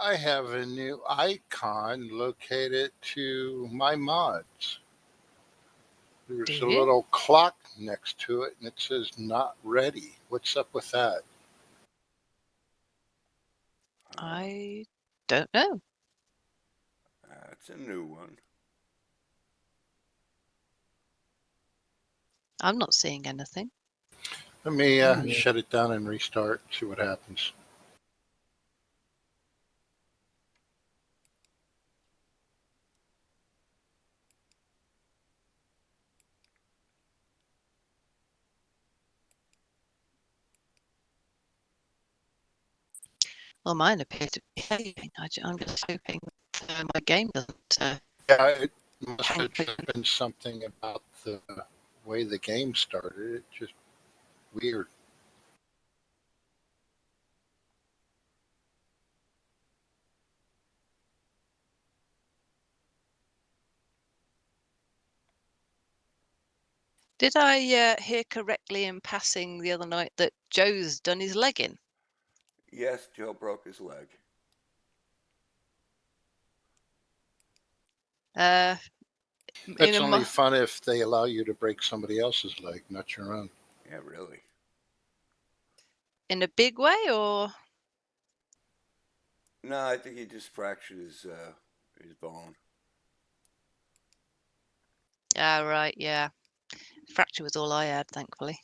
I have a new icon located to my mods. Do There's a you? little clock next to it and it says not ready. What's up with that? Uh, I don't know. that's a new one. I'm not seeing anything. Let me shut it down and restart, see what happens. Well, mine appear to be behaving. I'm just hoping my game doesn't Yeah, it must hang. have just been something about the way the game started. It just weird. Did I hear correctly in passing the other night that Joe's done his leg in? Yes, Joe broke his leg. Uh, in It's a only mo- fun if they allow you to break somebody else's leg, not your own. Yeah, really. in a big way, or No, I think he just fractured his bone. right, yeah. Fracture was all I had, thankfully.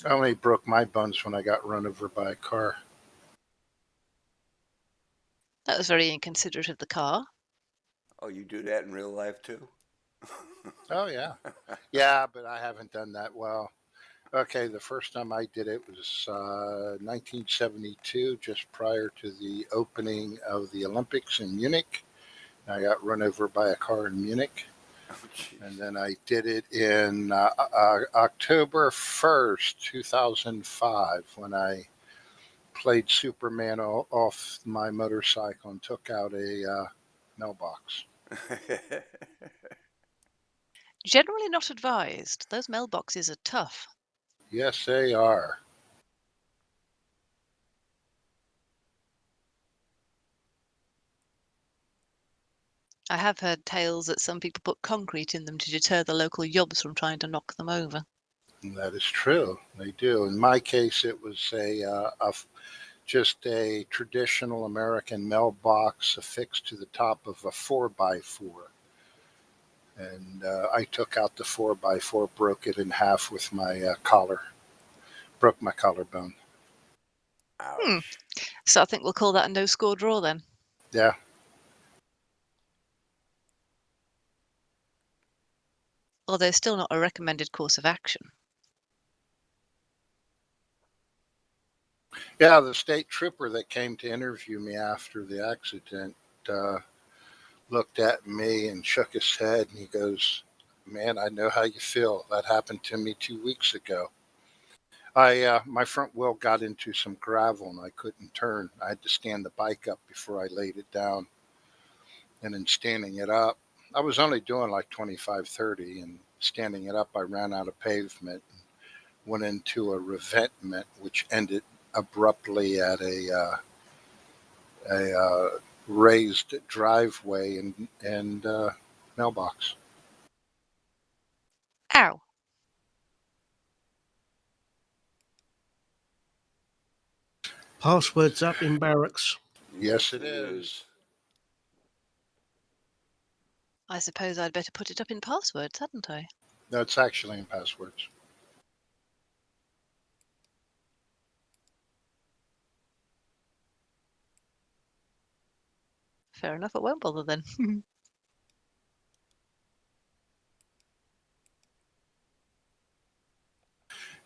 I only broke my bones when I got run over by a car. That was very inconsiderate of the car. Oh, you do that in real life too? Oh, yeah. Yeah, but I haven't done that well. Okay, the first time I did it was 1972, just prior to the opening of the Olympics in Munich. I got run over by a car in Munich. Oh, jeez. And then I did it in October 1st, 2005, when I played Superman off my motorcycle and took out a mailbox. Generally not advised. Those mailboxes are tough. Yes, they are. I have heard tales that some people put concrete in them to deter the local yobs from trying to knock them over. And that is true. They do. In my case, it was just a traditional American mailbox affixed to the top of a 4x4. And I took out the 4x4, broke it in half with my collar, broke my collarbone. Ouch. So I think we'll call that a no-score draw then. Yeah. Although still not a recommended course of action. Yeah, the state trooper that came to interview me after the accident uh, looked at me and shook his head and he goes, "Man, I know how you feel. That happened to me 2 weeks ago. My front wheel got into some gravel and I couldn't turn. I had to stand the bike up before I laid it down. And in standing it up, I was only doing like 25, 30, and standing it up, I ran out of pavement and went into a revetment, which ended abruptly at a raised driveway and mailbox. Ow. Passwords up in barracks. Yes, it is. I suppose I'd better put it up in passwords, hadn't I? No, it's actually in passwords. Fair enough, I won't bother then.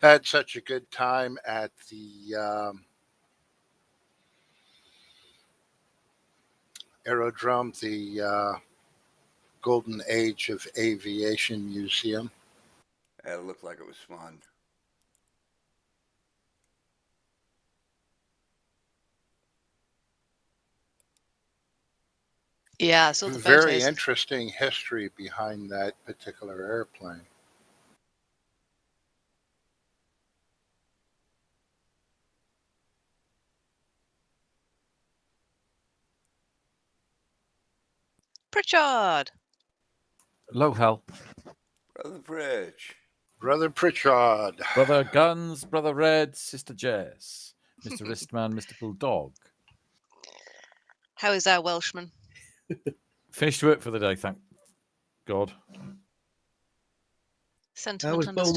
I had such a good time at the aerodrome, the Golden Age of Aviation Museum. That looked like it was fun. Yeah, I saw the Very photos. interesting history behind that particular airplane. Pritchard. Low Hell. Brother Bridge. Brother Pritchard. Brother Guns, Brother Red, Sister Jess, Mr. Wristman, Mr. Bulldog. How is our Welshman? Finished work for the day, thank God. How Sentiment was understood.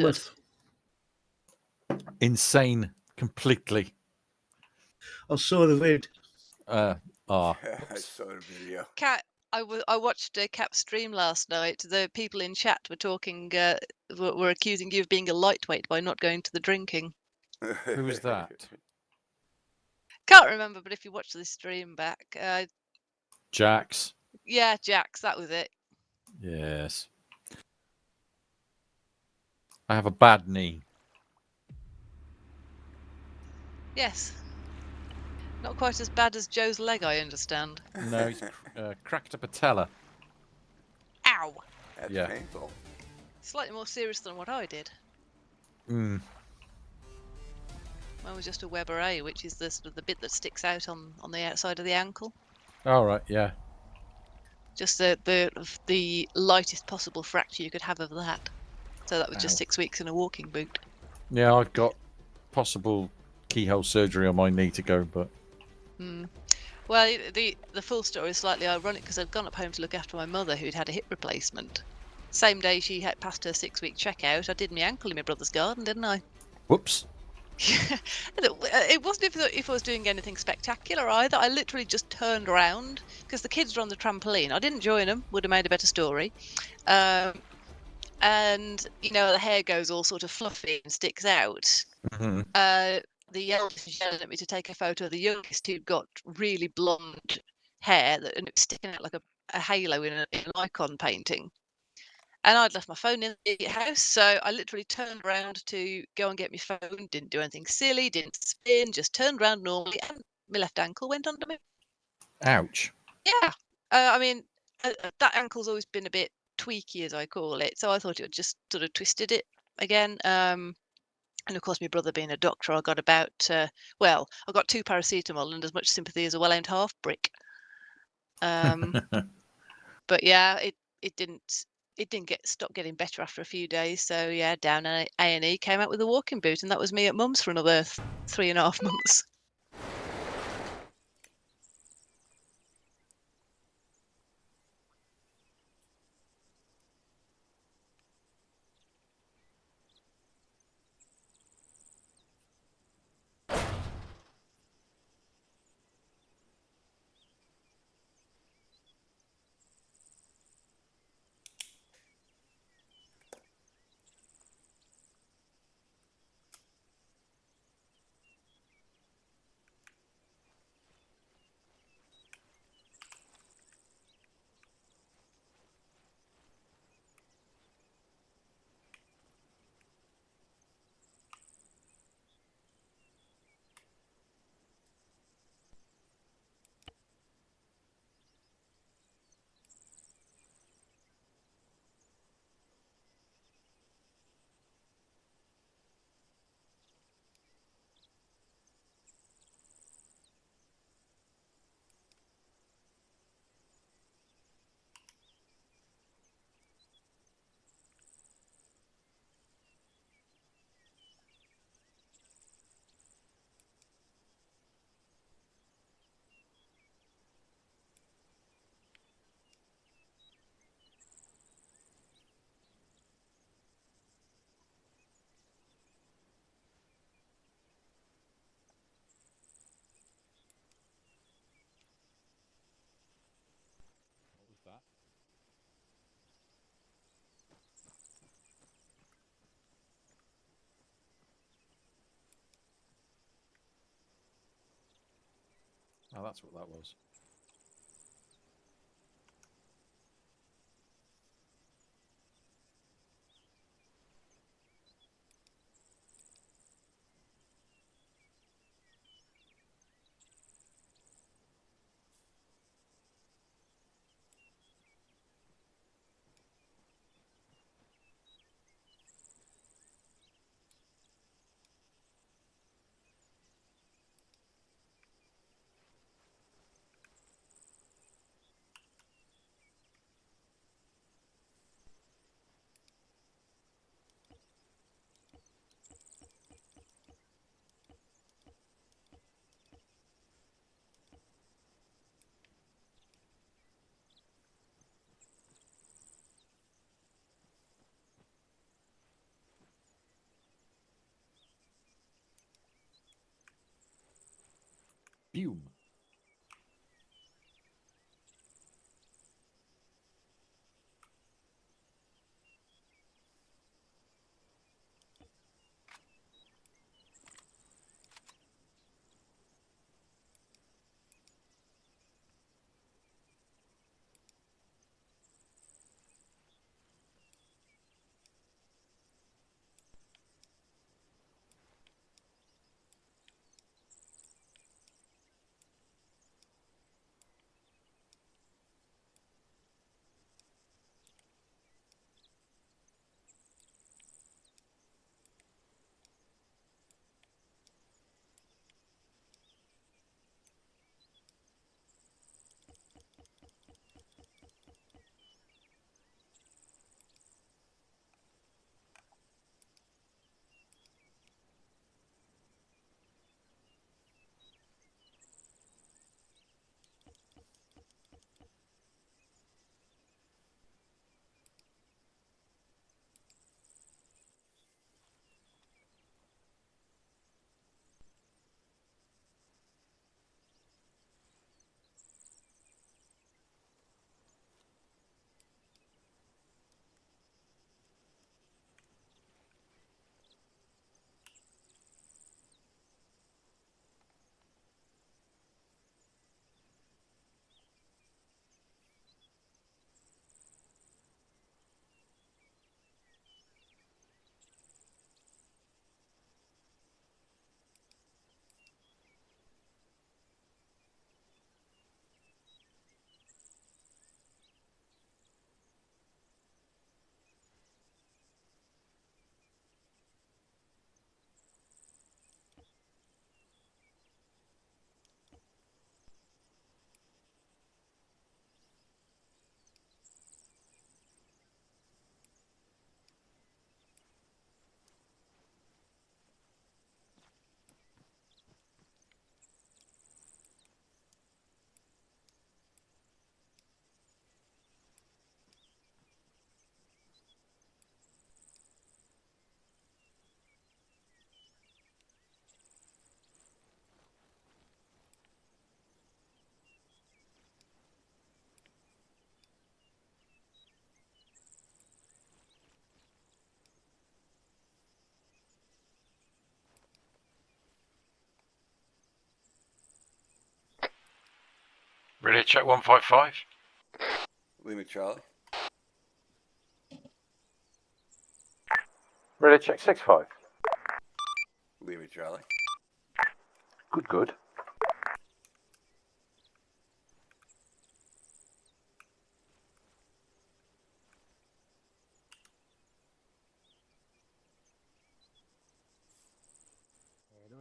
Bournemouth? Insane, completely. I saw the vid. I saw the video. Cat, I watched Cap's stream last night. The people in chat were talking, were accusing you of being a lightweight by not going to the drinking. Who was that? Can't remember, but if you watch the stream back, Jax. yeah, Jax, that was it. Yes. I have a bad knee. Yes. Not quite as bad as Joe's leg, I understand. No, he's cracked a patella. Ow! That's Yeah. painful. Slightly more serious than what I did. Mm. Mine was just a Weber A, which is the sort of the bit that sticks out on the outside of the ankle. All right, yeah. Just the lightest possible fracture you could have of that. So that was just Ow. 6 weeks in a walking boot. Yeah, I've got possible keyhole surgery on my knee to go, but Well, the full story is slightly ironic because I'd gone up home to look after my mother who'd had a hip replacement. Same day she had passed her 6-week checkout, I did my ankle in my brother's garden, didn't I? whoops. It wasn't if I was doing anything spectacular either. I literally just turned around because the kids were on the trampoline. I didn't join them, would have made a better story. And, you know, the hair goes all sort of fluffy and sticks out. Mhm. The eldest was yelling at me to take a photo of the youngest who'd got really blonde hair and it was sticking out like a halo in an icon painting. And I'd left my phone in the house, so I literally turned around to go and get my phone, didn't do anything silly, didn't spin, just turned around normally, and my left ankle went under me. Ouch. Yeah. I mean, that ankle's always been a bit tweaky, as I call it, so I thought it would just sort of twisted it again. And of course, my brother being a doctor, I got I got 2 paracetamol and as much sympathy as a well-aimed half brick. But yeah, it didn't stop getting better after a few days. So yeah, down at A&E, came out with a walking boot, and that was me at mum's for another 3.5 months. What was that? Oh, that's what that was. Boom. Ready to check 155? Lima Charlie. Ready to check 65? Lima Charlie. Good, good.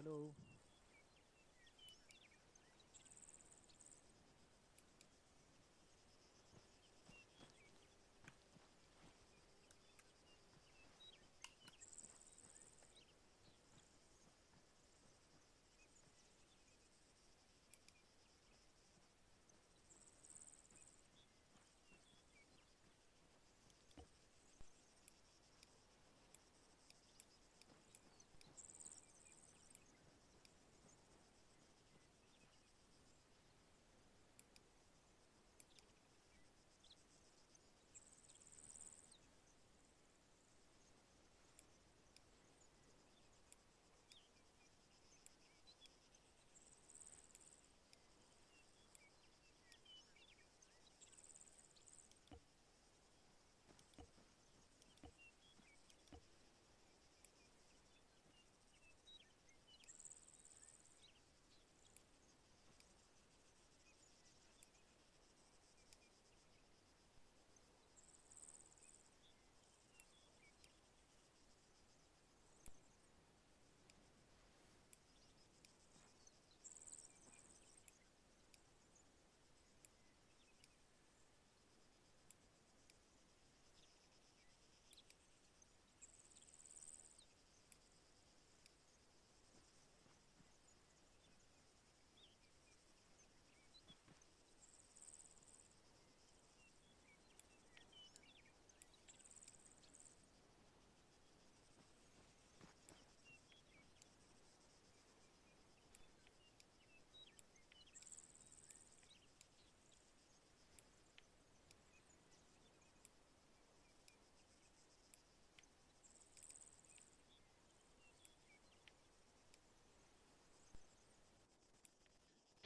Hello.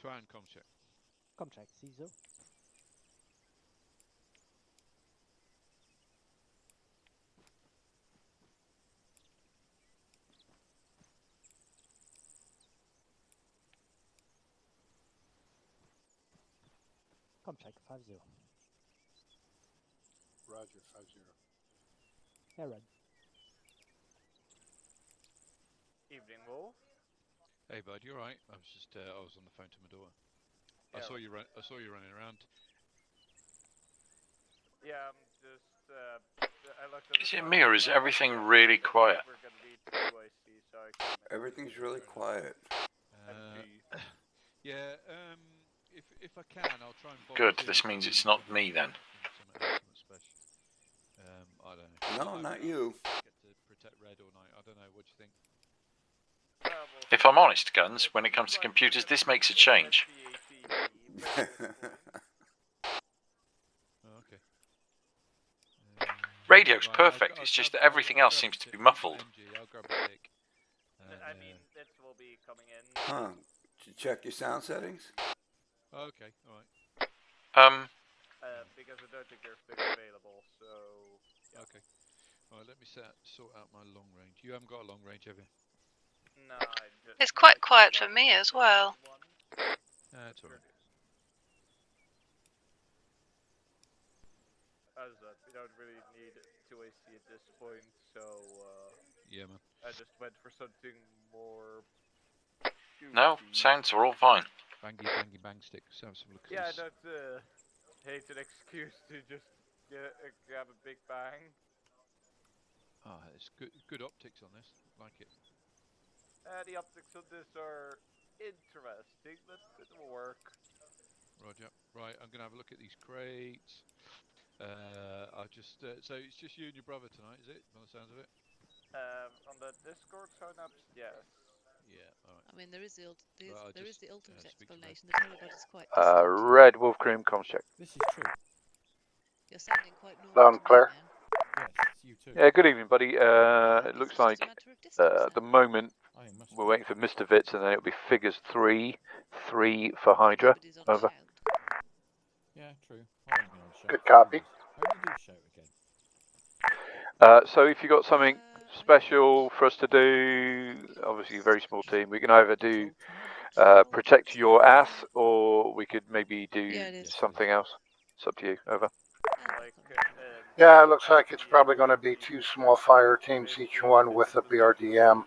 Twan, com check. Com check, CISO. Com check, 5-0. Roger, 5-0. Yeah, Red. Evening, Wolf. Hey, bud, you alright? I was just, I was on the phone to my daughter. I Yeah, saw you running around. Yeah, I'm just. I looked at the Is it clock me or is and everything yeah, really we're quiet? gonna be 2IC, so I can Everything's really quiet. Yeah, if I can, I'll try and Good, volunteer this to means do it's not cover me then. something special. I don't know. No, not you. Get to protect Red all night. I don't know. What do you think? If I'm honest, Guns, when it comes to computers, this makes a change. Oh, okay. Radio's Right, perfect, it's just that everything else seems to be muffled. I'll grab a stick. I mean, it will be coming in. Huh. Did you check your sound settings? Okay, alright. Because I don't think there's sticks available, so. Yeah. Okay. Alright, let me sort out my long range. You haven't got a long range, have you? No, I just. It's quite quiet for me as well. That's alright. As that, we don't really need 2AC at this point, so. Yeah, man. I just went for something more. No, shooty. sounds are all fine. Bangy, bangy, bang stick. Let's have some look at Yeah, I this. don't hate an excuse to just grab a big bang. Ah, it's good optics on this. Like it. The optics on this are interesting, but it will work. Roger. Right, I'm gonna have a look at these crates. I'll just so it's just you and your brother tonight, is it? By the sounds of it. On the Discord sign-ups, yes. Yeah. All right. I mean, there is the there is the ultimate speak to Red. explanation that everybody's quite distant. Red Wolf Cream comms check. This is true. You're sounding quite normal Loud to and me clear. now. Yes, it's you too. Yeah, good evening, buddy. I It guess looks it's like just a matter of distance at the then. moment I must we're waiting for Mr. Vitz, and then it'll be figures 3 for Hydra. Nobody's on Over. shout. Yeah, true. I haven't been on shout. Good copy. How do you do shout again? So if you got something special for us to do, obviously a very small team, we can either do protect your ass, or we could maybe do Yeah, it is. something else. It's up to you. Over. Like, Yeah, it looks like it's probably going to be 2 small fire teams, each one with a BRDM.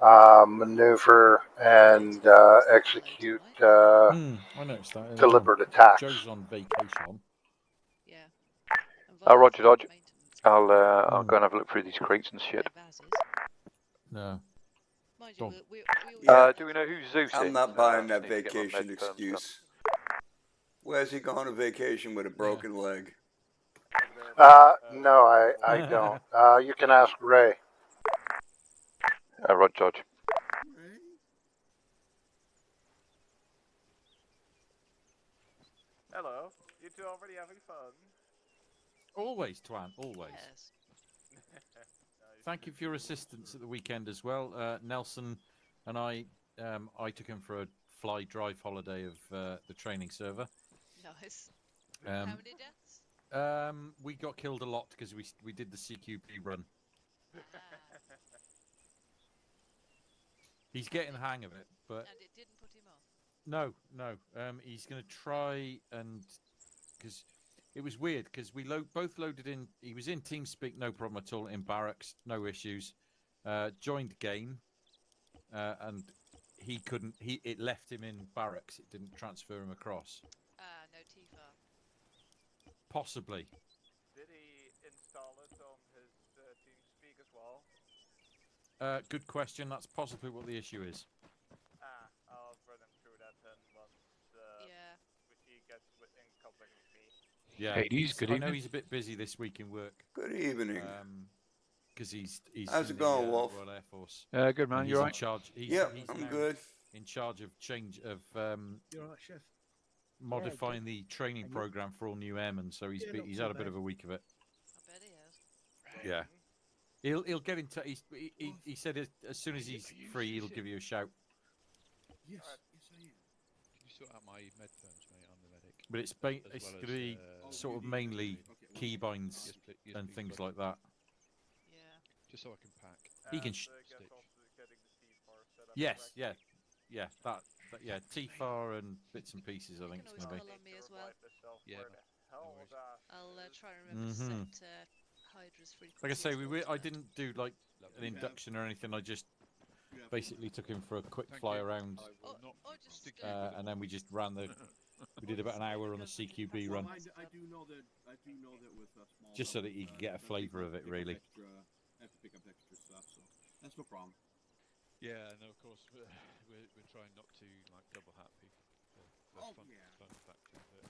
Maneuver and execute I noticed that. deliberate attacks. Joe's on vacation. Yeah. Roger, Dodge. Maintenance. I'll go and have a look through these crates and shit. Their vases. No. Mind you, Done. we Yeah. Do we know who Zeus is? I'm not buying I that just need to get my vacation med perms done. excuse. Where's he going on vacation with a broken leg? No, I don't. You can ask Ray. Roger, Dodge. hello. You two already having fun? Always, Twan, always. Yes. Thank you for your assistance at the weekend as well. Nelson and I took him for a fly drive holiday of the training server. Nice. How many deaths? We got killed a lot because we did the CQB run. He's getting the hang of it, but And it didn't put him off. no. He's going to try and because it was weird because we both loaded in. He was in TeamSpeak, no problem at all. In barracks, no issues. Joined game, and he couldn't. It left him in barracks. It didn't transfer him across. No Tifa. Possibly. Did he install it on his TeamSpeak as well? Good question. That's possibly what the issue is. I'll run him through that then once Yeah. he gets in contact with me. Yeah, Hades, good I know evening. he's a bit busy this week in work. Good evening. Because he's How's in it going, the Wolf? Royal Air Force. Good man. And You he's alright? in charge. He's I'm now good. in charge of You're alright, chef. modifying good. the training And you? program for all new airmen. So he's Yeah, not he's too had a bit bad. of a week of it. I bet he has. Yeah. He'll get in touch. He said as soon as he's free, he'll give you a shout. Yes, yes I am. Can you sort out my med terms, mate. I'm the medic. But it's As it's well going to be as, sort of you need mainly okay, well, keybinds yes, and please, things bud. like that. Yeah. Just so I can pack. He can And sh- I guess Stitch. also getting the T-FAR set up Yes, correctly. yeah, that yeah, T-FAR and bits and pieces. I You think can it's always going to be. call on me as well. Yeah, Where man. the hell worries. that I'll is. try and remember to Mhm. set Hydra's frequency. Like I say, as well I today. didn't do like an Lovely. induction or anything. I just You have basically took him for a quick Thank fly you. around, I will not Or just stick you with and it. then we just ran the. We did about an hour on the CQB Well, run, I do know that with small just so that levels, you could get a some flavour people of it, pick up really. have to pick up extra stuff, so that's no problem. Yeah, no, of course we're trying not to like double hat people for Oh, fun, yeah. fun factor, but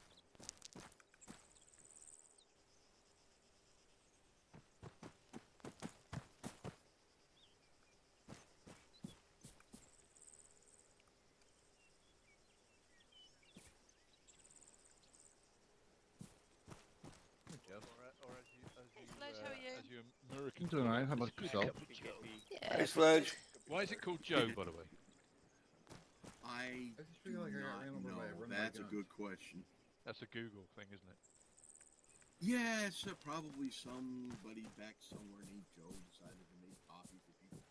or as you Hey, Sledge, how are you? as you American. I'm doing all right. How about it's a good yourself? cup of Joe. Yeah. Hey, Sledge. Why is it called Joe, by the way? I just do feel like I got not ran over know. by a run by That's a guns. good question. That's a Google thing, isn't it? Yeah, it's probably somebody back somewhere named Joe decided to make coffee for people.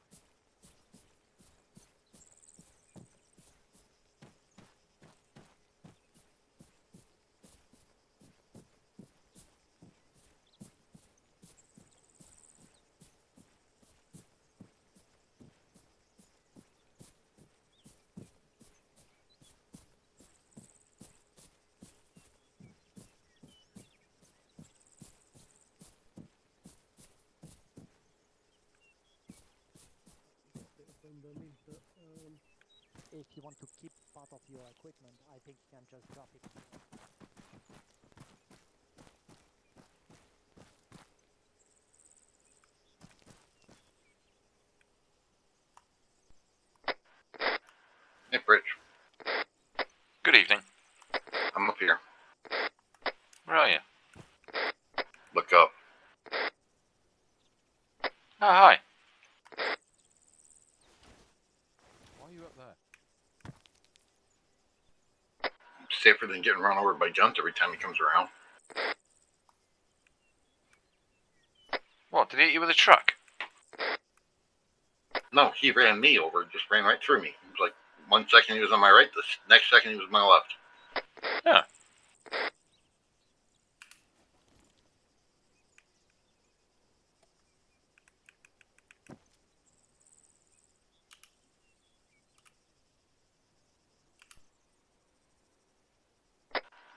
If you want to keep part of your equipment, I think you can just drop it. Hey, Rich. Good evening. I'm up here. Where are you? Look up. Oh, hi. Why are you up there? Safer than getting run over by guns every time he comes around. What, did he hit you with a truck? No, he ran me over. Just ran right through me. It was like 1 second he was on my right, the next second he was on my left. Yeah.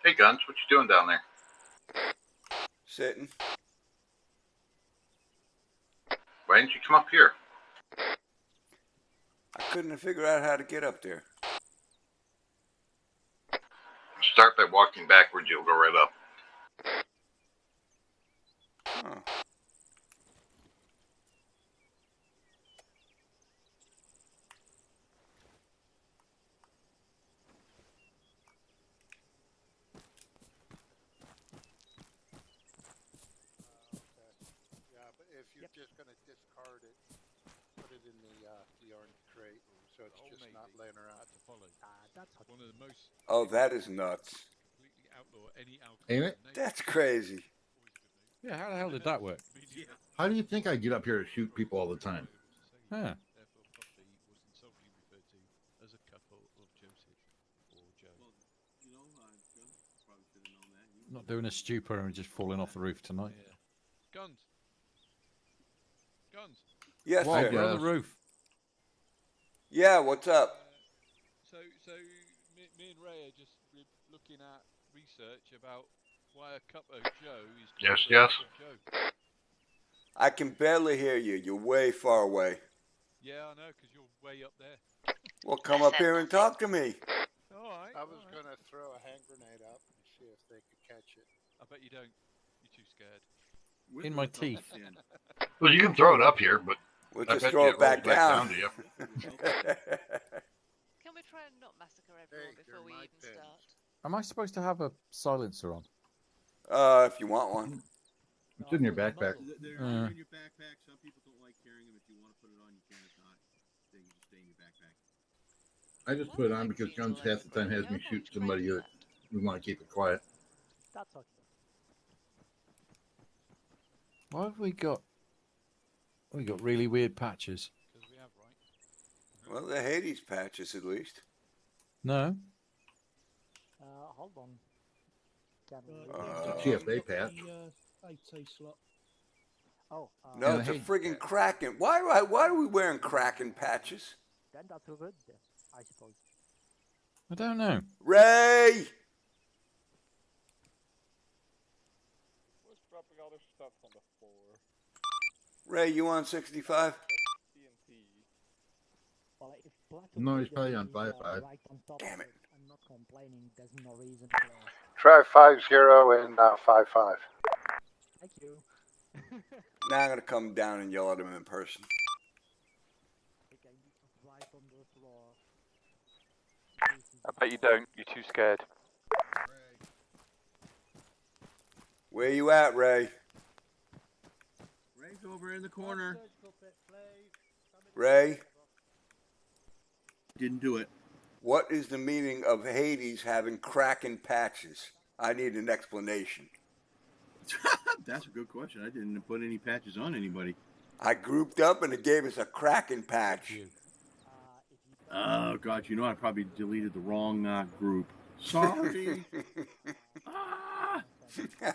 Hey, Guns, what you doing down there? Sitting. Why didn't you come up here? I couldn't figure out how to get up there. Start by walking backwards, you'll go right up. Huh. Yeah, but if you're just going to discard it, put it in the orange crate, so it's just not laying around. To follow. That's hot. One of the most Oh, that is nuts. completely outlaw any alcohol. Ain't it? in nature. That's crazy. Always a good move. Yeah, how the hell did that work? How do you think I get up here to shoot people all the time? Huh. Therefore, Puffy was insultingly referred to as a couple of Joseph or Joe. Well, you know, Joe probably should have known that. Not doing a stupor and just falling off the roof tonight. Yeah. Guns. Guns. Yes, Why, sir. we're on the roof. Yeah, what's up? So me and Ray are just looking at research about why a cup of Joe is called Yes, a yes. cup of Joe. I can barely hear you. You're way far away. Yeah, I know, because you're way up there. Well, come up here and talk to me. All right. I was going to throw a hand grenade up and see if they could catch it. I bet you don't. You're too scared. With In or my without teeth. the fin. Well, you can throw it up here, but We'll I just bet throw you it back rolls down. to you. Can we try and not massacre everyone Hey, before they're we my even pins. start? Am I supposed to have a silencer on? If you want one. It's in your backpack. They're Uh. in your backpack. Some people don't like carrying them. If you want to put it on, you can. If not, they can just stay in your backpack. I just put it on because Guns half the time has me shoot somebody that we want to keep it quiet. That's okay. Why have we got? We got really weird patches. Because we have, right? Well, the Hades patches at least. No. Hold on. It's a TFA patch. AT slot. Oh. No, it's a friggin' Kraken. Why are we wearing Kraken patches? Then that's good, I suppose. I don't know. Ray! Who's dropping all this stuff on the floor? Ray, you on 65? TNT. Well, if Black No, he's probably on 5-5. right on top Damn of it. I'm not complaining. There's no reason to. Try 5-0 and 5-5. Thank you. Now I'm gonna come down and yell at him in person. Okay, right on the floor. I bet you don't. You're too scared. Where you at, Ray? Ray's over in the corner. Ray? Didn't do it. What is the meaning of Hades having Kraken patches? I need an explanation. That's a good question. I didn't put any patches on anybody. I grouped up and it gave us a Kraken patch. Oh, God, you know I probably deleted the wrong group. Sorry.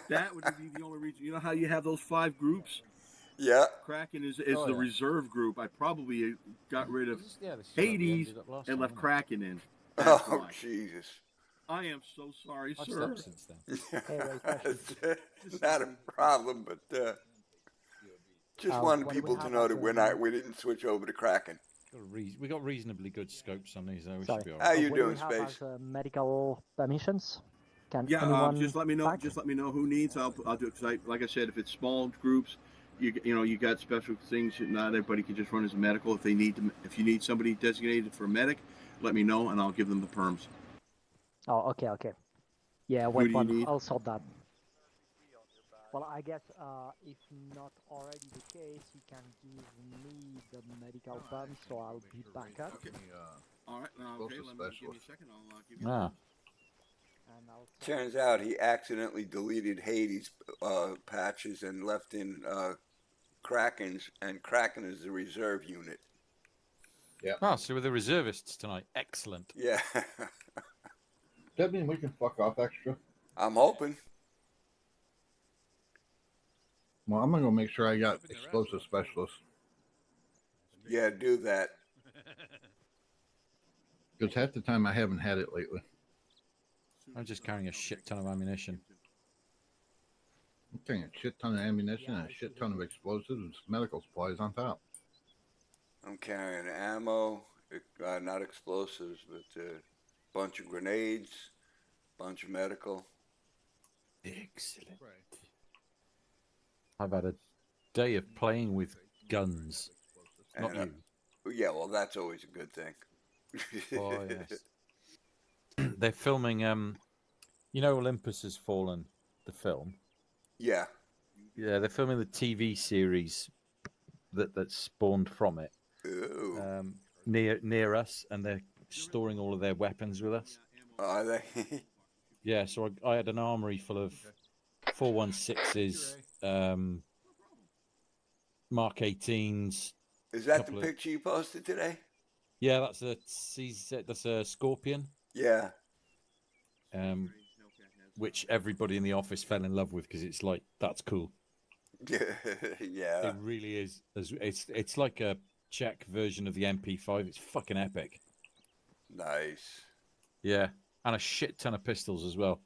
That would be the only reason. You know how you have those 5 groups? Yeah. Kraken is the reserve group. I probably got rid of Hades and left Kraken in. That's Oh, why. Jesus. I am so sorry, I've sir. stopped since then. It's not a problem, but just wanted people to know that we didn't switch over to Kraken. We got reasonably good scopes on these, though. We Sorry. should be all How right. you What do doing, we have Space? as, medical permissions? Can Yeah, anyone just let me know. back? Just let me know who needs. I'll do it because like I said, if it's small groups, you know you got special things. Not everybody can just run as a medical. If they need to, if you need somebody designated for a medic, let me know and I'll give them the perms. Oh, okay. Yeah, Who wait do you one. need? I'll sort that. Well, I guess if not already the case, you can give me the medical perms, so I'll be back up. Okay. All right. Okay. Let me give me a second. I'll give you. Ah. And I'll Turns out he accidentally deleted Hades patches and left in Krakens, and Kraken is the reserve unit. Yeah. Ah, so we're the reservists tonight. Excellent. Yeah. Does that mean we can fuck off extra? I'm hoping. Well, I'm gonna go make sure I got explosive specialists. Yeah, do that. Because half the time I haven't had it lately. I'm just carrying a shit ton of ammunition. I'm carrying a shit ton of ammunition and a shit ton of explosives and medical supplies on top. I'm carrying ammo, not explosives, but a bunch of grenades, bunch of medical. Excellent. I've had a day of playing with guns. Not And, you. Yeah, well, that's always a good thing. Oh, yes. They're filming, you know, Olympus Has Fallen, the film. Yeah. Yeah, they're filming the TV series that spawned from it. Ooh. Near us, and they're storing all of their weapons with us. Are they? Yeah, so I had an armory full of 416s, Mark 18s. Is that the picture you posted today? Yeah, that's a Scorpion. Yeah. Which everybody in the office fell in love with because it's like, that's cool. Yeah. It really is. It's like a Czech version of the MP5. It's fucking epic. Nice. Yeah, and a shit ton of pistols as well.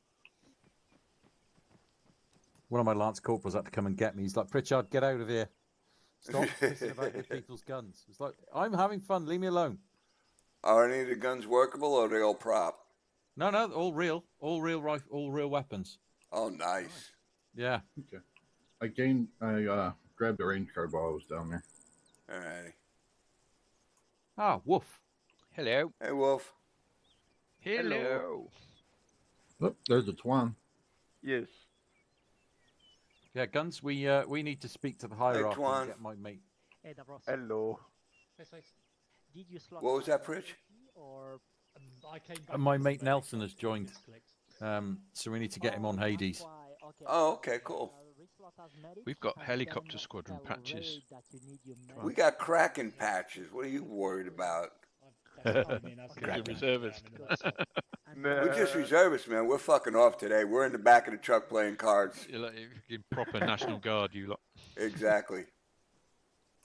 One of my lance corporals had to come and get me. He's like, Pritchard, get out of here. Stop pissing about with people's guns. It's like, I'm having fun. Leave me alone. Are any of the guns workable or are they all prop? No, all real. All real weapons. Oh, nice. Yeah. Okay. I grabbed the range card while I was down there. All right. Ah, Wolf. Hello. Hey, Wolf. Hello. Oh, there's a Twan. Yes. Yeah, Guns, we need to speak to the hierarchy and get my mate. Hey, Davros. Hello. Did you slot What was that, Pritch? or My mate Nelson has joined, so we need to get him on Hades. Oh, okay, cool. We've got helicopter squadron patches. We got Kraken patches. What are you worried about? You're reservist. We're just reservists, man. We're fucking off today. We're in the back of the truck playing cards. You're like in proper National Guard, you lot. Exactly.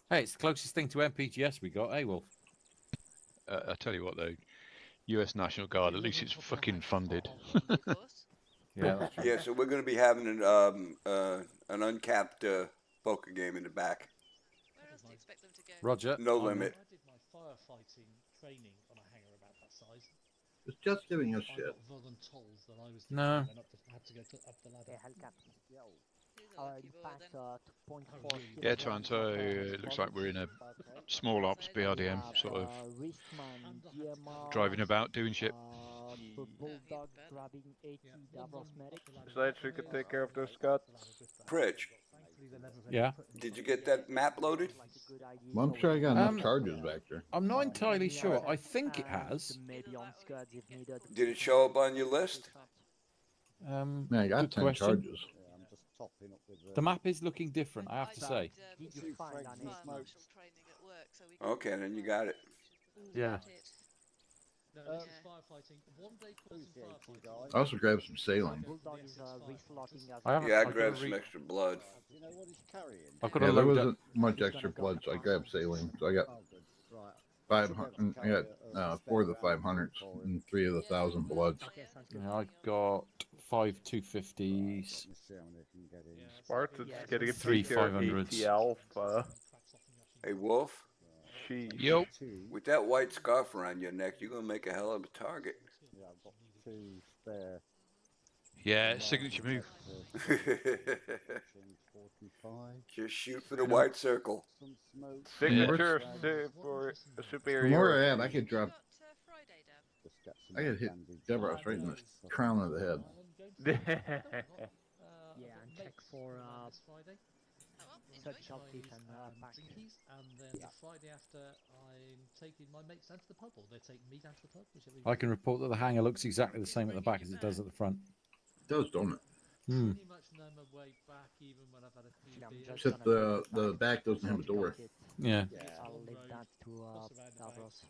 Hey, it's the closest thing to MPGS we got, eh, Wolf? I tell you what, though, U.S. National Guard. At least it's fucking funded. Yeah, that's right. Yeah, so we're going to be having an uncapped poker game in the back. Where else do you expect them to go? Roger. No I'm limit. I did my firefighting training on a hangar about that size. It's just giving us I shit. got volunteers that I was the No. one that had to go up the ladder. Yeah, Twan, so it looks like we're in a small ops BRDM sort of driving about doing shit. Snipes, we can take care of this, Scott. Pritch, Yeah. did you get that map loaded? Well, I'm sure I got enough charges back there. I'm not entirely sure. I think it has. Did it show up on your list? Man, I got Good 10 question. charges. The map is looking different, I have to say. Okay, then you got it. Yeah. No, this is firefighting. 1 day course in firefighting. I also grabbed some saline. Yeah, I grabbed some extra blood. I've got Yeah, a there load wasn't much extra blood, so I grabbed saline. So I got 500. I got 4 of the 500s and 3 of the 1,000 bloods. Yeah, I got 5 250s. Spartan's getting a 3 peek here at 500s. AT Alpha. Hey, Wolf, Yo. with that white scarf around your neck, you're going to make a hell of a target. Yeah, signature move. Just shoot for the white circle. Signature for a From superior. where I am, I could drop. I could hit Deveros right in the crown of the head. Yeah, and check for search outfit and back. Drinkies, and then the Friday after, I'm taking my mates down to the pub, or they're taking me down to the pub, whichever. I can report that the hangar looks exactly the same at the back as it does at the front. It does, don't it? Hmm. Pretty much know my way back, even when I've had a few beers. Except the back doesn't have a door. Yeah. I'll leave that to Davros.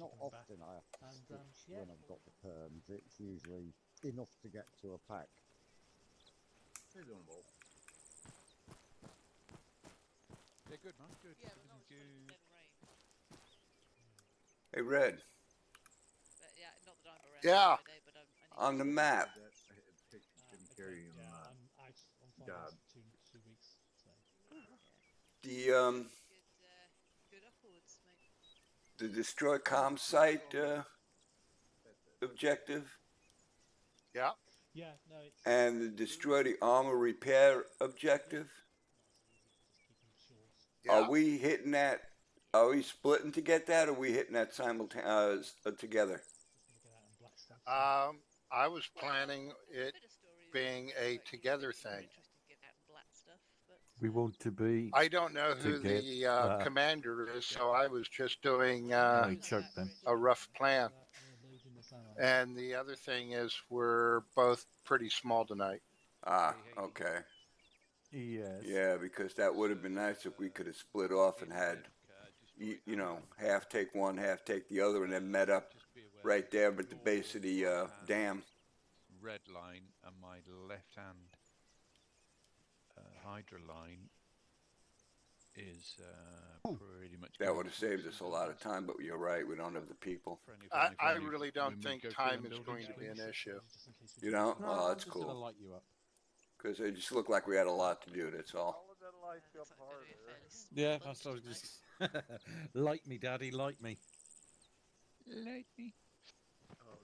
Not often I have to switch when I've got the terms. It's usually enough to get to a pack. How you doing, Wolf? Yeah, good, man. Good. Yeah, Everything good. Hey, Red, Yeah, not that I'm around Yeah. Friday, but I need on the map, I'm out on God. for 2 weeks. So. the good upwards, mate. the destroy com site objective Yeah. Yeah, no, it's and the destroy the armor repair objective. Yeah. Are we hitting that? Are we splitting to get that, or are we hitting that together? I was planning it being a together thing. We want to be. I don't know who To get, the commander is, so I was just doing I choked them. a rough plan. And the other thing is, we're both pretty small tonight. Ah, okay. Yes. Yeah, because that would have been nice if we could have split off and had, you know, half take one, half take the other, and then met up right there at the base of the dam. Red line and my left hand Hydra line is pretty much. That would have saved us a lot of time, but you're right, we don't have the people. I really don't think time is going to be an issue. You know? No, Oh, I'm that's just gonna cool. light you up. Because it just looked like we had a lot to do, that's all. Yeah, that's what I was just. Light me, Daddy, light me. Light me.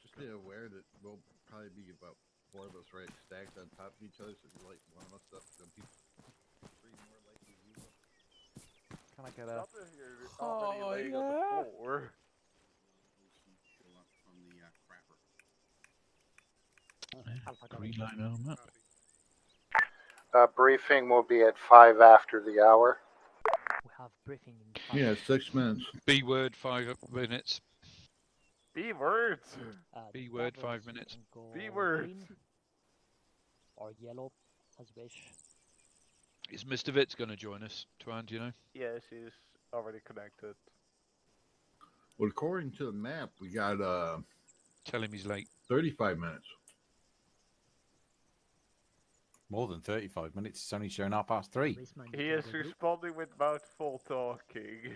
Just be aware that we'll probably be about 4 of us right stacked on top of each other, so if you light one of us up, then people 3 more likely you will. Can I get a? Oh, yeah. Green line armor. Briefing will be at 5 after the hour. We have briefing in 5. Yeah, 6 minutes. B word, 5 minutes. B words. B word, 5 minutes. B words. Green or yellow, as you wish. Is Mr. Vitz going to join us, Twan, do you know? Yes, he's already connected. Well, according to the map, we got Tell him he's late. 35 minutes. More than 35 minutes. It's only showing 3:30. He is responding with mouthful talking.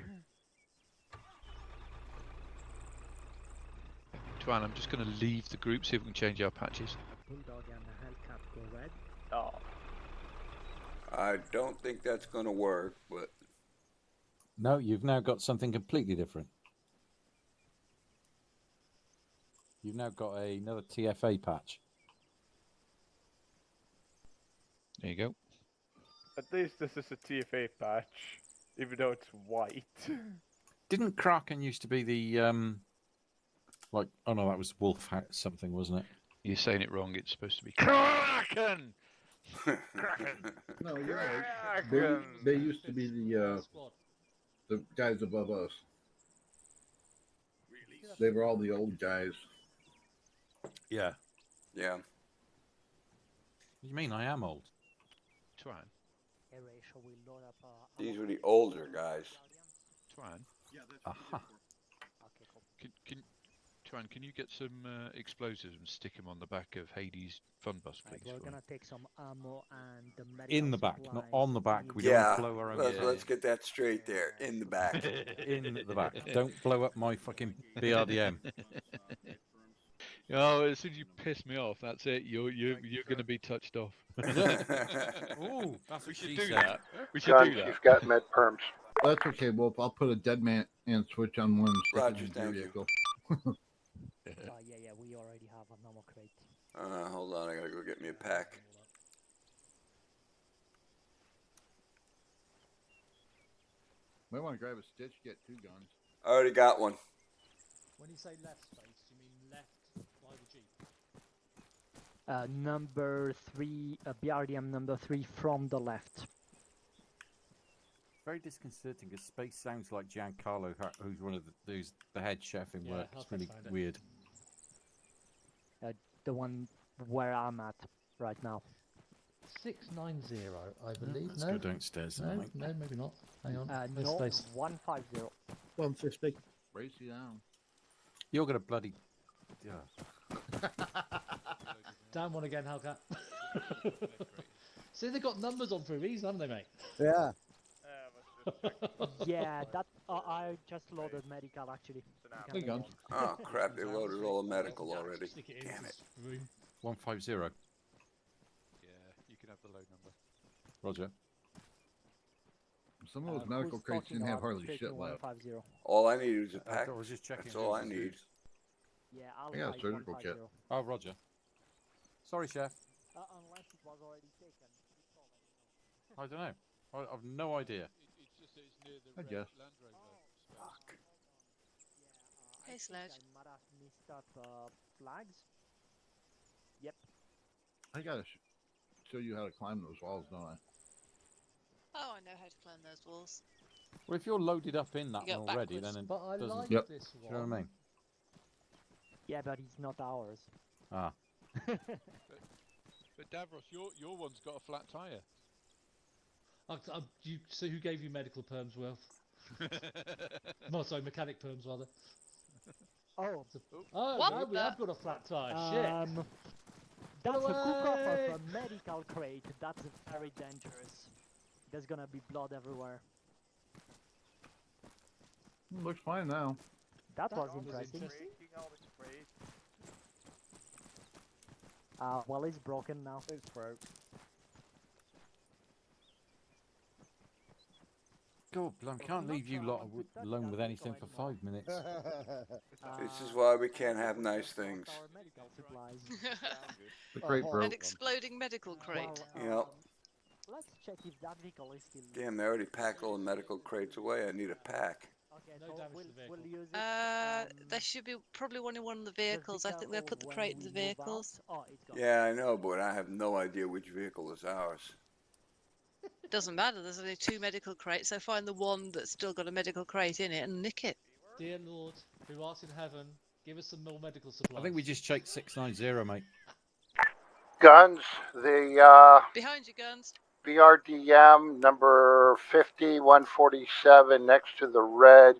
Twan, I'm just going to leave the group, see if we can change our patches. Bulldog and the Hellcat go red. Oh. I don't think that's going to work, but No, you've now got something completely different. You've now got another TFA patch. There you go. At least this is a TFA patch, even though it's white. Didn't Kraken used to be the like? Oh no, that was Wolf something, wasn't it? You're saying it wrong. It's supposed to be Kraken. No, you're right. They used to be the guys above us. They were all the old guys. Yeah. yeah. What do you mean? I am old. Twan. These were the older guys. Twan. Aha. Twan, can you get some explosives and stick them on the back of Hades' fun bus, please? We're gonna take some ammo and the medical In the back, not on the back. We Yeah, don't blow our own. let's get that straight there. In the back. In the back. Don't blow up my fucking BRDM. Oh, as soon as you piss me off, that's it. You're going to be touched off. Ooh, that's we what should she do said. that. We should John, do that. you've got med perms. That's okay, Wolf. I'll put a dead man and switch on one. Roger, thank you. yeah, we already have a normal crate. Hold on, I gotta go get me a pack. Might want to grab a stitch, get 2 guns. I already got one. When you say left space, do you mean left by the Jeep? Number 3, BRDM number 3 from the left. Very disconcerting because Space sounds like Giancarlo, who's one of who's the head chef in work. It's really weird. The one where I'm at right now. 690, I believe. Let's no? go downstairs. No, then, I think. no, maybe not. Hang on. There's No, space. 150. 150. Brace you down. You're gonna bloody. Yeah. Down one again, Hellcat. See, they've got numbers on for a reason, haven't they, mate? Yeah. Yeah, that I just loaded medical actually. There you go. Oh crap, they loaded all the medical already. Damn it. 150. Yeah, you can have the low number. Roger. Some of those medical crates didn't have hardly shit left. All I need is a pack. I was just checking. That's all I need. Yeah, I got a surgical kit. Oh, Roger. Sorry, chef. Unless it was already taken. I don't know. I've no idea. I guess. Fuck. Hey, Sledge. I might have missed up flags. Yep. I gotta show you how to climb those walls, don't I? Oh, I know how to climb those walls. Well, if you're loaded up in that You one go already, backwards. then it But I doesn't. like Yep. this Do you know what I mean? Yeah, but it's not ours. Ah. But Davros, your one's got a flat tyre. So who gave you medical perms, Will? No, sorry, mechanic perms, rather. Oh. Oh, What no, we the- have got a flat tyre. Shit. That's a cook-off Away! of a medical crate. That's very dangerous. There's gonna be blood everywhere. Looks fine now. That was interesting. Breaking all the crates. Well, it's broken now. It's broke. God, I can't leave you lot alone with anything for 5 minutes. This is why we can't have nice things. Our medical supplies. The crate An broke. exploding medical crate. Yep. Let's check if that vehicle is still. Damn, they already packed all the medical crates away. I need a pack. Okay, No so damage to we'll, the vehicle. we'll use it. There should be probably one in one of the vehicles. I think they put the crate in the vehicles. Oh, it's gone. Yeah, I know, but I have no idea which vehicle is ours. It doesn't matter. There's only 2 medical crates. So find the one that's still got a medical crate in it and nick it. Dear Lord, who art in heaven, Give us some more medical supplies. I think we just checked 690, mate. Guns, the Behind you, guns. BRDM number 5147 next to the red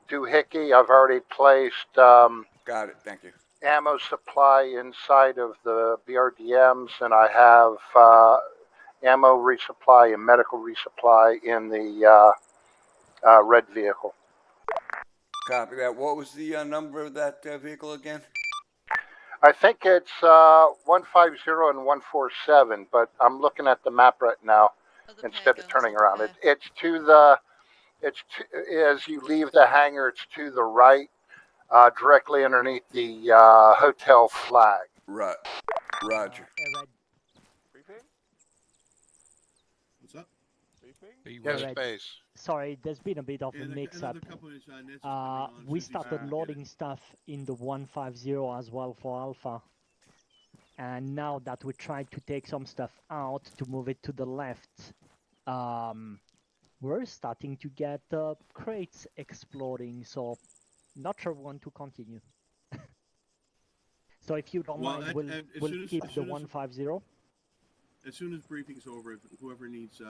doohickey. I've already placed Got it. Thank you. ammo supply inside of the BRDMs, and I have ammo resupply and medical resupply in the red vehicle. Copy that. What was the number of that vehicle again? I think it's 150 and 147, but I'm looking at the map right now instead of turning around. It's to the, as you leave the hangar, it's to the right, directly underneath the hotel flag. Right. Roger. Briefing? What's up? Briefing? Yes, space. Sorry, there's been a bit of a mix-up. We started loading stuff in the 150 as well for Alpha. And now that we tried to take some stuff out to move it to the left, we're starting to get crates exploding, so not sure we want to continue. So if you don't mind, we'll keep the 150. As soon as briefing's over, if whoever needs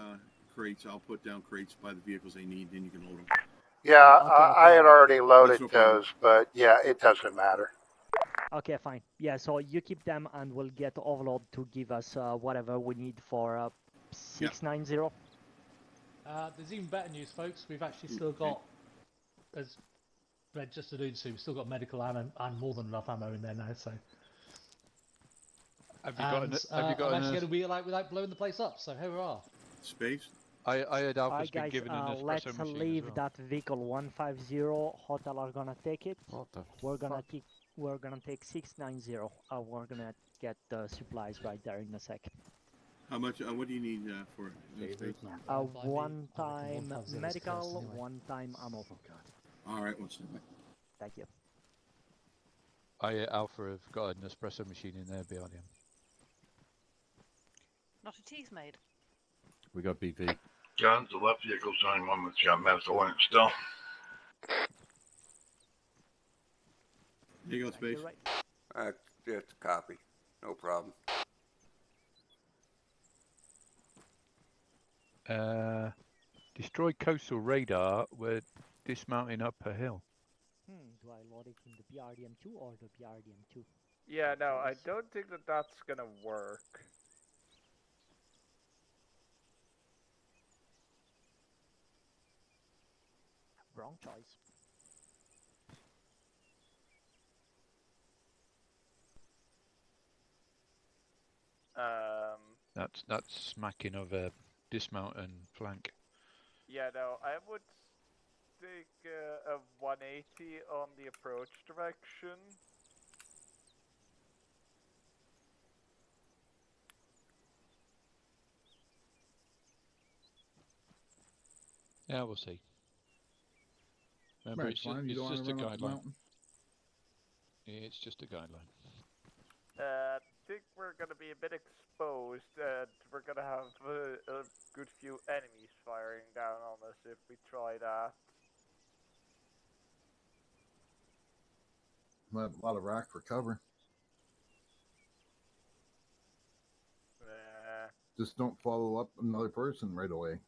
crates, I'll put down crates by the vehicles they need, then you can load them. Yeah, I had already loaded those, but yeah, it doesn't matter. Okay, fine. Yeah, so you keep them and we'll get Overlord to give us whatever we need for 690. There's even better news, folks. We've actually still got, as Red just alluded to, we've still got medical and more than enough ammo in there now, so... Have you got? Have you got? I'm actually going to wheel out without blowing the place up. So hurrah! Space. I heard Alpha's been guys, given an espresso let's machine leave as well. that vehicle 150. Hotel are gonna take it. We're gonna take 690. We're gonna get the supplies right there in a sec. How much? What do you need for it? Space? One time medical, one time ammo. All right, one second. Thank you. Alpha have got an espresso machine in there behind him. Not a tea's made. We got BV. Guns, the left vehicle's the only one that's got medical in it still. Here you go, Space. It's a copy. No problem. Destroy coastal radar. We're dismounting up a hill. Do I load it in the BRDM2 or the BRDM2? Yeah, no, I don't think that that's gonna work. Wrong choice. That's smacking of a dismount and flank. Yeah, no, I would take a 180 on the approach direction. Yeah, we'll see. Remember, Right, it's fine. You just, don't it's want just a to run up the guideline. mountain? Yeah, it's just a guideline. I think we're gonna be a bit exposed, and we're gonna have a good few enemies firing down on us if we try that. We'll have a lot of rock for cover. Just don't follow up another person right away.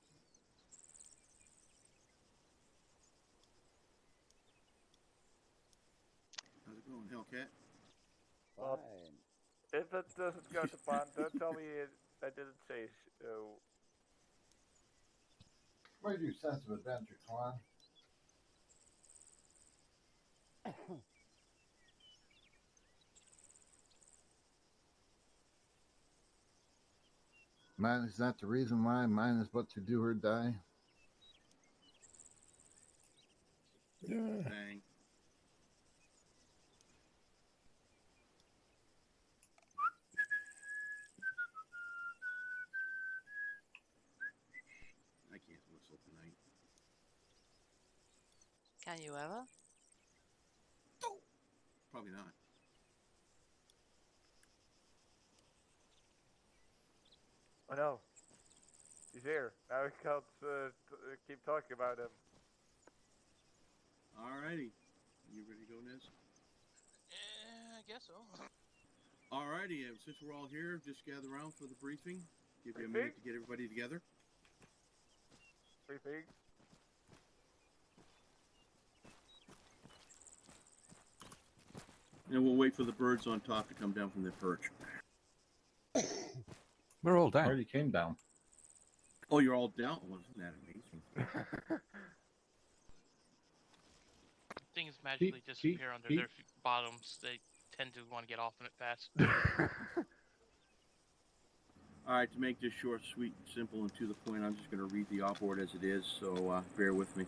How's it going, Hellcat? Well, if it doesn't go to plan, don't tell me I didn't say so. What do you sense of adventure, Twan? Man, is that the reason why mine is but to do or die? Bang. I can't whistle tonight. Can you ever? Probably not. Oh no, he's here. Now we can't keep talking about him. Alrighty. I guess so. Alrighty, since we're all here, just gather around for the briefing. Give you a minute to get everybody together. Briefing. And we'll wait for the birds on top to come down from their perch. We're all down. Already came down. Oh, you're all down? Wasn't that amazing? Things magically disappear under their bottoms. They tend to want to get off on it fast. Alright, to make this short, sweet, simple, and to the point, I'm just going to read the op board as it is, so bear with me.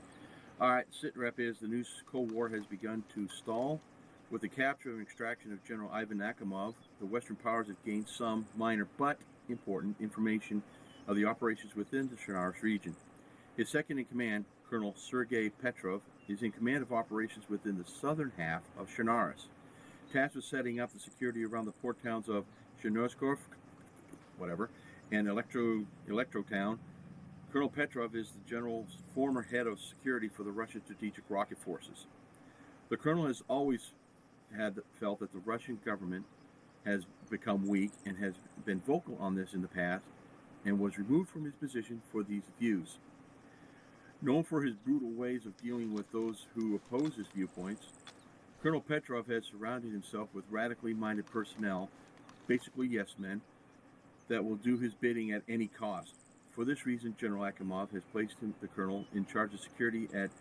Alright, sitrep is the new Cold War has begun to stall. With the capture and extraction of General Ivan Nakhimov, the Western powers have gained some minor but important information of the operations within the Chernarus region. His second in command, Colonel Sergei Petrov, is in command of operations within the southern half of Chernarus. Tasked with setting up the security around the port towns of Chernoskov, and Electrotown, Colonel Petrov is the general's former head of security for the Russian Strategic Rocket Forces. The colonel has always felt that the Russian government has become weak and has been vocal on this in the past and was removed from his position for these views. Known for his brutal ways of dealing with those who oppose his viewpoints, Colonel Petrov has surrounded himself with radically minded personnel, basically yes men, that will do his bidding at any cost. For this reason, General Nakhimov has placed the colonel in charge of security at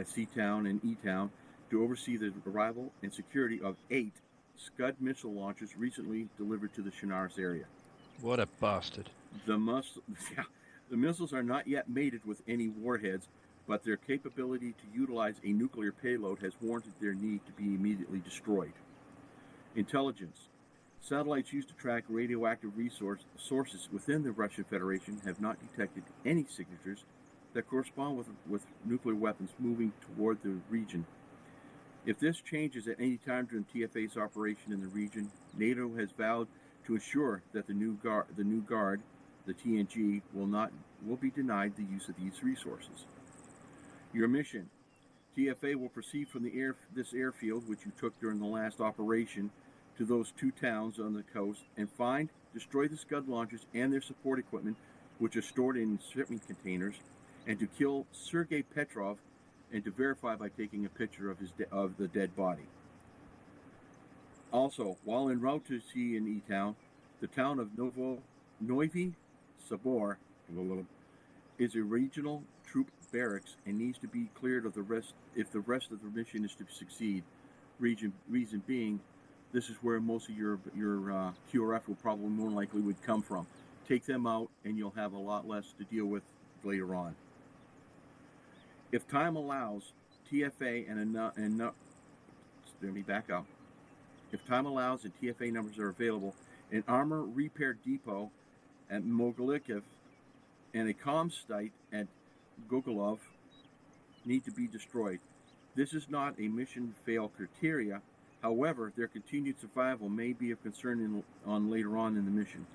C-Town and E-Town to oversee the arrival and security of 8 Scud missile launchers recently delivered to the Chernarus area. What a bastard. The missiles are not yet mated with any warheads, but their capability to utilize a nuclear payload has warranted their need to be immediately destroyed. Intelligence. Satellites used to track radioactive sources within the Russian Federation have not detected any signatures that correspond with nuclear weapons moving toward the region. If this changes at any time during TFA's operation in the region, NATO has vowed to ensure that the new guard, the TNG, will be denied the use of these resources. Your mission. TFA will proceed from this airfield, which you took during the last operation, to those 2 towns on the coast and destroy the Scud launchers and their support equipment, which are stored in shipping containers, and to kill Sergei Petrov, and to verify by taking a picture of the dead body. Also, while en route to sea in E-Town, the town of Novi Sabor is a regional troop barracks and needs to be cleared of the rest if the rest of the mission is to succeed. Reason being, this is where most of your QRF will probably more likely would come from. Take them out and you'll have a lot less to deal with later on. If time allows, TFA let me back up. If time allows and TFA numbers are available, an armor repair depot at Mogilev and a comm site at Gogolov need to be destroyed. This is not a mission fail criteria. However, their continued survival may be of concern later on in the mission.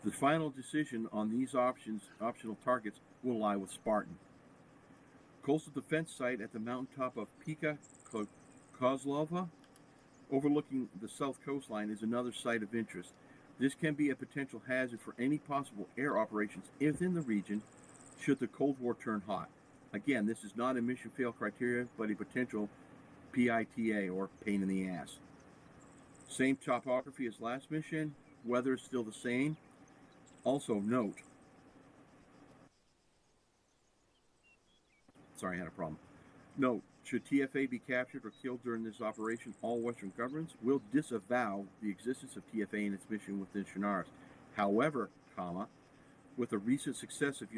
The final decision on these optional targets will lie with Spartan. Coastal defense site at the mountaintop of Pika Kozlova, overlooking the south coastline, is another site of interest. This can be a potential hazard for any possible air operations within the region should the Cold War turn hot. Again, this is not a mission fail criteria, but a potential PITA, or pain in the ass. Same topography as last mission. Weather is still the same. Also note, sorry, I had a problem. Note, should TFA be captured or killed during this operation, all Western governments will disavow the existence of TFA and its mission within Chernarus. However, with the recent success of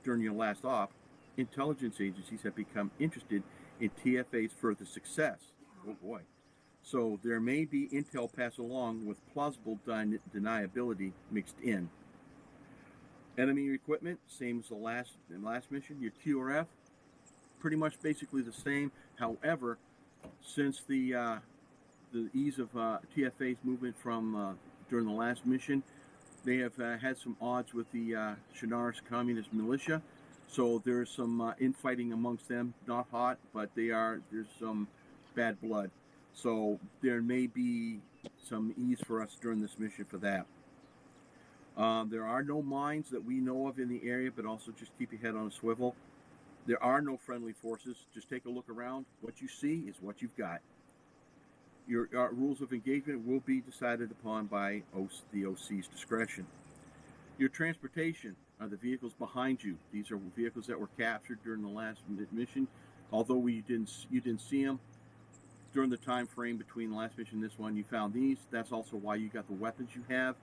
during your last op, intelligence agencies have become interested in TFA's further success. Oh boy. So there may be intel passed along with plausible deniability mixed in. Enemy equipment, same as the last mission. Your QRF, pretty much basically the same. However, since the ease of TFA's movement from during the last mission, they have had some odds with the Chernarus Communist Militia. So there's some infighting amongst them. Not hot, but there's some bad blood. So there may be some ease for us during this mission for that. There are no mines that we know of in the area, but also just keep your head on a swivel. There are no friendly forces. Just take a look around. What you see is what you've got. Your rules of engagement will be decided upon by the OC's discretion. Your transportation are the vehicles behind you. These are vehicles that were captured during the last mission. Although you didn't see them during the time frame between the last mission and this one, you found these. That's also why you got the weapons you have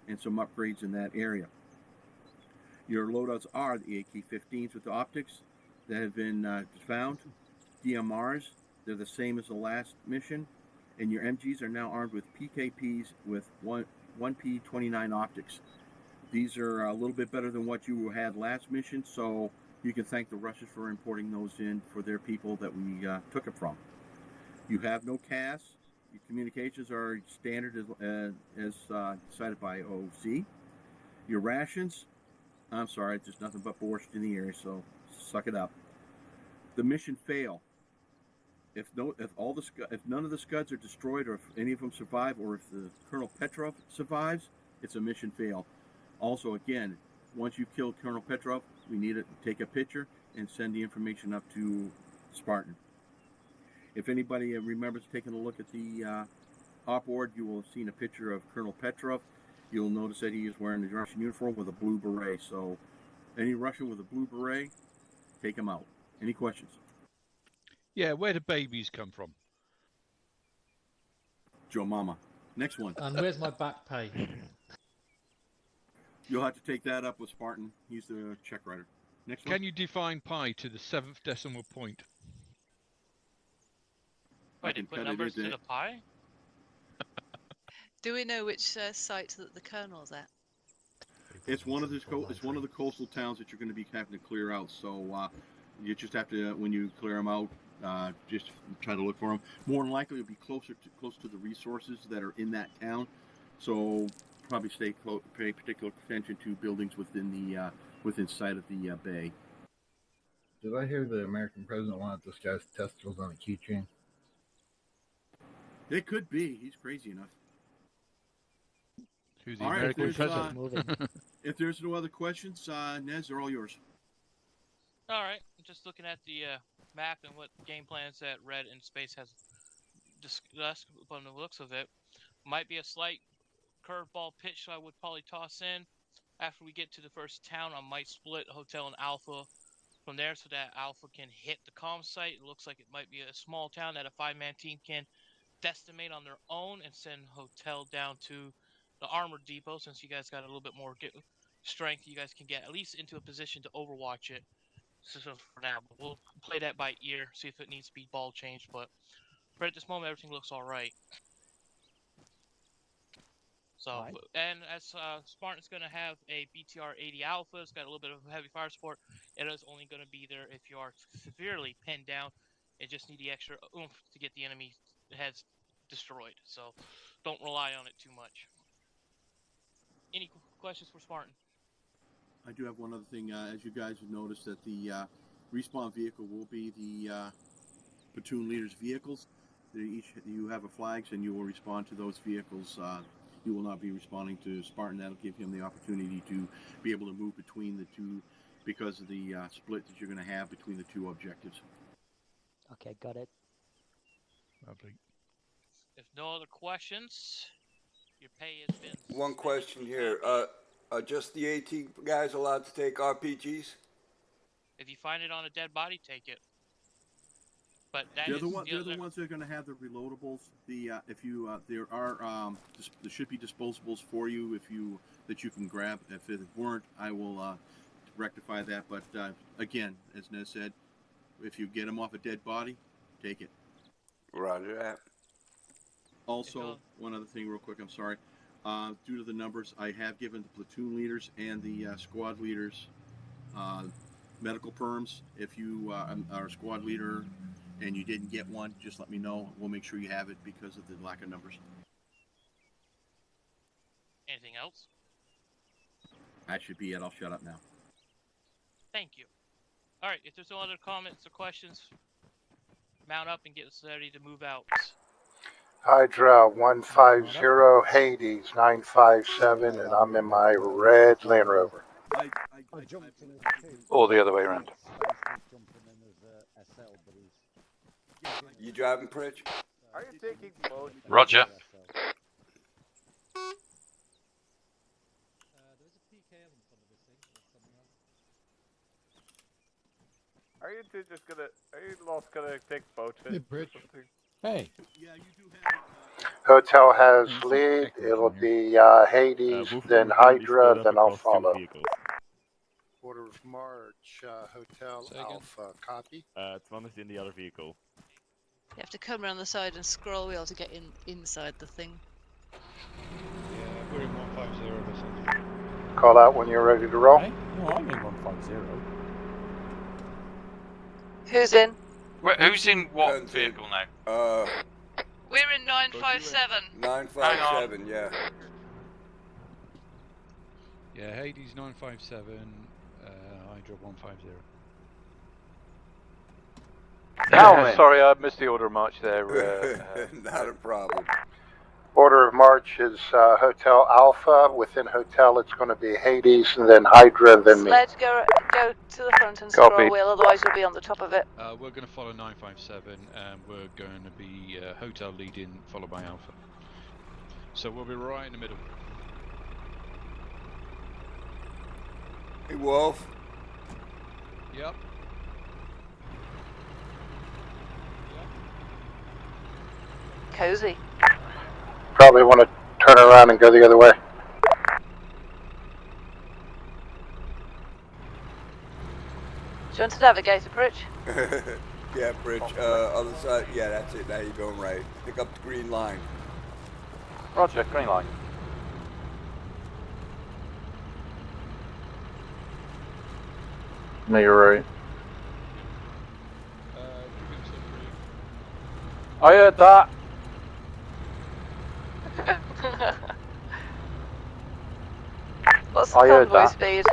and some upgrades in that area. Your loadouts are the AK-15s with the optics that have been found. DMRs, they're the same as the last mission. And your MGs are now armed with PKPs with 1P29 optics. These are a little bit better than what you had last mission, so you can thank the Russians for importing those in for their people that we took it from. You have no CAS. Your communications are standard as decided by OC. Your rations, I'm sorry, there's nothing but borscht in the area, so suck it up. The mission fail. If none of the Scuds are destroyed, or if any of them survive, or if the Colonel Petrov survives, it's a mission fail. Also, again, once you've killed Colonel Petrov, we need to take a picture and send the information up to Spartan. If anybody remembers taking a look at the op board, you will have seen a picture of Colonel Petrov. You'll notice that he is wearing the Russian uniform with a blue beret. So, any Russian with a blue beret, take him out. Any questions? Yeah, where do babies come from? Joe Mama. Next one. And where's my back pay? You'll have to take that up with Spartan. He's the check writer. Next one. Can you define pi to the 7th decimal point? Wait, you put numbers to the pi? Do we know which site that the Colonel's at? It's one of the coastal towns that you're going to be having to clear out. So you just have to, when you clear them out, just try to look for them. More than likely, it'll be close to the resources that are in that town. So probably pay particular attention to buildings within sight of the bay. Did I hear the American president wanted this guy's testicles on a keychain? It could be. He's crazy enough. Who's the All right, American president? If there's no other questions, Nez, they're all yours. All right, just looking at the map and what game plans that Red and Space has discussed upon the looks of it. Might be a slight curveball pitch, so I would probably toss in. After we get to the first town, I might split Hotel and Alpha from there so that Alpha can hit the comm site. It looks like it might be a small town that a 5-man team can decimate on their own and send Hotel down to the armor depot. Since you guys got a little bit more strength, you guys can get at least into a position to overwatch it. So for now, but we'll play that by ear, see if it needs to be ball changed. But right at this moment, everything looks all right. So, and as Spartan's going to have a BTR-80 Alpha, it's got a little bit of heavy fire support. It is only going to be there if you are severely pinned down and just need the extra oomph to get the enemy heads destroyed. So, don't rely on it too much. Any questions for Spartan? I do have one other thing. As you guys have noticed, that the respawn vehicle will be the platoon leader's vehicles. You have a flags, and you will respond to those vehicles. You will not be responding to Spartan. That'll give him the opportunity to be able to move between the two because of the split that you're going to have between the two objectives. Okay, got it. Lovely. If no other questions, your pay has been... One question here. Are just the AT guys allowed to take RPGs? If you find it on a dead body, take it. But They're the ones that are going to have the reloadables. There should be disposables for you that you can grab. If it weren't, I will rectify that. But again, as Nez said, if you get them off a dead body, take it. Roger that. Also, one other thing real quick, I'm sorry. Due to the numbers, I have given the platoon leaders and the squad leaders medical perms. If you are a squad leader and you didn't get one, just let me know. We'll make sure you have it because of the lack of numbers. Anything else? That should be it. I'll shut up now. Thank you. All right, if there's no other comments or questions, mount up and get us ready to move out. Hydra 150, Hades 957, and I'm in my red Land Rover. Or the other way around. You driving, Pritch? Are you taking both? Roger. Are you two just gonna? Are you lot gonna take boats? Hey, Pritch. Hey. Hotel has lead. It'll be Hades, then Hydra, then I'll follow. Order of march, Hotel Alpha, copy. 12 is in the other vehicle. You have to come around the side and scroll wheel to get inside the thing. Yeah, we're in 150 or something. Call out when you're ready to roll. Hey? No, I'm in 150. Who's in? Wait, who's in what vehicle now? We're in 957. 957, yeah. Yeah, Hades 957, Hydra 150. Oh, sorry, I missed the order of march there. Not a problem. Order of march is Hotel Alpha. Within Hotel, it's going to be Hades, and then Hydra, and then me. Sledge, go to the front and scroll Copied. wheel, otherwise you'll be on the top of it. We're going to follow 957, and we're going to be Hotel leading, followed by Alpha. So we'll be right in the middle. Hey, Wolf. Yep. Cozy. Probably want to turn around and go the other way. Do you want to navigate a Pritch? Yeah, Pritch. Other side. Yeah, that's it. Now you're going right. Pick up the green line. Roger, green line. No, you're right. I heard that. What's the I heard convoy that. speed?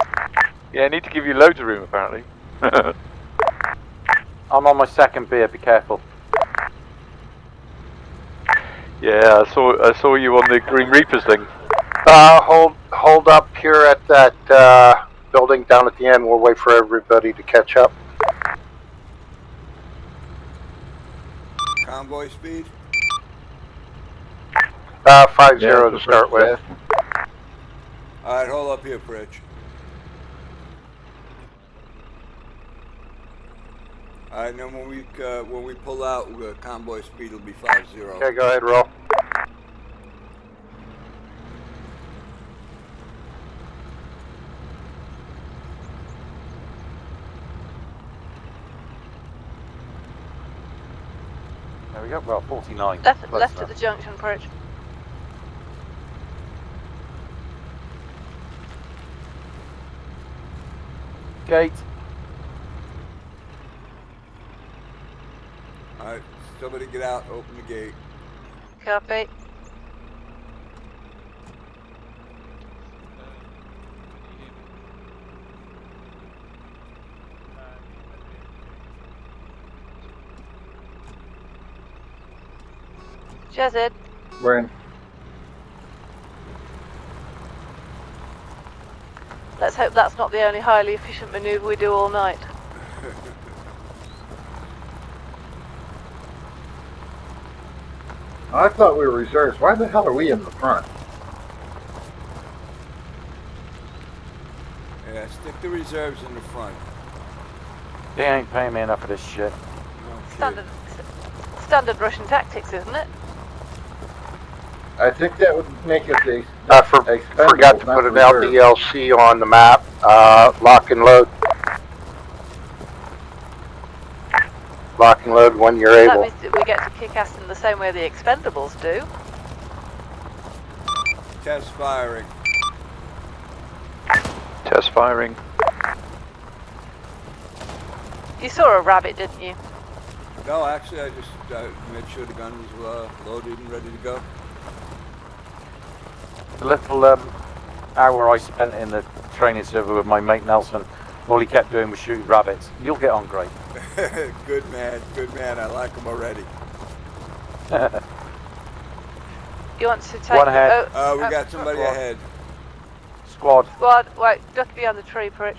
Yeah, I need to give you loads of room apparently. I'm on my second beer, be careful. Yeah, I saw you on the Green Reapers thing. Hold up here at that building down at the end. We'll wait for everybody to catch up. Convoy speed? 50 to start with. Alright, hold up here, Pritch. Alright, then when we pull out, convoy speed will be 50. Okay, go ahead, roll. There we go, well, 49. Left at the junction, Pritch. Gate. Alright, somebody get out, open the gate. Copy. Jazzed. We're in. Let's hope that's not the only highly efficient manoeuvre we do all night. I thought we were reserves. Why the hell are we in the front? Yeah, stick the reserves in the front. They ain't paying me enough for this shit. Standard Russian tactics, isn't it? I think that would make it a. Forgot to put an LDLC on the map. Lock and load. Lock and load when you're able. That means that we get to kick ass in the same way the Expendables do. Test firing. Test firing. You saw a rabbit, didn't you? No, actually, I just made sure the gun was loaded and ready to go. The little hour I spent in the training server with my mate Nelson, all he kept doing was shooting rabbits. You'll get on great. Good man, I like him already. You want to take One ahead. We got somebody ahead. Squad. Squad, wait, duck behind the tree, Pritch.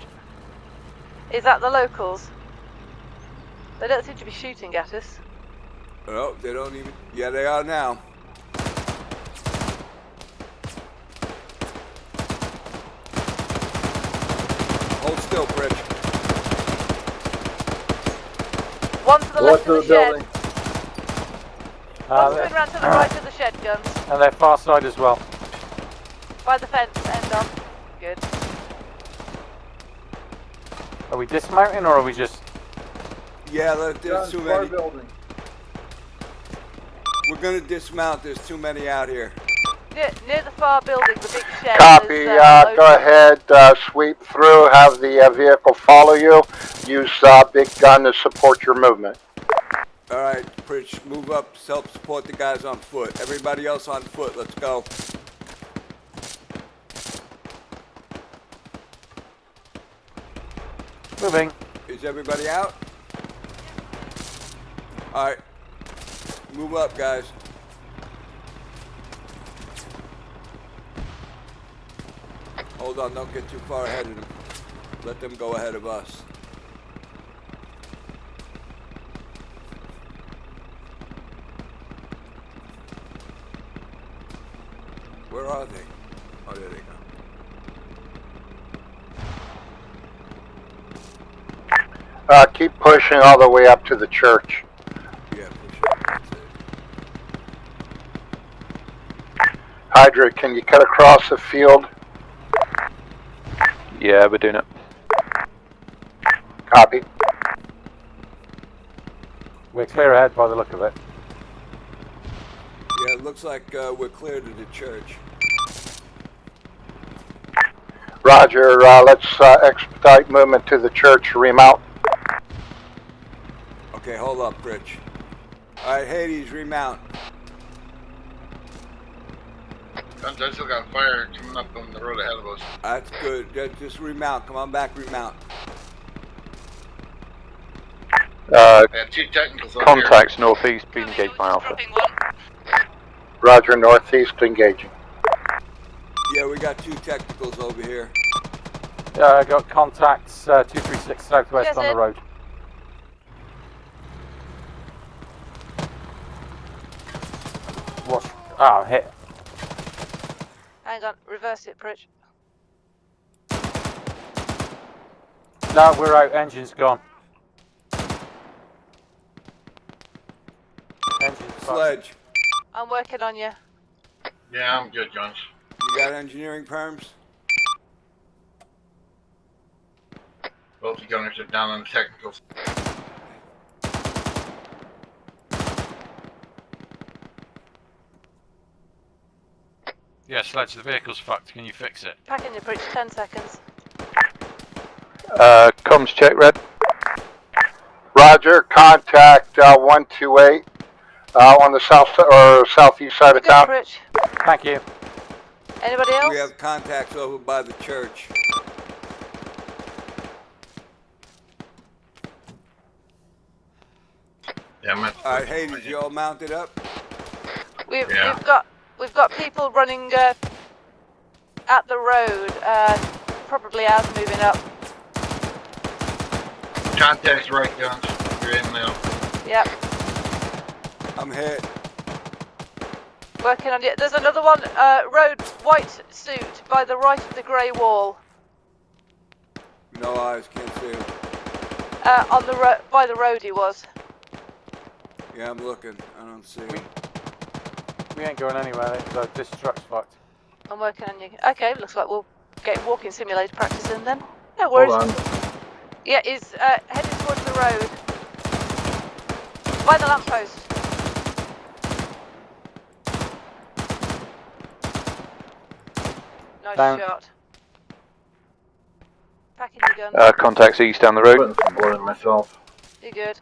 Is that the locals? They don't seem to be shooting at us. Oh, they don't even. Yeah, they are now. Hold still, Pritch. One to the left of the shed. building. One's going round to the right of the shed, guns. And their far side as well. By the fence, end on. Good. Are we dismounting or are we just... Yeah, there's too many. Building. We're gonna dismount. There's too many out here. Near the far building, the big shed. Copy. there's, Go ahead. Sweep through. Have the vehicle follow you. Use big gun to support your movement. All right, Pritch, move up. Help support the guys on foot. Everybody else on foot. Let's go. Moving. Is everybody out? All right. Move up, guys. Hold on, don't get too far ahead of them. Let them go ahead of us. Where are they? Oh, there they go. Keep pushing all the way up to the church. Yeah, push it. That's it. Hydra, can you cut across the field? Yeah, we're doing it. Copy. We're clear ahead by the look of it. Yeah, it looks like we're clear to the church. Roger. Let's expedite movement to the church. Remount. Okay, hold up, Rich. All right, Hades, remount. Guns, I still got fire coming up on the road ahead of us. That's good. Just remount. Come on back, remount. I have two technicals over here. Contacts northeast, being engaged by Alpha. Roger. Northeast engaging. Yeah, we got two technicals over here. I got contacts 236 southwest Yes, on the Ed. road. Watch. Ah, hit. Hang on, reverse it, Pritch. No, we're out. Engine's gone. Engine's fucked. Sledge, I'm working on you. Yeah, I'm good, Guns. you got engineering perms? Both the gunners are down on the technicals. Yeah, Sledge, the vehicle's fucked. Can you fix it? Pack in your Pritch, 10 seconds. Comms check, Red. Roger. Contact 128 on the south or southeast side of Good, town. Pritch. Thank you. Anybody else? We have contacts over by the church. Yeah, I'm at. All right, Hades, you all mounted up? We've Yeah. we've got people running at the road. Probably ours moving up. Contacts right, Guns. You're in now. Yep. I'm hit. Working on it. There's another one. Road white suit by the right of the grey wall. No eyes, can't see him. On the by the road he was. Yeah, I'm looking. I don't see him. We ain't going anywhere. This truck's fucked. I'm working on you. Okay, looks like we'll get walking simulator practice in then. No worries. Hold on. Yeah, he's heading towards the road. By the lamppost. Nice Down. shot. Packing your gun. Contacts east down the road. Putting some blood in myself. You good?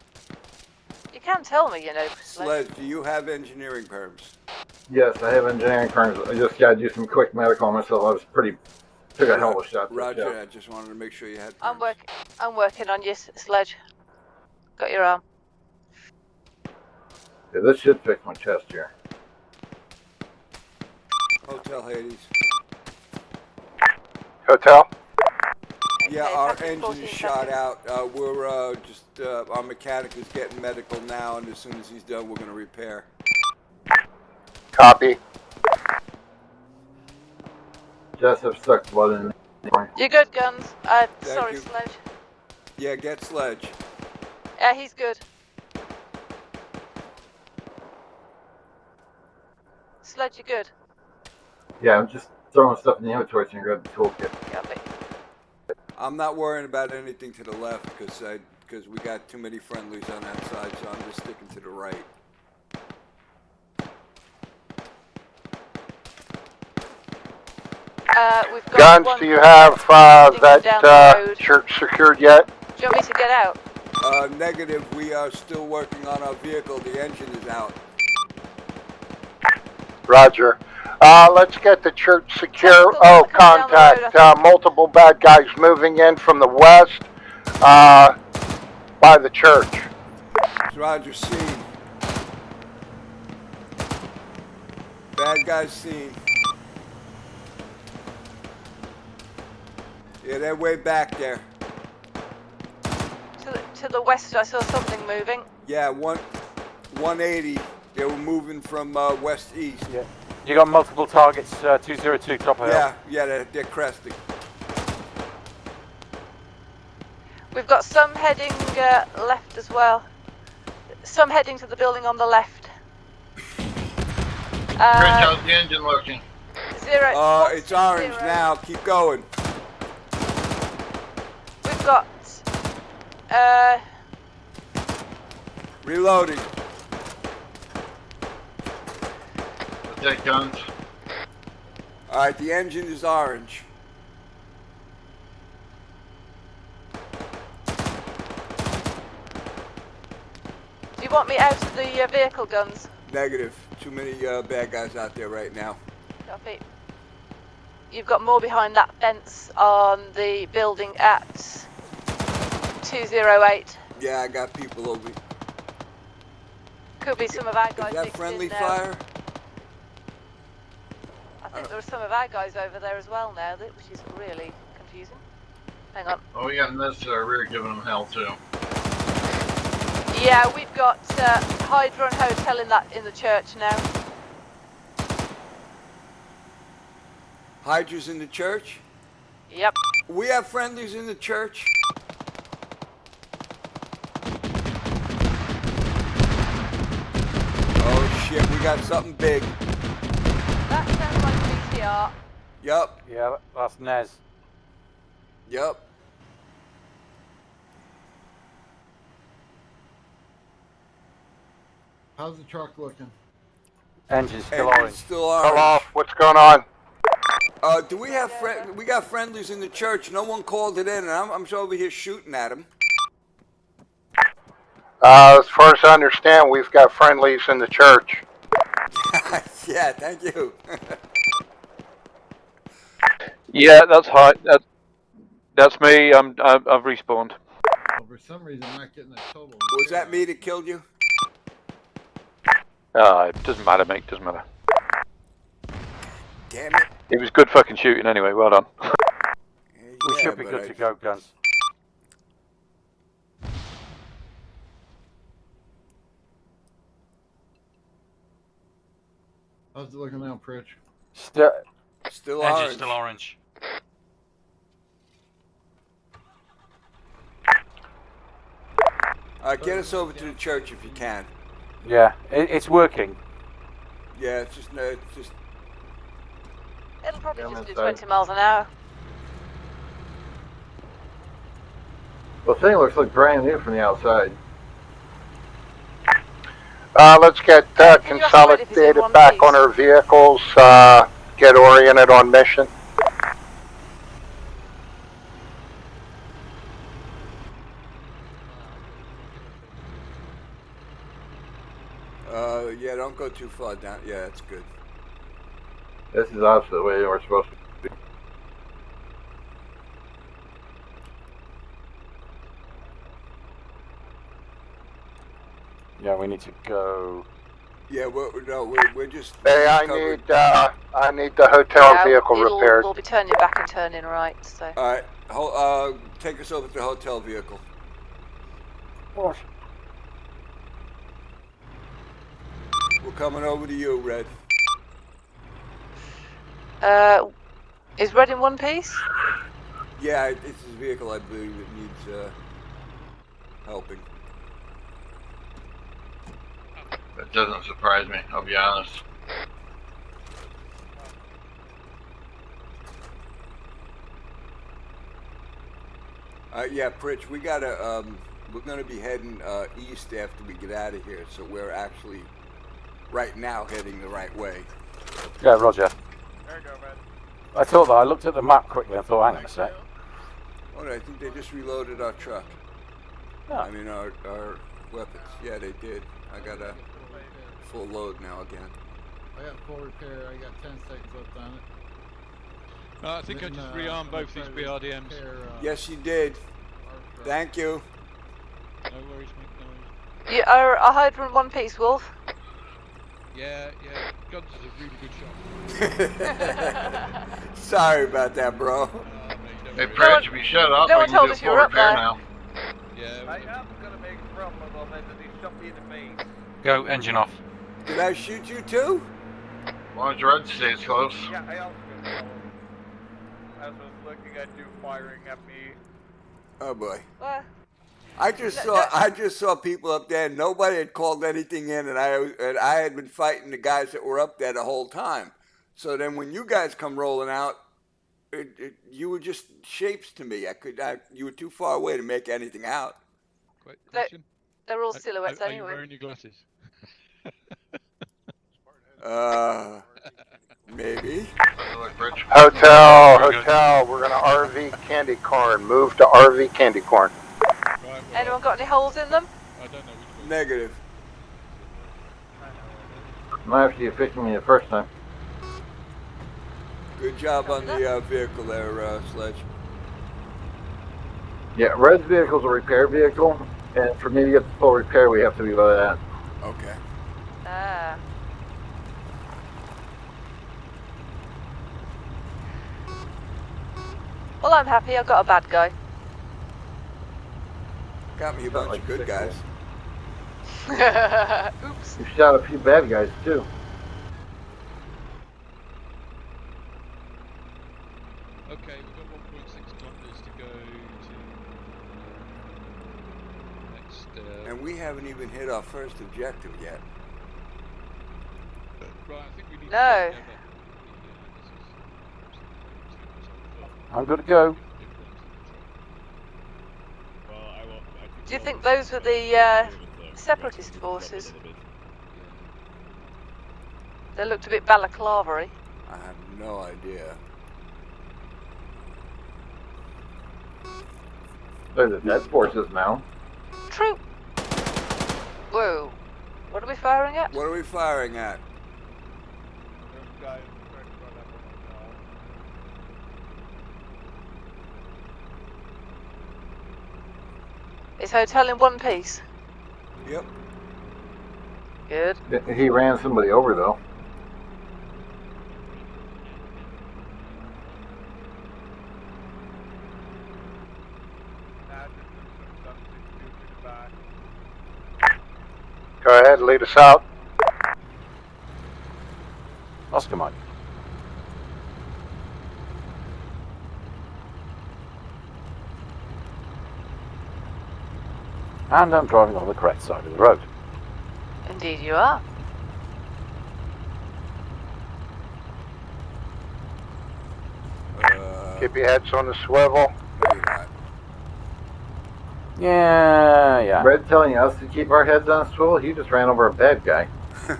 You can tell me, you know. Sledge, do you have engineering perms? Yes, I have engineering firms. I just got to do some quick medical on myself. I was took a hell of a shot. Roger, Yeah. I just wanted to make sure you had I'm working on you, Sledge. Got your arm. Yeah, this should fix my chest here. Hotel Hades. Hotel. Yeah, our engine is shot out. We're just our mechanic is getting medical now, and as soon as he's done, we're gonna repair. Copy. Jessup stuck blood in. You good, Guns? Sorry, you. Sledge. Yeah, get Sledge. Yeah, he's good. Sledge, you good? Yeah, I'm just throwing stuff in the inventory so you can grab the toolkit. Copy. I'm not worrying about anything to the left because we got too many friendlies on that side, so I'm just sticking to the right. We've got Guns, one do you have down the road. church secured yet? Do you want me to get out? Negative. We are still working on our vehicle. The engine is out. Roger. Let's get the church secure. Oh, contact. Multiple bad guys moving in from the west by the church. Roger, seen. Bad guys seen. Yeah, they're way back there. To the west, I saw something moving. Yeah, 180. They were moving from west east. Yeah. You got multiple targets, 202 top of hill. Yeah, they're cresting. We've got some heading left as well. Some heading to the building on the left. Chris, how's the engine looking? It's orange now. Keep going. We've got reloading. Take Guns. All right, the engine is orange. Do you want me out of the vehicle, Guns? Negative. Too many bad guys out there right now. Copy. You've got more behind that fence on the building at 208. Yeah, I got people over. Could be some of our guys. Is that mixed friendly in now. fire? I think there are some of our guys over there as well now, which is really confusing. Hang on. Oh, we got this rear giving them hell too. Yeah, we've got Hydra and Hotel in the church now. Hydra's in the church? Yep. We have friendlies in the church. Oh shit, we got something big. That sounds like BTR. Yup. Yeah, that's Nez. Yup. How's the truck looking? Engine's still Engine's orange. still orange. Come off. What's going on? Do we have we got friendlies in the church? No one called it in, and I'm just over here shooting at them. As far as I understand, we've got friendlies in the church. Yeah, thank you. Yeah, that's hot. That's me. I've respawned. Well, for some reason, I'm not getting that total. Was that me that killed you? It doesn't matter, mate. Doesn't matter. Damn it. It was good fucking shooting anyway. Well done. We should be good to go, Guns. How's it looking now, Pritch? Still Engine's orange. still orange. Get us over to the church if you can. Yeah, it's working. Yeah, it's just It'll probably just do 20 miles an hour. The thing looks like brand new from the outside. Let's get consolidated back on our vehicles. Get oriented on mission. Yeah, don't go too far down. Yeah, that's good. This is obviously the way we're supposed to be. Yeah, we need to go Yeah, we're just. Hey, I need the hotel vehicle repaired. We'll be turning back and turning right. So. All right, take us over to the hotel vehicle. What? We're coming over to you, Red. Is Red in one piece? Yeah, it's his vehicle, I believe, that needs helping. That doesn't surprise me, I'll be honest. Yeah, Pritch, we gotta, we're gonna be heading east after we get out of here, so we're actually, right now, heading the right way. Yeah, roger. There you go, man. I thought that. I looked at the map quickly and thought, hang on a sec. Oh, no, I think they just reloaded our truck. Oh. I mean, our weapons. Yeah, they did. I got a full load now again. I got full repair. I got 10 seconds left on it. I think I just rearmed both these BRDMs. Yes, you did. Thank you. No worries, mate. No worries. You are a Hydra in one piece, Wolf. Yeah. Guns is a really good shot. Sorry about that, bro. Hey, Pritch, if you shut up, no we one can told do us you full were up repair there. now. Yeah. I am gonna make a problem of it, and he shot me in the face. Go, engine off. Did I shoot you too? As long as Red stays close. Yeah, I also got a problem. I was looking at you firing at me. Oh boy. What? I just saw people up there and nobody had called anything in, and I had been fighting the guys that were up there the whole time. So then when you guys come rolling out, you were just shapes to me. You were too far away to make anything out. Quick question. They're all silhouettes Are you anyway. wearing your glasses? Maybe. Hotel. We're gonna RV candy corn. Move to RV candy corn. Anyone got any holes in them? I don't know which way. Negative. Might have to be fixing me the first time. Good job on the vehicle there, Sledge. Yeah, Red's vehicle's a repair vehicle, and for me to get the full repair, we have to be by that. Okay. Ah. Well, I'm happy. I've got a bad guy. Got me a bunch of good guys. Oops. You shot a few bad guys too. Okay, we've got 1.6 kilometers to go to next. And we haven't even hit our first objective yet. Right, I think we need No. I'm good to go. Do you think those were the separatist forces? They looked a bit balaclava-y. I have no idea. They're the dead forces now. True. Whoa. What are we firing at? What are we firing at? Is hotel in one piece? Yep. Good. He ran somebody over though. Go ahead, lead us out. Oscar Mike. And I'm driving on the correct side of the road. Indeed you are. Keep your heads on the swivel. Yeah. Red telling us to keep our heads on a swivel. He just ran over a bad guy. I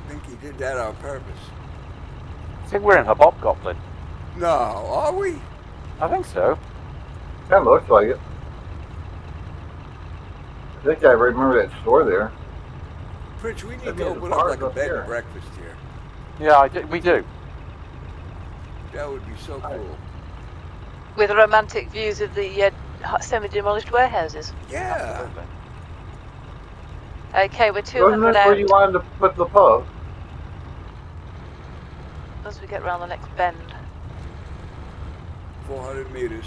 think he did that on purpose. I think we're in Habop Goblin. No, are we? I think so. Kind of looks like it. I think I remember that store there. Pritch, we need That'd to be open the up like a bars up bed here. and breakfast here. Yeah, we do. That would be so cool. With romantic views of the semi-demolished warehouses. Yeah. Okay, we're Wasn't 200 this out. where you wanted to put the pub? As we get around the next bend. 400 meters.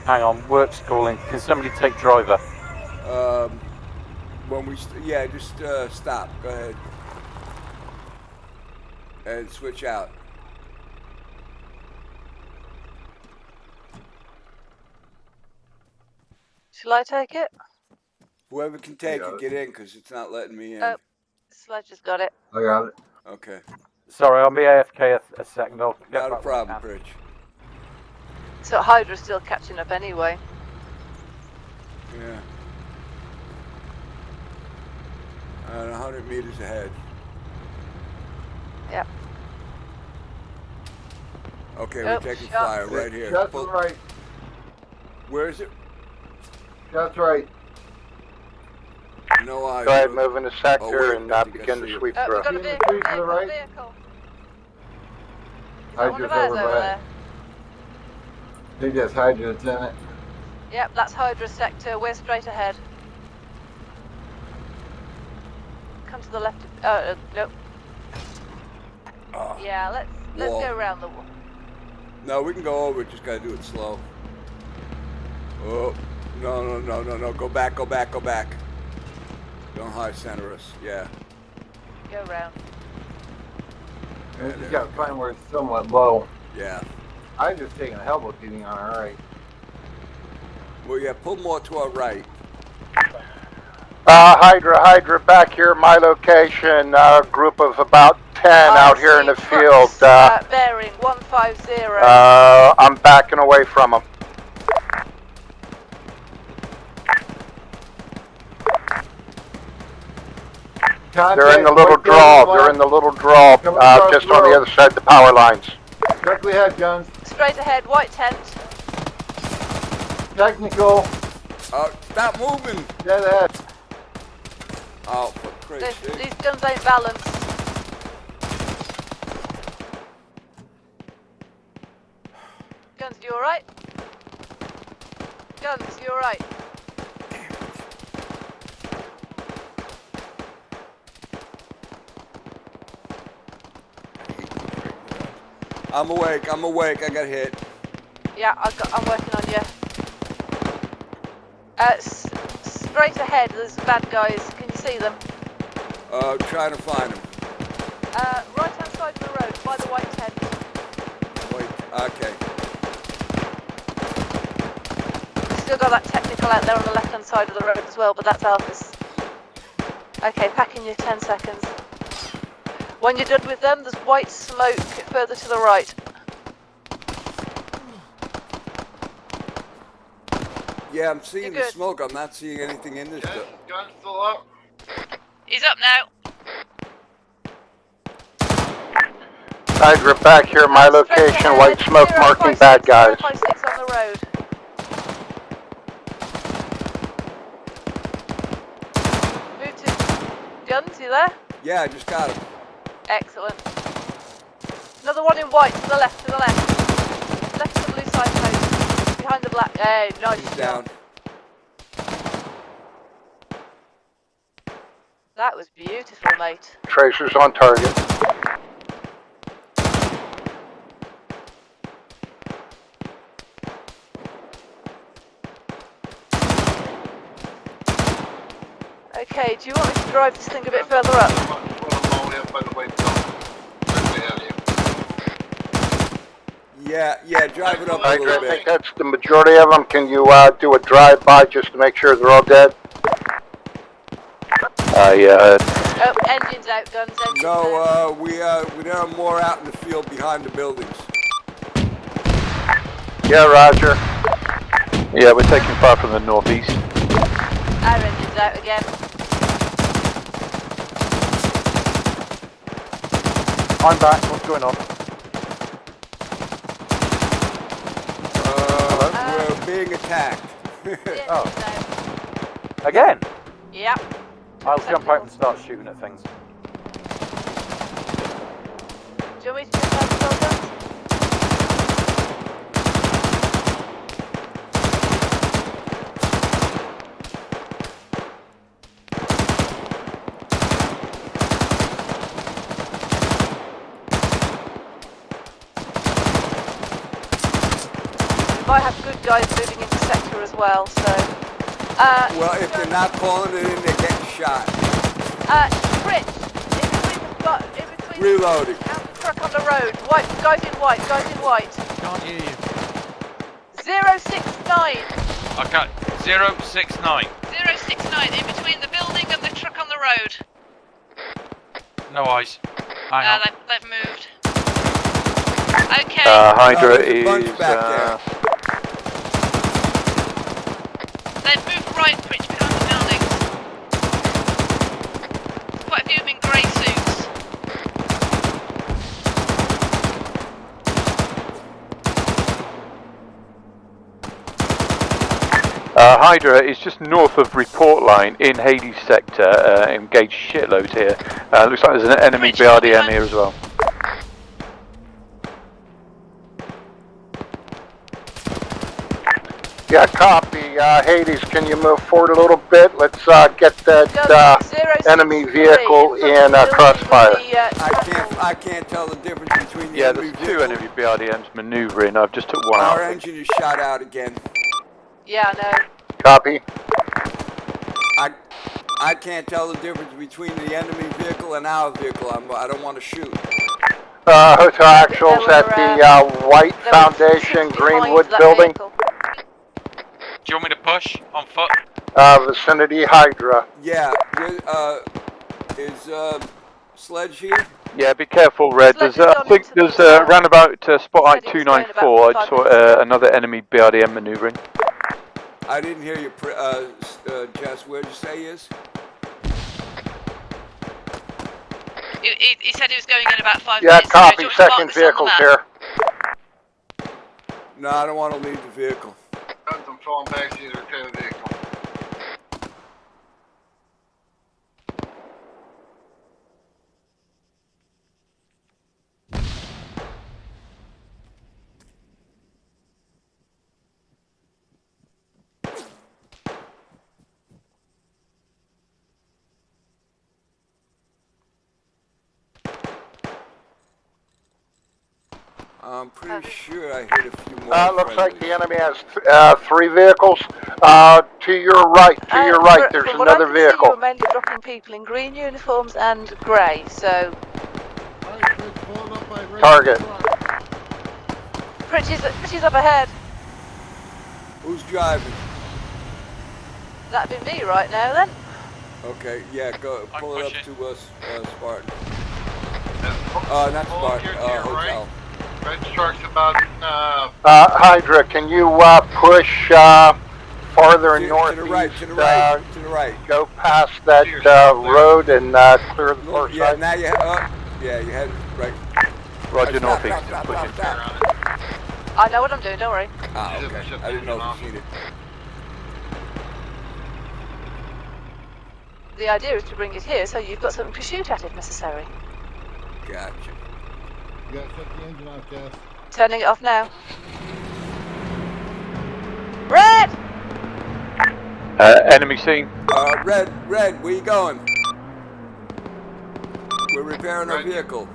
Hang on, work's calling. Can somebody take driver? When we, yeah, just stop. Go ahead. And switch out. Shall I take it? Whoever can take it, get in, because it's not letting me in. Oh, Sledge has got it. I got it. Okay. Sorry, I'll be AFK a second. I'll get Not a back problem, when I can. Bridge. So Hydra's still catching up anyway. Yeah. 100 meters ahead. Yep. Okay, Oh, we're taking shots. fire right here. That's right. Where is it? That's right. No eyes. Go ahead, move into sector wait, and I think I begin see to it. sweep Oh, through. we've got a See the vehicle, tree to the right? vehicle. Is that one Hydra's of ours over over by. there? I think that's Hydra's in it. Yep, that's Hydra sector. We're straight ahead. Come to the left. Nope. Yeah, let's wall. go around the wall. No, we can go over. Just gotta do it slow. Oh, no. Go back. Don't high center us. Yeah. Go around. You just gotta find where it's somewhat low. Yeah. I just taking a helmet feeding on our right. Well, yeah, pull more to our right. Hydra, back here, my location, group of about 10 out here in the field. Bearing 150. I'm backing away from them. They're in the little draw. Just on the other side of the power lines. Directly ahead, guns. Straight ahead, white tent. Technical. Stop moving. Dead ahead. Oh, for Christ's sake. These guns ain't balanced. Guns, you alright? Guns, you alright? I'm awake. I got hit. Yeah, I'm working on you. Straight ahead, there's bad guys. Can you see them? Trying to find him. Right hand side of the road, by the white tent. Okay. Still got that technical out there on the left hand side of the road as well, but that's Alphys. Okay, pack in your 10 seconds. When you're done with them, there's white smoke further to the right. Yeah, I'm seeing the smoke. I'm not seeing anything in this. Gun's still up. He's up now. Hydra, back here, my location, white smoke marking bad guys. 056 on the road. Move to Guns, you there? Yeah, I just got him. Excellent. Another one in white to the left. Left of the blue side post. Behind the black. Hey, nice He's shot. down. That was beautiful, mate. Tracers on target. Okay, do you want me to drive this thing a bit further up? Yeah, drive it up a Hydra, little I think bit. that's the majority of them. Can you do a drive-by just to make sure they're all dead? Yeah. Oh, engines out, Guns, engines out. No, we are more out in the field behind the buildings. Yeah, roger. Yeah, we're taking fire from the northeast. Our engines out again. I'm back. What's going on? We're being attacked. Oh. Again? Yep. I'll jump out and start shooting at things. Do you want me to jump out as well, Guns? guys moving into sector as well, so... well, if they're not calling it in, they're getting shot. Rich, in between Reloading. and the truck on the road. White, guys in white, Can't hear you. 069. Okay, 069. 069, in between the building and the truck on the road. No eyes. Hang on. They've moved. Okay. Hydra there's a bunch is. back there. They've moved right, Rich, behind the buildings. Quite a few of them in grey suits. Hydra is just north of report line in Hades sector. Engaged shitloads here. Looks like there's an enemy BRDM here as well. Yeah, copy. Hades, can you move forward a little bit? Let's get that enemy vehicle in crossfire. I can't tell the difference between the Yeah, enemy there's two vehicle. enemy BRDMs manoeuvring. I've just took one Our out. engine is shot out again. Yeah, I know. Copy. I can't tell the difference between the enemy vehicle and our vehicle. I don't want to shoot. Hotel Actuals at the White Foundation Greenwood building. Do you want me to push on foot? Vicinity Hydra. Yeah, is Sledge here? Yeah, be careful, Red. There's, I think there's around about Spotlight 294. I saw another enemy BRDM manoeuvring. I didn't hear you, Jess. Where'd you say he is? He said he was going in about 5 Yeah, minutes. copy. So do you want to mark Second this on the vehicle's map? here. No, I don't want to leave the vehicle. I'm falling back to either repair the vehicle. I'm pretty sure I hit a few more. Looks like the enemy has 3 vehicles. To your right, there's From what another I can see, you vehicle. were mainly dropping people in green uniforms and grey, so... Target. Pritchie's up ahead. Who's driving? That'd be me right now, then. Okay, yeah, go pull it up to us, Spartan. Not Pull Spartan, here to your Hotel. right. Red truck's about Hydra, can you push farther To the northeast? right, to the right, to the right. Go past that road and clear the far Yeah, side. now you yeah, you head right. Roger, Stop, northeast. stop, Pushing. stop, stop. I know what I'm doing, don't worry. Ah, okay. I didn't know if you seen it. The idea is to bring it here so you've got something to shoot at if necessary. Gotcha. You gotta shut the engine off, Jess. Turning it off now. Red! Enemy scene. Red, where you going? We're repairing our vehicle.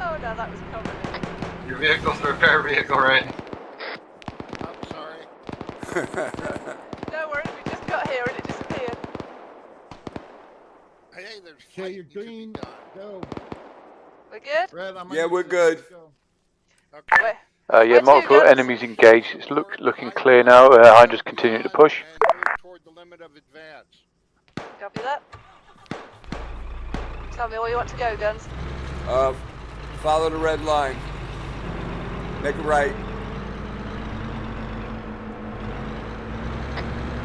Oh no, that was a compliment. your vehicle's the repair vehicle, right? I'm sorry. No worries, we just got here and it disappeared. Hey, there's Okay, you're green. Go. We're good? Red, I'm on Yeah, your we're side. good. Go. Okay. Yeah, Where to, multiple guns? enemies engaged. It's looking clear now. Hydra's continuing to push. And move toward the limit of advance. Copy that. Tell me where you want to go, Guns. Follow the red line. Make a right.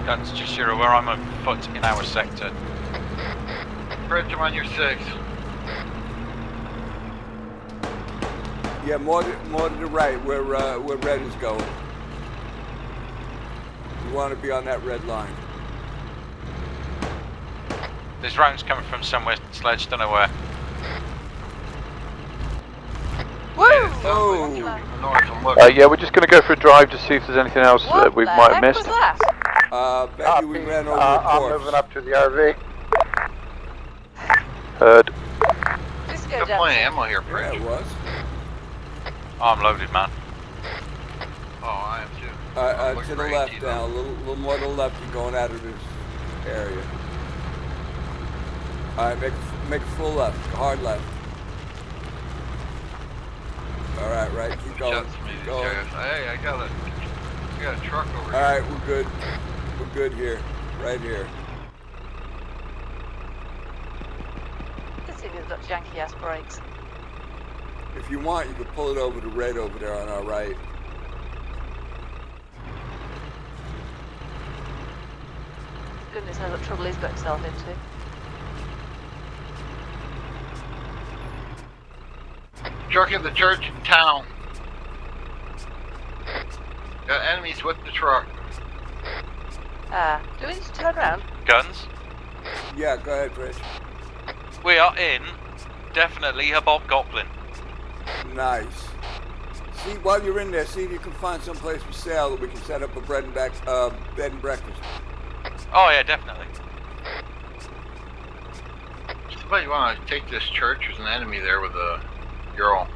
Guns, just so you're aware, I'm on foot in our sector. Rich, I'm on your 6. Yeah, more to the right, where red is going. You want to be on that red line. There's rounds coming from somewhere, Sledge, don't know where. Woo! Oh. Yeah, we're just going to go for a drive to see if there's anything else that we might have missed. Maybe we ran over a I'm corpse. moving up to the RV. Heard. This got plenty of ammo here, Yeah, Fridge. it was. I'm loaded, man. Oh, I am too. To the left now, a little more to the left. You're going out of this area. All right, make a full left, hard left. All right, right. Keep going. Keep going. Hey, I got a truck over All here. right, we're good. We're good here, right here. This thing has got janky ass brakes. If you want, you can pull it over to red over there on our right. Goodness knows what trouble he's got himself into. Truck at the church in town. Got enemies with the truck. Do we need to turn around? Guns? Yeah, go ahead, Rich. We are in, definitely, a Hobgoblin. Nice. See, while you're in there, see if you can find some place for sale that we can set up a bed and breakfast. Oh, yeah, definitely. Somebody want to take this church? There's an enemy there with a girl.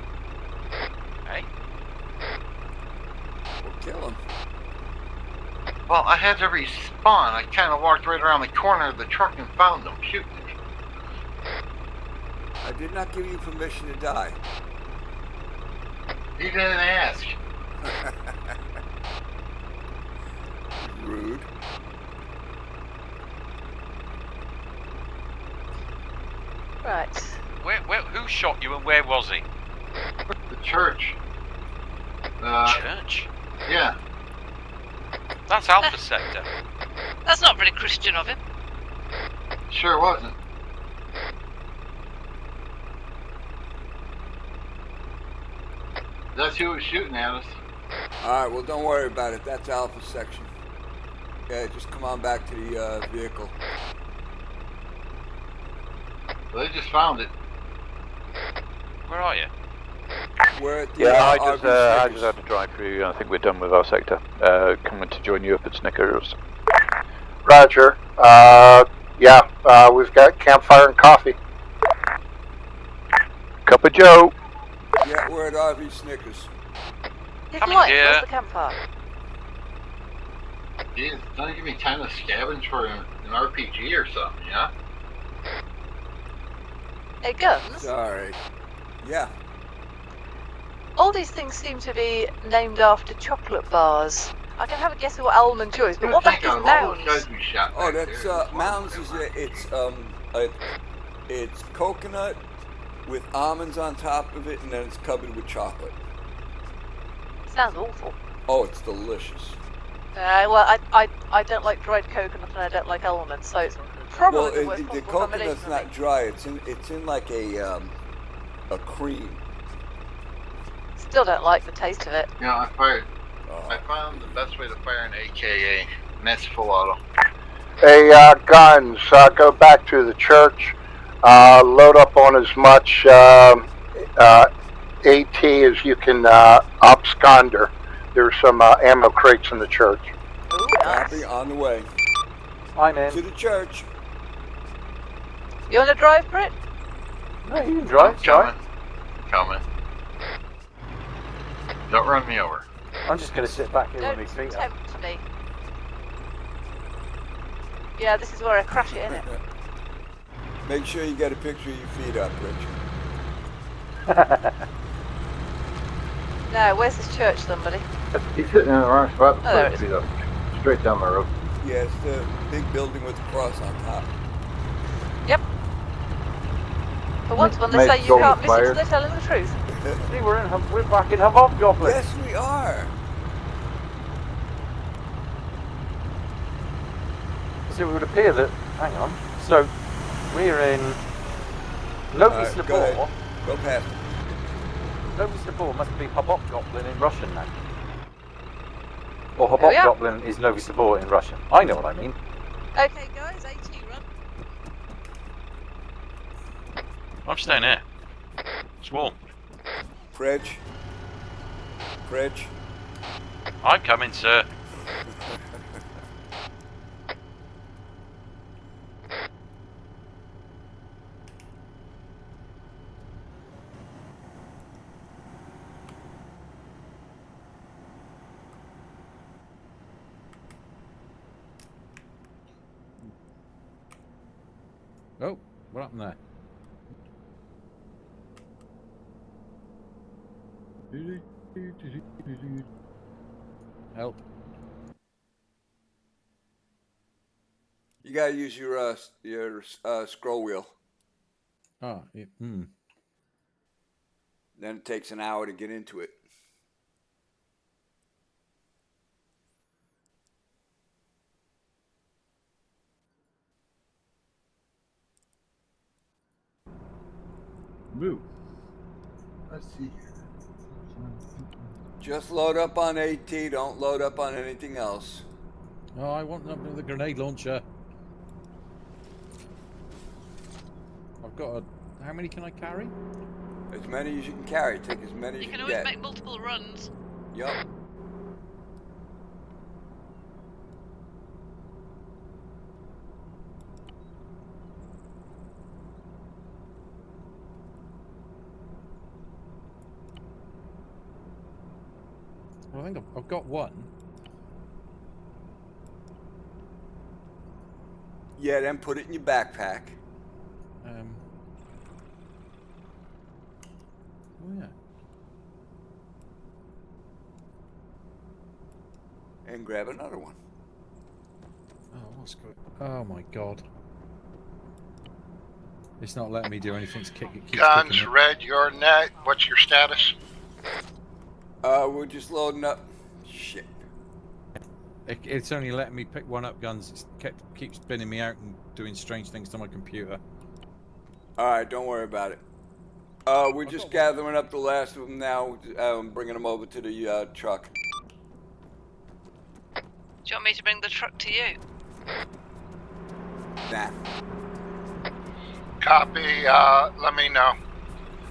Hey? We'll kill him. Well, I had to respawn. I kind of walked right around the corner of the truck and found them shooting me. I did not give you permission to die. You didn't ask. Rude. Right. Who shot you and where was he? The church. Church? Yeah. That's Alpha Sector. That's not very Christian of him. Sure wasn't. That's who was shooting at us. All right, well, don't worry about it. That's Alpha section. Yeah, just come on back to the vehicle. Well, they just found it. Where are you? We're at the Yeah, I RV just had to drive through. I think we're done with our sector. Coming to join you up at Snickers. Roger. Yeah, we've got campfire and coffee. Cup of Joe. Yeah, we're at RV Snickers. Coming Where's here. the campfire? Jeez, don't you give me time to scavenge for an RPG or something, yeah? Hey, guns? Sorry. Yeah. All these things seem to be named after chocolate bars. I can have a guess of what Almond Joy is, but what the heck is Mounds? Oh, that's Mounds is it's coconut with almonds on top of it, and then it's covered with chocolate. Sounds awful. Oh, it's delicious. Well, I don't like dried coconut and I don't like almonds, so it's probably the worst the possible combination coconut's for not me. dry. It's in like a cream. Still don't like the taste of it. Yeah, I found the best way to fire an AKA, and that's full auto. Hey, guns, go back to the church. Load up on as much AT as you can absconder. There's some ammo crates in the church. Ooh, Copy, on the way. I'm in. To the church. You want to drive, Britt? No, you can drive. Coming. Don't run me over. I'm just going to sit back here Don't with my feet up. tempt me. Yeah, this is where I crash it, innit? Make sure you get a picture of your feet up, Rich. No, where's this church, somebody? He's sitting in the wrong spot. Oh, there it is. He's up straight down my road. Yeah, it's the big building with the cross on top. Yep. For once, when they Mate, say you golden can't miss it, fire. they're telling the truth. See, we're back in Hobgoblin. Yes, we are. So it would appear that, hang on, so we're in Novi Alright, go Slabor. ahead. Go past it. Novi Slabor must be Hobgoblin in Russian then. Or There we are. Hobgoblin is Novi Slabor in Russian. I know what I mean. Okay, guys, AT run. I'm staying here. It's warm. Fridge. I'm coming, sir. What happened there? Help. You gotta use your scroll wheel. Oh, yeah. Then it takes an hour to get into it. Move. Let's see. Just load up on AT. Don't load up on anything else. Oh, I want another grenade launcher. I've got a... How many can I carry? As many as you can carry. Take as many as You you can can always get. make multiple runs. Yup. Well, I think I've got one. Yeah, then put it in your backpack. Oh yeah. And grab another one. Oh, what's going? Oh my god! It's not letting me do anything. It keeps Guns, kicking it. Red, your net. What's your status? We're just loading up. Shit. It's only letting me pick one up guns. It keeps spinning me out and doing strange things to my computer. Alright, don't worry about it. We're just gathering up the last of them now, bringing them over to the truck. Do you want me to bring the truck to you? Nah. Copy. Let me know.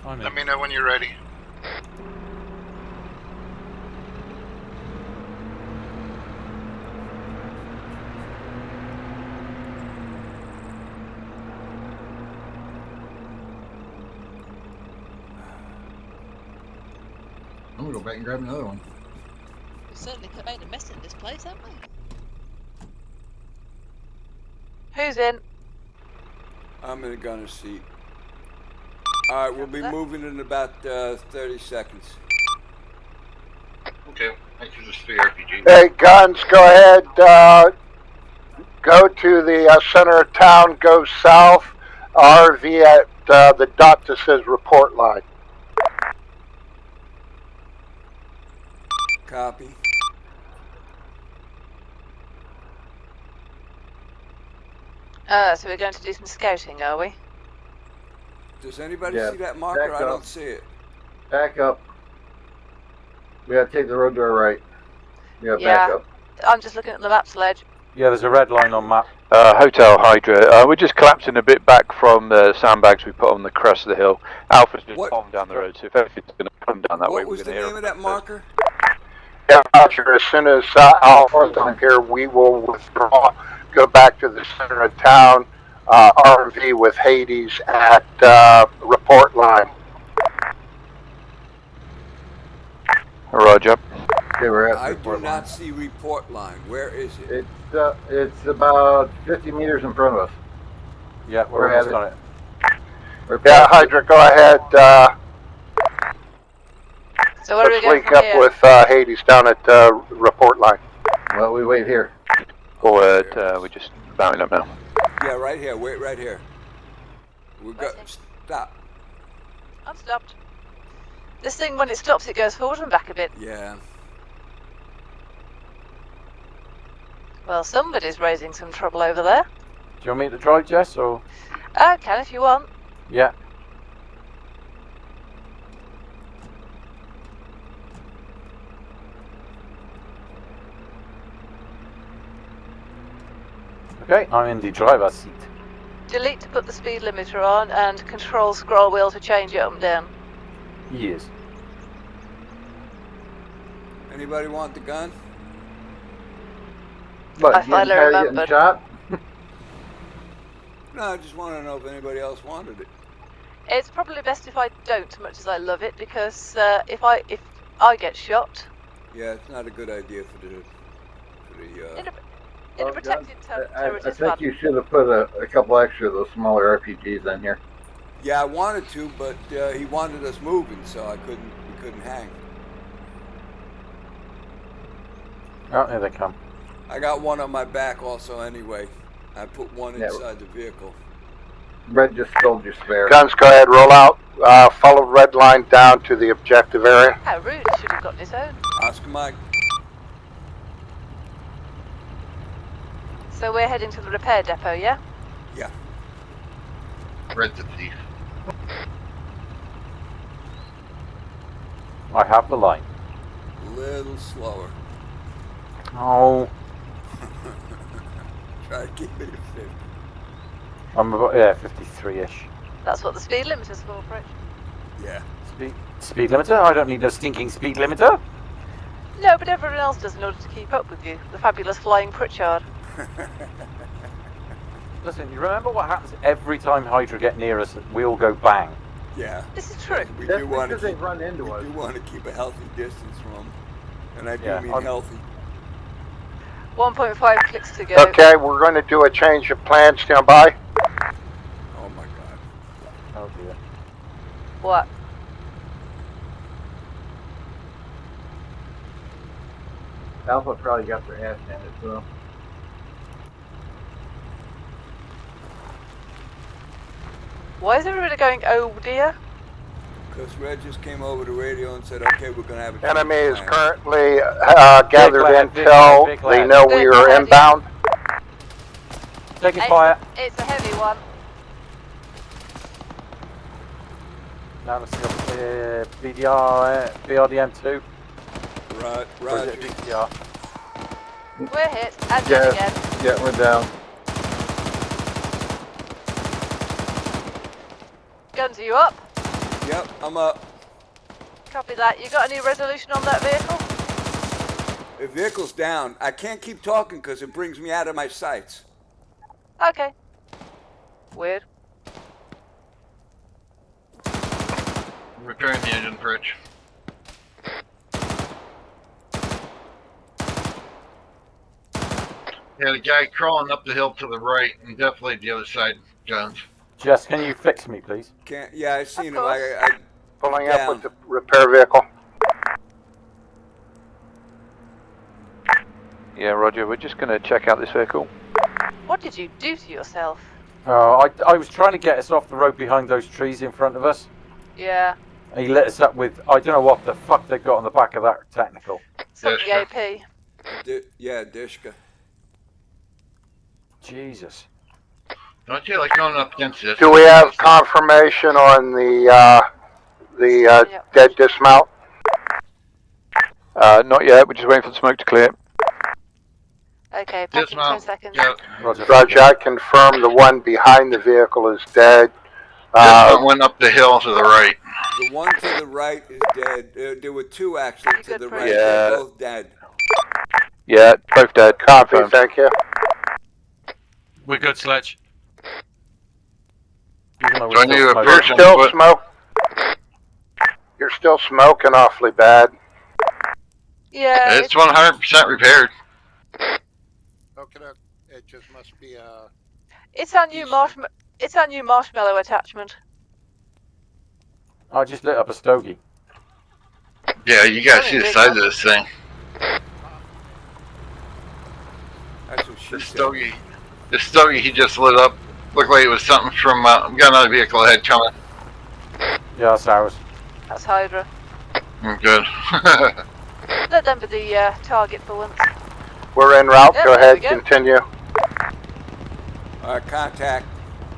Let me know when you're ready. I'm gonna go back and grab another one. We certainly could have made a mess in this place, haven't we? Who's in? I'm in the gunner seat. Alright, we'll be moving in about 30 seconds. Okay, thanks for this free RPG. Hey, Guns, go ahead. Go to the center of town, go south. RV at the dot that says report line. Copy. So we're going to do some scouting, are we? Does anybody Yeah, see that marker? back I up. don't see it. Back up. We gotta take the road to our right. Yeah, back up. I'm just looking at the map, Sledge. Yeah, there's a red line on map. Hotel Hydra. We're just collapsing a bit back from the sandbags we put on the crest of the hill. Alpha's just bombed down the road, so if everything's going to come down that way, What we're was going the to name of that marker? Yeah, Roger, as soon as Alpha's on here, we will withdraw, go back to the center of town, RV with Hades at report line. Roger. Okay, we're at I do report not line. see report line. Where is it? It's about 50 meters in front of us. Yeah, We're we're almost at on it. it. We're Yeah, past it. Hydra, go ahead. So where are we Let's going link from up here? with Hades down at report line. Well, we wait here. Forward, we're just mounting up now. Yeah, right here. Wait, right here. We got. Stop. I'm stopped. This thing, when it stops, it goes forward and back a bit. Yeah. Well, somebody's raising some trouble over there. Do you want me to drive, Jess, or? I can if you want. Yeah. Okay, I'm in the driver's seat. Delete to put the speed limiter on and control scroll wheel to change it up and down. Yes. Anybody want the gun? What, I you getting finally tired of getting remembered. shot? No, I just want to know if anybody else wanted it. It's probably best if I don't, much as I love it, because if I get shot, Yeah, it's not a good idea for the. In a protected territory I as think well. you should have put a couple extra of those smaller RPGs in here. Yeah, I wanted to, but he wanted us moving, so we couldn't hang. Oh, here they come. I got one on my back also anyway. I put one Yeah. inside the vehicle. Red just stole your spare. Guns, go ahead, roll out. Follow red line down to the objective area. How rude, should have gotten his own. Oscar Mike. So we're heading to the repair depot, yeah? Yeah. Red's a thief. I have the line. A little slower. Oh, Try to keep it at 50. I'm about 53-ish. That's what the speed limiter's for, Fritz. Yeah. Speed limiter? I don't need no stinking speed limiter. No, but everyone else does in order to keep up with you. The fabulous flying Pritchard. Listen, you remember what happens every time Hydra get near us? We all go bang. Yeah. This is true. We That's do want to because they keep, run into us. we do want to keep a healthy distance from them. And I do Yeah, mean I'm- healthy. 1.5 clicks to go. Okay, we're going to do a change of plan. Stand by. Oh my god. Oh dear. What? Alpha probably got their ass handed to them. Why is everybody going, oh dear? Because Red just came over the radio and said, okay, we're going to have a Enemy is change of plan. currently gathered lad, intel. big They lad. know we Big are lad. inbound. Taking fire. It's a heavy one. Now let's go BRDM2. Right, Or is right. it BTR? We're hit. And Yeah. hit again. Yeah, we're down. Guns, are you up? Yep, I'm up. Copy that. You got any resolution on that vehicle? The vehicle's down. I can't keep talking because it brings me out of my sights. Okay. Weird. Repairing the engine, Pritch. Yeah, the guy crawling up the hill to the right, and definitely the other side, Jones. Jess, can you fix me, please? Can't. Yeah, I seen him. course. I Pulling up down. with the repair vehicle. Yeah, Roger. We're just going to check out this vehicle. What did you do to yourself? Oh, I was trying to get us off the road behind those trees in front of us. Yeah. And he lit us up with, I don't know what the fuck they've got on the back of that technical. Something Yes, AP. Yeah, Dishka. Jesus. Don't you like going up against this? Do we have confirmation on the Yep. dead dismount? Not yet. We're just waiting for the smoke to clear. Okay, back in 10 Dismount. seconds. Yeah. Roger. Roger, I confirm the one behind the vehicle is dead. Dismount went up the hill to the right. The one to the right is dead. There were two actually to Good the for right. you. They're Yeah. both dead. Yeah, both dead. Copy, Confirmed. thank you. We're good, Sledge. Do I need a You're person? still But smoke. You're still smoking awfully bad. Yeah. it's 100% repaired. Okay, it just must be It's our new It's our new marshmallow attachment. I just lit up a stogie. Yeah, you gotta see the size of this thing. That's what she The said. stogie he just lit up looked like it was something from. We got another vehicle ahead coming. Yeah, that's ours. That's Hydra. Good. Let them be the target for once. We're en route. Yep, Go there ahead, we go. continue. Contact.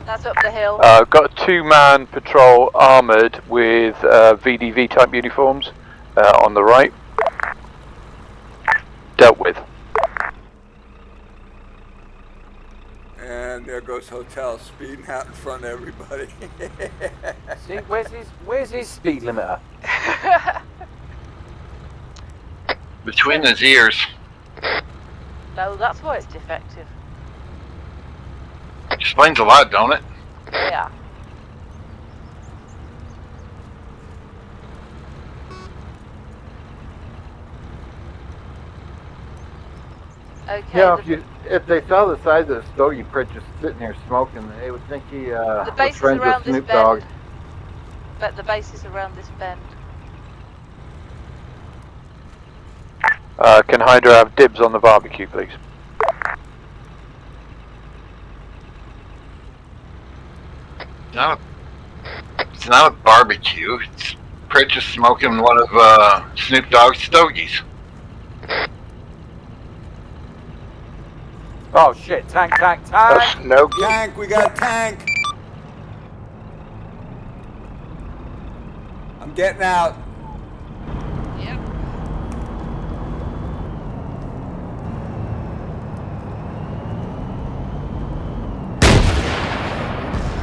That's up the hill. Got a two-man patrol armoured with VDV type uniforms on the right. Dealt with. And there goes Hotel speeding out in front of everybody. See, where's his speed limiter? Between his ears. No, that's why it's defective. Explains a lot, don't it? Yeah. Okay. Yeah, the- if you If they saw the size of the Stogie Pritt just sitting here smoking, they would think he The was base is friends with around this Snoop Dogg. bend. But the base is around this bend. Can Hydra have dibs on the barbecue, please? It's not a barbecue. It's Pritt just smoking one of Snoop Dogg's stogies. Oh shit! Tank! Tank, we got a tank. I'm getting out. Yep.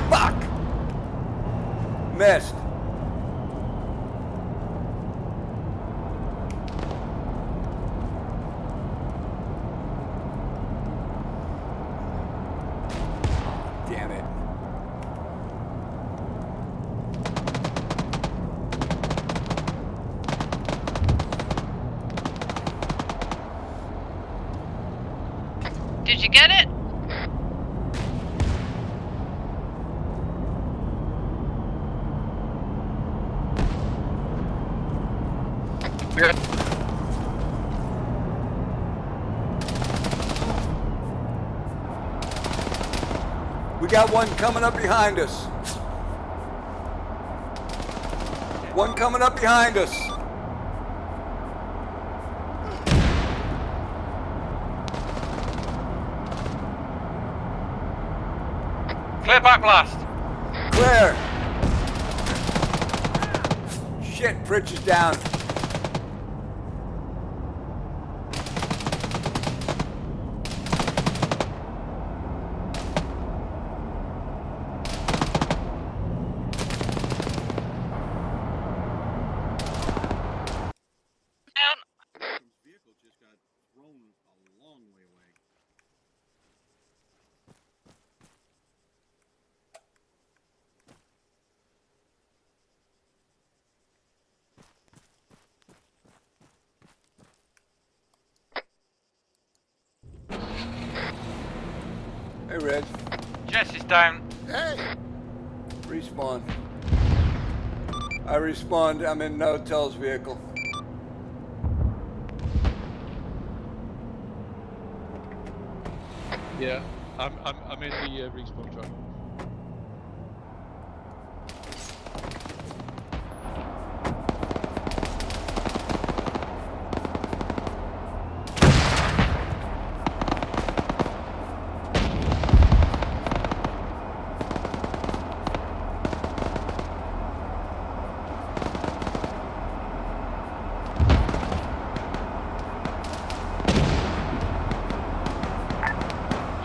Fuck! Missed. Damn it. Did you get it? We got one coming up behind us. One coming up behind us. Clear back blast. Clear. Shit, Pritch is down. Vehicle just got thrown a long way away. Hey, Red. Jess is down. Hey! Respawn. I respawned. I'm in No-Tell's vehicle. Yeah, I'm in the respawn truck.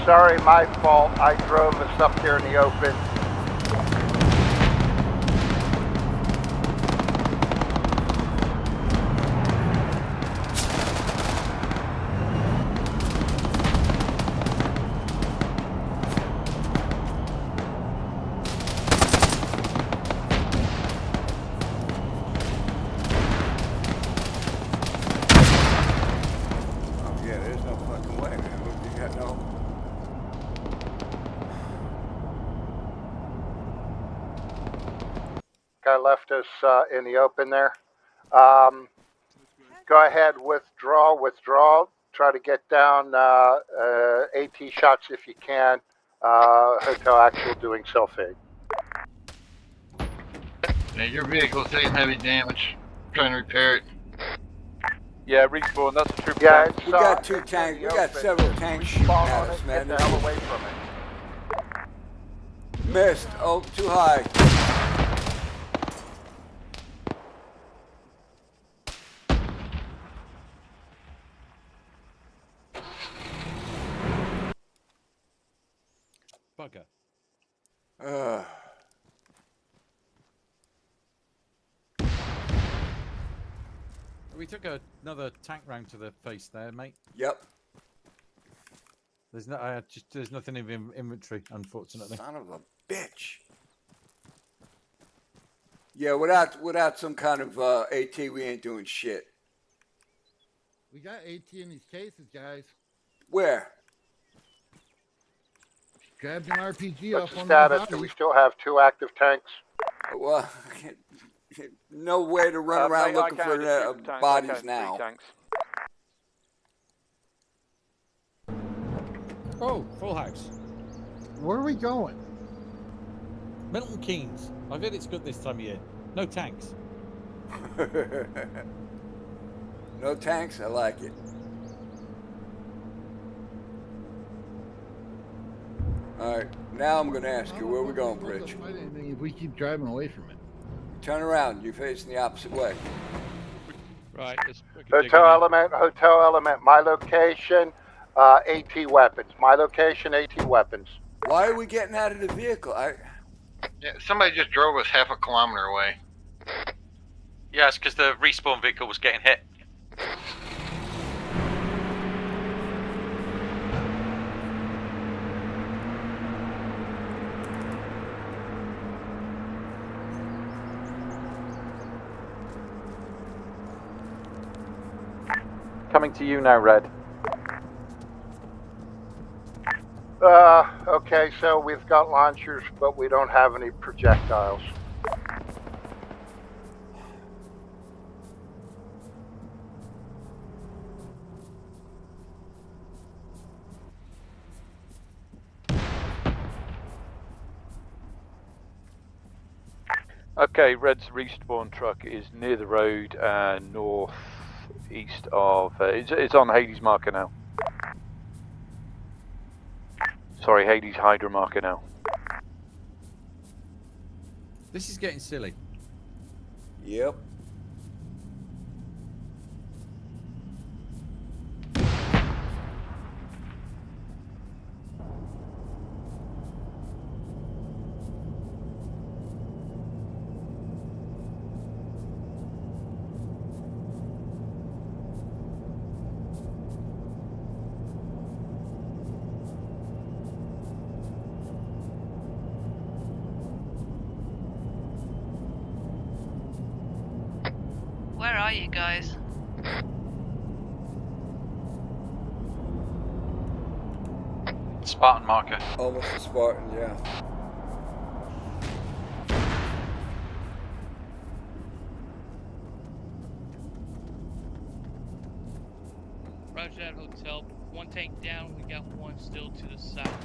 Sorry, my fault. I drove us up here in the open. Oh, yeah, there's no fucking way, man. You got no... Guy left us in the open there. Go ahead, withdraw. Try to get down AT shots if you can. Hotel Actual doing self-aid. Now your vehicle's taking heavy damage. Trying to repair it. Yeah, respawn. That's a trooper. Yeah, We got two tanks. We got several tanks shooting at us, man. Get the hell away from it. Missed. Oh, too high. Bugger. We took another tank round to the face there, mate. Yep. There's there's nothing in inventory, unfortunately. Son of a bitch. Yeah, without some kind of AT, we ain't doing shit. We got AT in these cases, guys. Where? Grabbed an RPG What's off the one of the status? Do bodies. we still have 2 active tanks? Well, no way to run around mate, I looking for counted 3 tanks. I bodies counted 3 now. tanks. Oh, full house. Where are we going? Milton Keynes. I've heard it's good this time of year. No tanks. No tanks? I like it. Alright, now I'm going to ask you, where are we going, Bridge? Fight anything if we keep driving away from it. Turn around, you're facing the opposite way. Right. Hotel element, my location, AT weapons. My location, AT weapons. Why are we getting out of the vehicle? Yeah, somebody just drove us half a kilometer away. Yeah, it's because the respawn vehicle was getting hit. Coming to you now, Red. Okay, so we've got launchers, but we don't have any projectiles. Okay, Red's respawn truck is near the road, northeast of. It's on Hades marker now. Sorry, Hades Hydra marker now. This is getting silly. Yep. Where are you guys? Spartan marker. Almost a Spartan, yeah. Roger that, hotel. 1 tank down, we got 1 still to the south.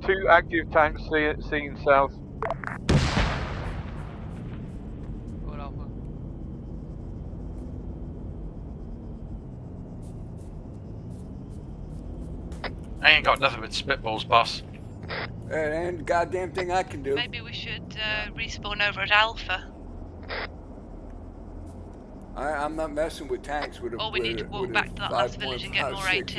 Two active tanks seen south. Good Alpha. I ain't got nothing but spitballs, boss. And goddamn thing I can do. Maybe we should respawn over at Alpha. I'm not messing with tanks with a. Or we need to walk back to that last village and get more AT.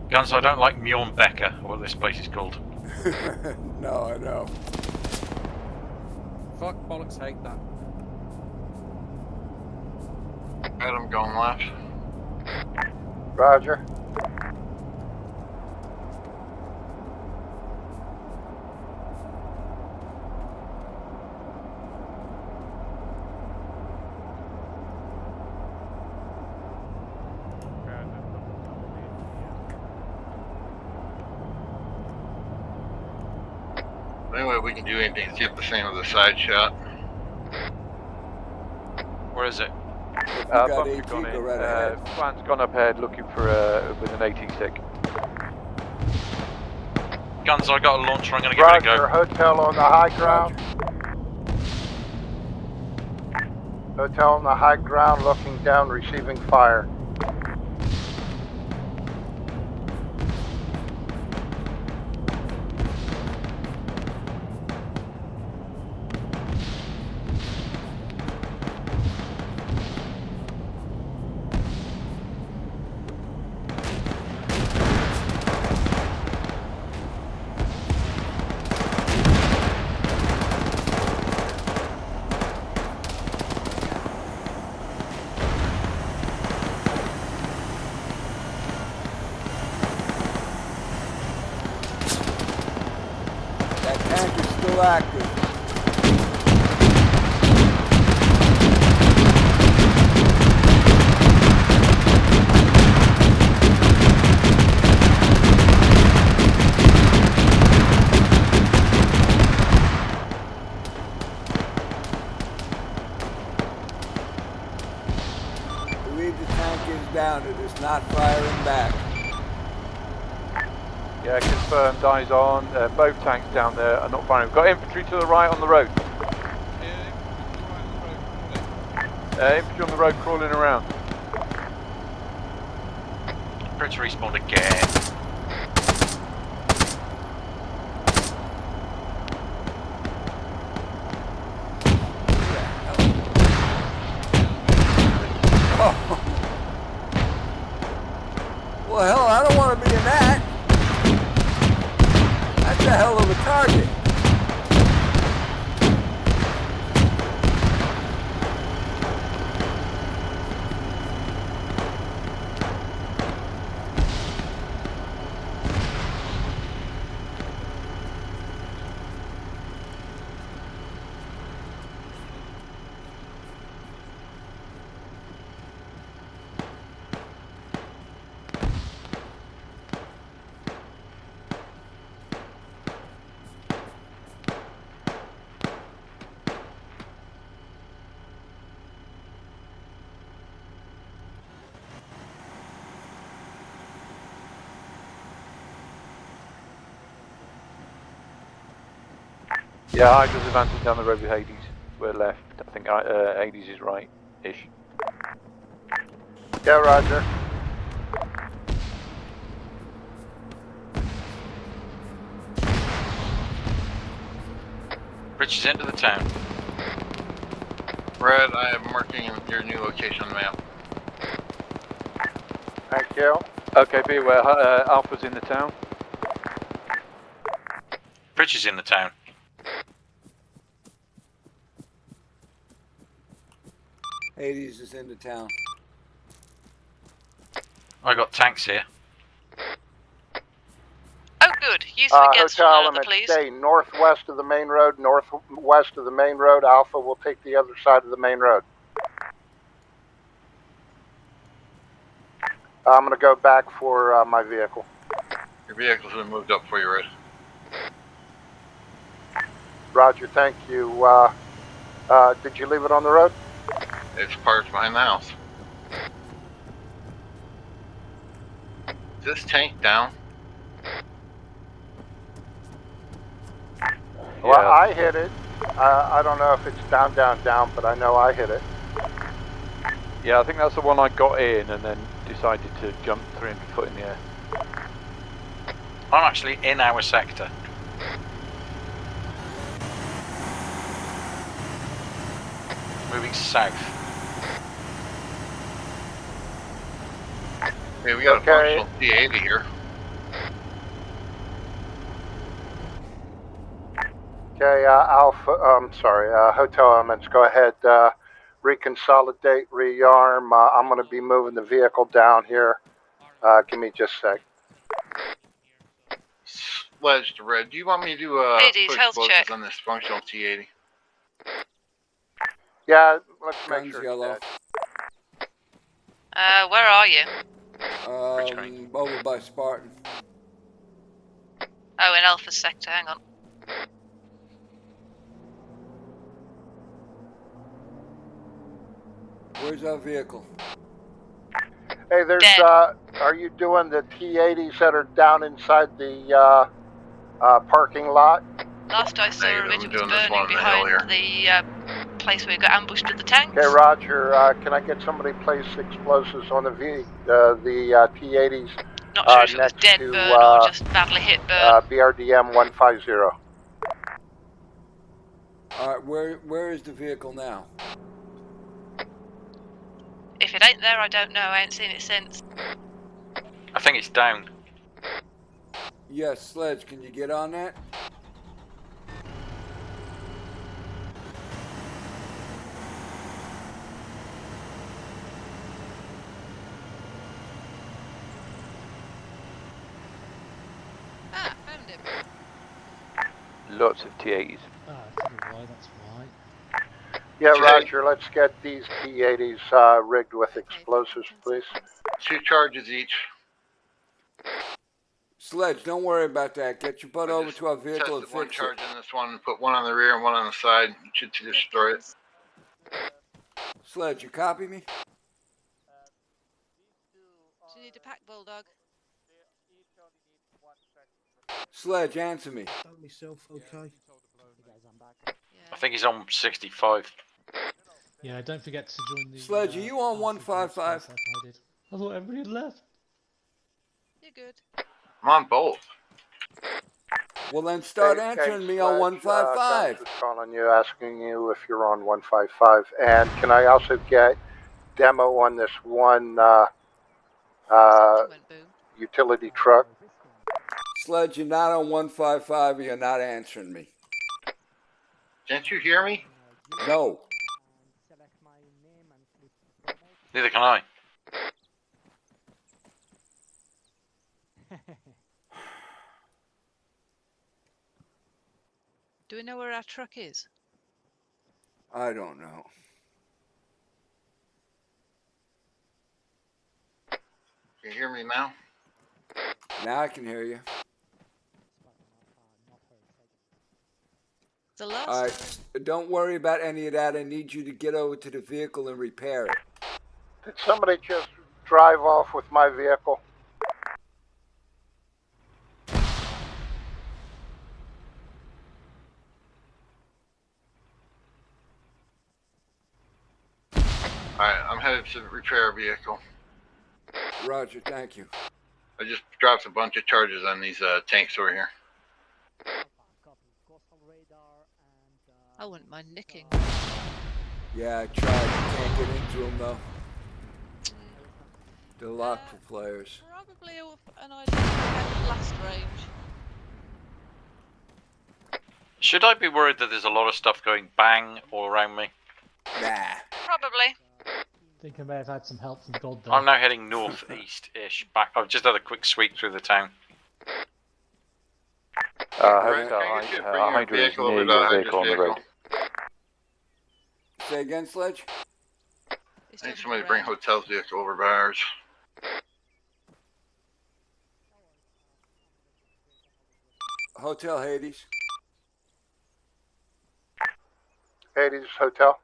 Guns, I don't like Mjornbecker, or what this place is called. No, I know. Fuck, bollocks, hate that. Adam going left. Roger. Anyway, we can do anything to get the same of the side shot. Where is it? Bunker gone in. Plan's gone up ahead looking for with an AT stick. Guns, I got a launcher, I'm gonna give it a go. Hotel on the high ground. Hotel on the high ground, looking down, receiving fire. active. Down, it is not firing back. Yeah, confirmed. Eyes on. Both tanks down there are not firing. We've got infantry to the right on the road. Infantry on the road crawling around. Bridge respawned again. Well, hell, I don't want to be in that. That's a hell of a target. Yeah, Hydra's advancing down the road with Hades. We're left. I think Hades is right-ish. Yeah, roger. Bridge is into the town. Red, I am marking your new location on the map. Thank you. Okay, be aware. Alpha's in the town. Bridge is in the town. Hades is into town. I got tanks here. Oh, good. Use the against Hotel one another, element, please. stay northwest of the main road, northwest of the main road. Alpha will take the other side of the main road. I'm going to go back for my vehicle. Your vehicle's been moved up for you, Red. Roger, thank you. Did you leave it on the road? It's parked behind the house. Is this tank down? Well, I hit it. I don't know if it's down, but I know I hit it. Yeah, I think that's the one I got in and then decided to jump 300 foot in the air. I'm actually in our sector. Moving south. Hey, we got a functional T-80 here. Okay, Hotel Elements, go ahead, reconsolidate, rearm. I'm going to be moving the vehicle down here. Give me just a sec. Sledge to Red. Do you want me to do Hades, put health explosives check. on this functional T-80? Yeah, let's make Guns sure yellow. Where are you? Over by Spartan. Oh, in Alpha sector, hang on. Where's our vehicle? Hey, there's, are you doing the T-80s that are down inside the parking lot? Last I saw of it, it was doing this one burning on the hill behind the place where we got ambushed with the tanks. Okay, Roger, can I get somebody to place explosives on the T-80s? Not sure if it was next dead to, burn or just badly hit burn. BRDM 150. Alright, where is the vehicle now? If it ain't there, I don't know. I ain't seen it since. I think it's down. Yes, Sledge, can you get on that? Ah, found him. Lots of T-80s. fine, that's fine. Yeah, Roger, let's get these P-80s rigged with explosives, please. 2 charges each. Sledge, don't worry about that. Get your butt over to our vehicle and Tested 1 fix charge it. in this one and put 1 on the rear and 1 on the side. You should destroy it. Sledge, you copy me? Do you need a pack, Bulldog? Sledge, answer me. Myself, okay. I think he's on 65. Yeah, don't forget to join the... Sledge, are you on 155? I thought everybody had left. You're good. I'm on both. Well, then start answering me on 155. Guns is calling you, asking you if you're on 155. And can I also get demo on this one utility truck? Sledge, you're not on 155, you're not answering me. Can't you hear me? No. Neither can I. Do we know where our truck is? I don't know. Can you hear me now? Now I can hear you. The last All right, don't worry about any of that. I need you to get over to the vehicle and repair it. Did somebody just drive off with my vehicle? Alright, I'm headed to repair a vehicle. Roger, thank you. I just dropped a bunch of charges on these tanks over here. I wouldn't mind nicking. Yeah, I tried. Can't get into them though. They're locked for players. Probably an idea at blast range. Should I be worried that there's a lot of stuff going bang all around me? Nah. Probably. I think I may have had some help from God there. I'm now heading northeast-ish back. I've just had a quick sweep through the town. Hotel, Hydra is near your vehicle on the road. Say again, Sledge? I need somebody to bring Hotel's vehicle over by ours. Hotel Hades. Hades Hotel?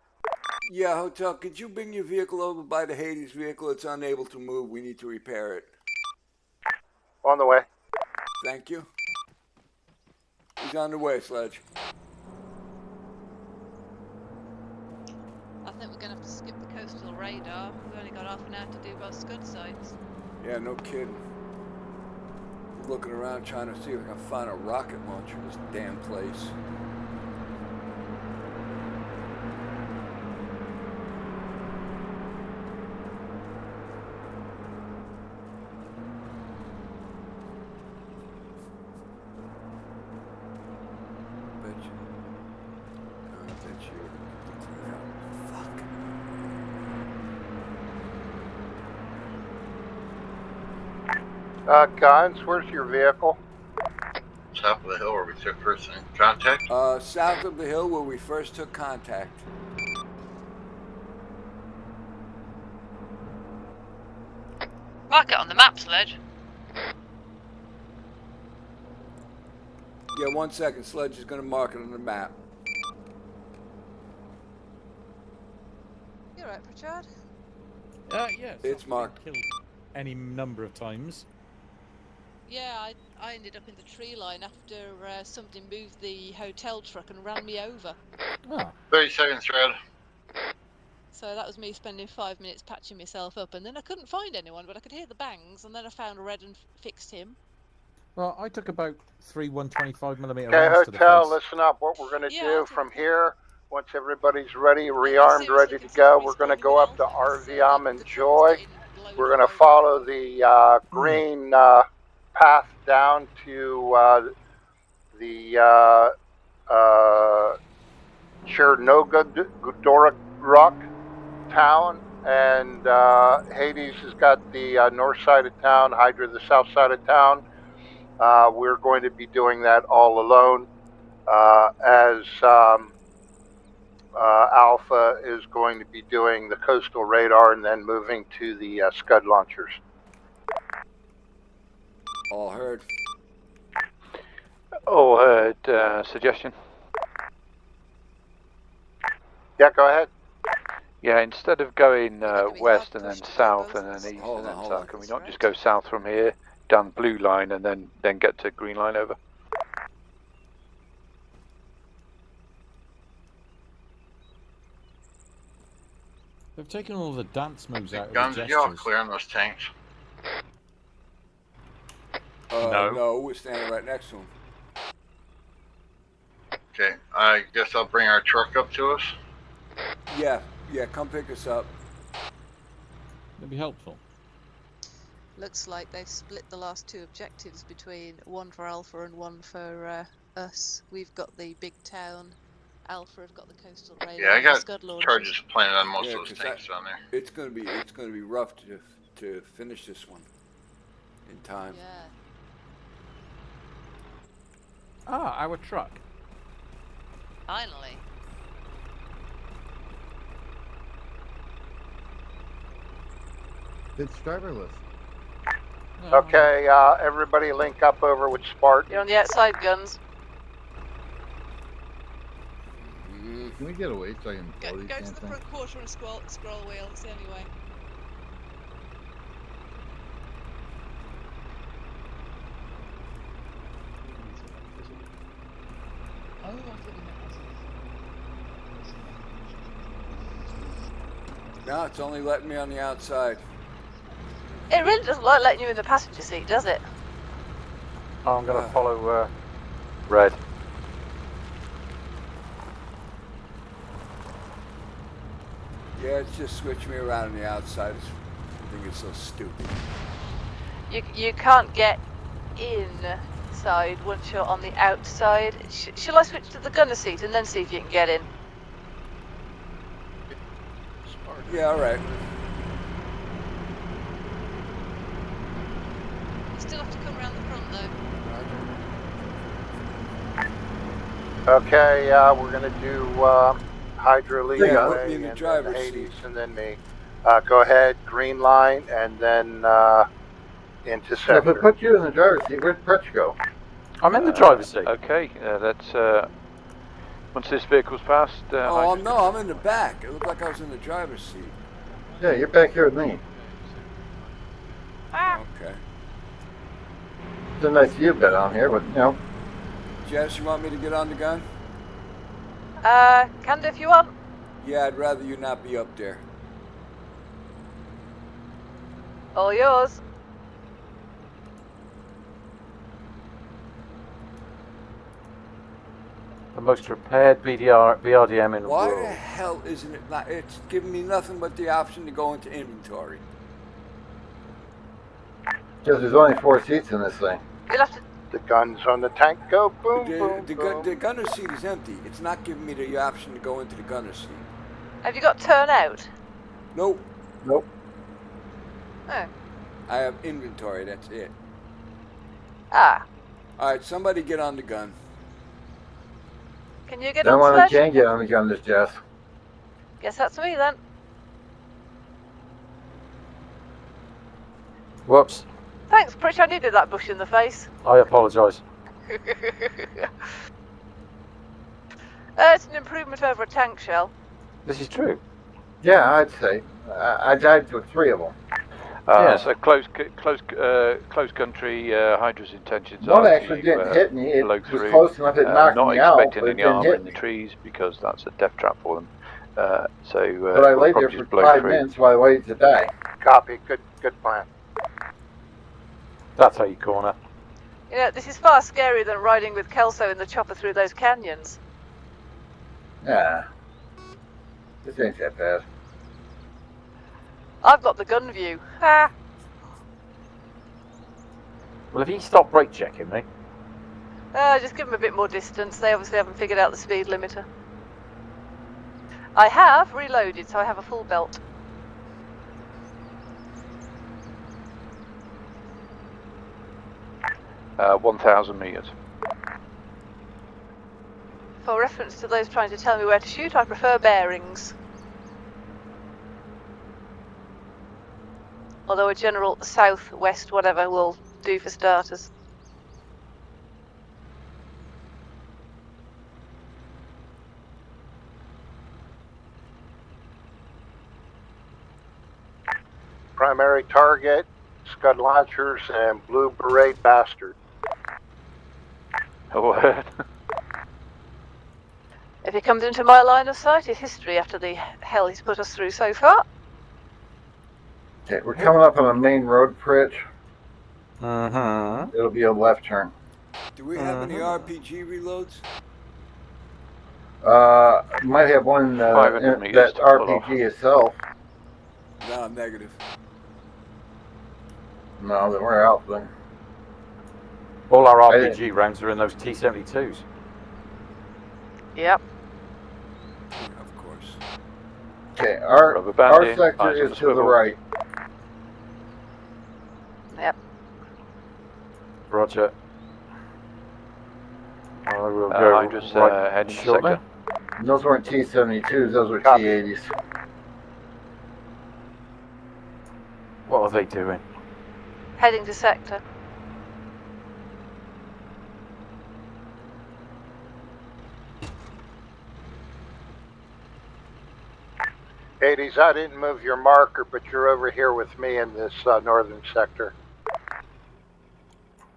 Yeah, Hotel, could you bring your vehicle over by the Hades vehicle? It's unable to move. We need to repair it. On the way. Thank you. He's on the way, Sledge. I think we're going to have to skip the coastal radar. We've only got half an hour to do both scud sites. Yeah, no kidding. Looking around trying to see if I can find a rocket launcher in this damn place. Guns, where's your vehicle? South of the hill where we took first contact? South of the hill where we first took contact. Mark it on the map, Sledge. Yeah, 1 second. Sledge is going to mark it on the map. You alright, Pritchard? Yeah. It's marked. Killed any number of times. Yeah, I ended up in the tree line after somebody moved the hotel truck and ran me over. Oh. 30 seconds, Red. So that was me spending 5 minutes patching myself up, and then I couldn't find anyone, but I could hear the bangs, and then I found Red and fixed him. Well, I took about 3 125mm Okay, rounds to the Hotel, face. listen up. What we're going to do from here, once everybody's ready, rearmed, ready to go, we're going to go up to Arviam and Joy. We're going to follow the green path down to the Chernogorok town, and Hades has got the north side of town, Hydra the south side of town. We're going to be doing that all alone. As Alpha is going to be doing the coastal radar and then moving to the Scud launchers. All heard. All heard. Suggestion? Yeah, go ahead. Yeah, instead of going west and then south and then east and then south, can we not just go south from here, down blue line, and then get to green line over? They've taken all the dance moves out of the Guns, gestures. y'all clear on those tanks. No, we're standing right next to him. Okay, I guess I'll bring our truck up to us. Yeah, come pick us up. That'd be helpful. Looks like they've split the last two objectives between one for Alpha and one for us. We've got the big town. Alpha have got the coastal radar. Yeah, I got Scud launchers. charges planted on most of those 'cause tanks down there. It's gonna be rough to finish this one in time. Yeah. Ah, our truck. Finally. It's driverless. Okay, everybody link up over with Spartan. You're on the outside, guns. Can we get away so I can Go blow these to damn the things? front quarter and scroll wheel. It's the only way. No, it's only letting me on the outside. It really doesn't like letting you in the passenger seat, does it? Oh, I'm going to follow red. Yeah, it's just switching me around on the outside. I think it's so stupid. You can't get inside once you're on the outside. Shall I switch to the gunner seat and then see if you can get in? Yeah, all right. You still have to come around the front though. Okay, we're gonna do Hydra Lee Yeah, away, put me in the and driver's then Hades, and then me. Go ahead, green line, and then into So if we sector. put you in the driver's seat, where'd Perch go? I'm in the driver's seat. Okay, that's once this vehicle's passed. Oh, no, I'm in the back. It looked like I was in the driver's seat. Yeah, you're back here with me. Okay. It's a nice view bit on here, but you know. Jess, you want me to get on the gun? Can do if you want. Yeah, I'd rather you not be up there. All yours. The most prepared BRDM in the Why world. the hell isn't it not? It's giving me nothing but the option to go into inventory. Because there's only 4 seats in this thing. You'll have to. The guns on the tank go boom, boom, boom. The gunner seat is empty. It's not giving me the option to go into the gunner seat. Have you got turn out? Nope. Nope. Oh. I have inventory, that's it. Ah. Alright, somebody get on the gun. Can you get Don't on want Sledge? to change it on the gun, this Jess. Guess that's me then. Whoops. Thanks, Pritch. I needed that bush in the face. I apologise. It's an improvement over a tank shell. This is true. Yeah, I'd say. I died with 3 of them. Yeah. So close country. Hydra's intentions One are actually to didn't hit me. It blow was through. close enough it knocked not me out, expecting but it any didn't armor hit in the me. trees because that's a death trap for them. So But I we'll laid there probably for just blow 5 through. minutes while I waited to die. Copy. Good plan. That's how you corner. You know, this is far scarier than riding with Kelso in the chopper through those canyons. Yeah. This ain't that bad. I've got the gun view. Ha! Well, if you stop brake checking me. Just give them a bit more distance. They obviously haven't figured out the speed limiter. I have reloaded, so I have a full belt. Uh, 1,000 meters. For reference to those trying to tell me where to shoot, I prefer bearings. Although a general south-west whatever will do for starters. Primary target, Scud Launchers and Blue Beret Bastard. What? If he comes into my line of sight, it's history after the hell he's put us through so far. Okay, we're coming up on a main road, Pritch. Uh-huh. It'll be a left turn. Do we have any RPG reloads? Might have one 500 in meters that to pull off. RPG itself. No, negative. No, then we're out then. All our RPG rounds are in those T-72s. Yep. Of course. Okay, our sector is to the right. Yep. Roger. I will go I'm just right heading to shortly. sector. Those weren't T-72s, those were T-80s. What are they doing? Heading to sector. Hades, I didn't move your marker, but you're over here with me in this northern sector.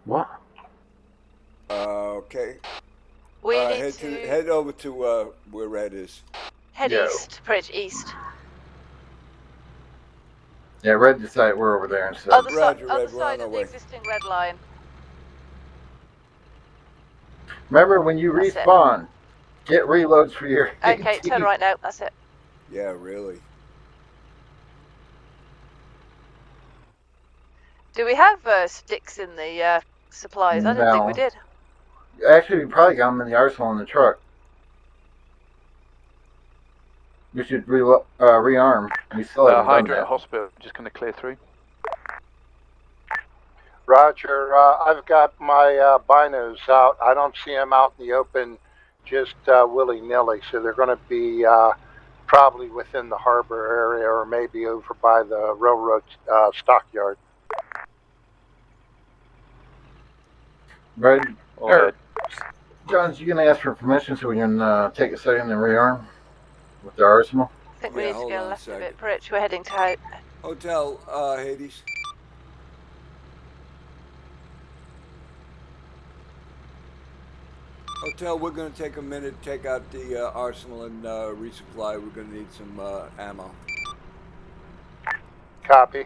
What? Okay. We need head over to where Red is. Head east, Pritch, east. Yeah, Red decided we're over there instead. Other Roger, other Red, we're on side our of the way. existing red line. Remember, when you That's it. respawn, get reloads for your Okay, turn right now. That's it. Yeah, really. Do we have sticks in the supplies? I didn't think we No. did. Actually, we probably got them in the arsenal in the truck. We should rearm. We still haven't done Hydrant that. Hospital, just going to clear through. Roger, I've got my binos out. I don't see them out in the open just willy-nilly, so they're going to be probably within the harbor area or maybe over by the railroad stockyard. Red, Or John, you gonna ask for permission so we can take a second and rearm with the arsenal? I think we Yeah, need to hold go on a left a bit, second. Pritch. We're heading to Hotel, Hades. Hotel, we're going to take a minute, take out the arsenal and resupply. We're going to need some ammo. Copy.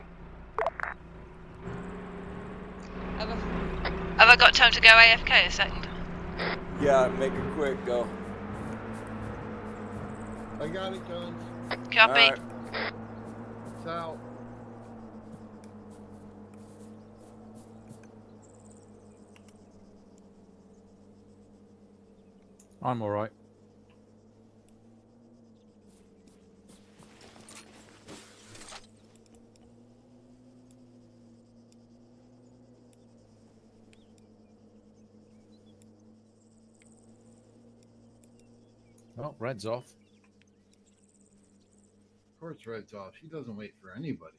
Have I got time to go AFK a second? Yeah, make it quick, go. I got it, Jones. Copy. All right. It's out. I'm all right. Well, Red's off. Of course, Red's off. She doesn't wait for anybody.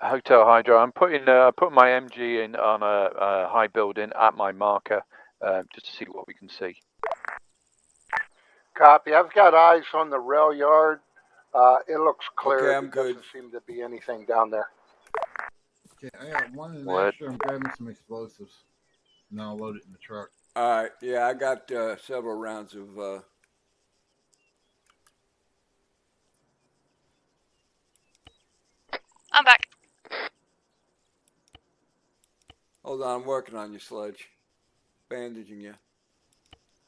Hotel Hydro. I'm putting my MG in on a high building at my marker, just to see what we can see. Copy. I've got eyes on the rail yard. It looks clear. Okay, I'm There good. doesn't seem to be anything down there. Okay, I got one in What? extra. I'm grabbing some explosives. And I'll load it in the truck. All right, yeah, I got several rounds of... I'm back. Hold on, I'm working on your Sledge. Bandaging you.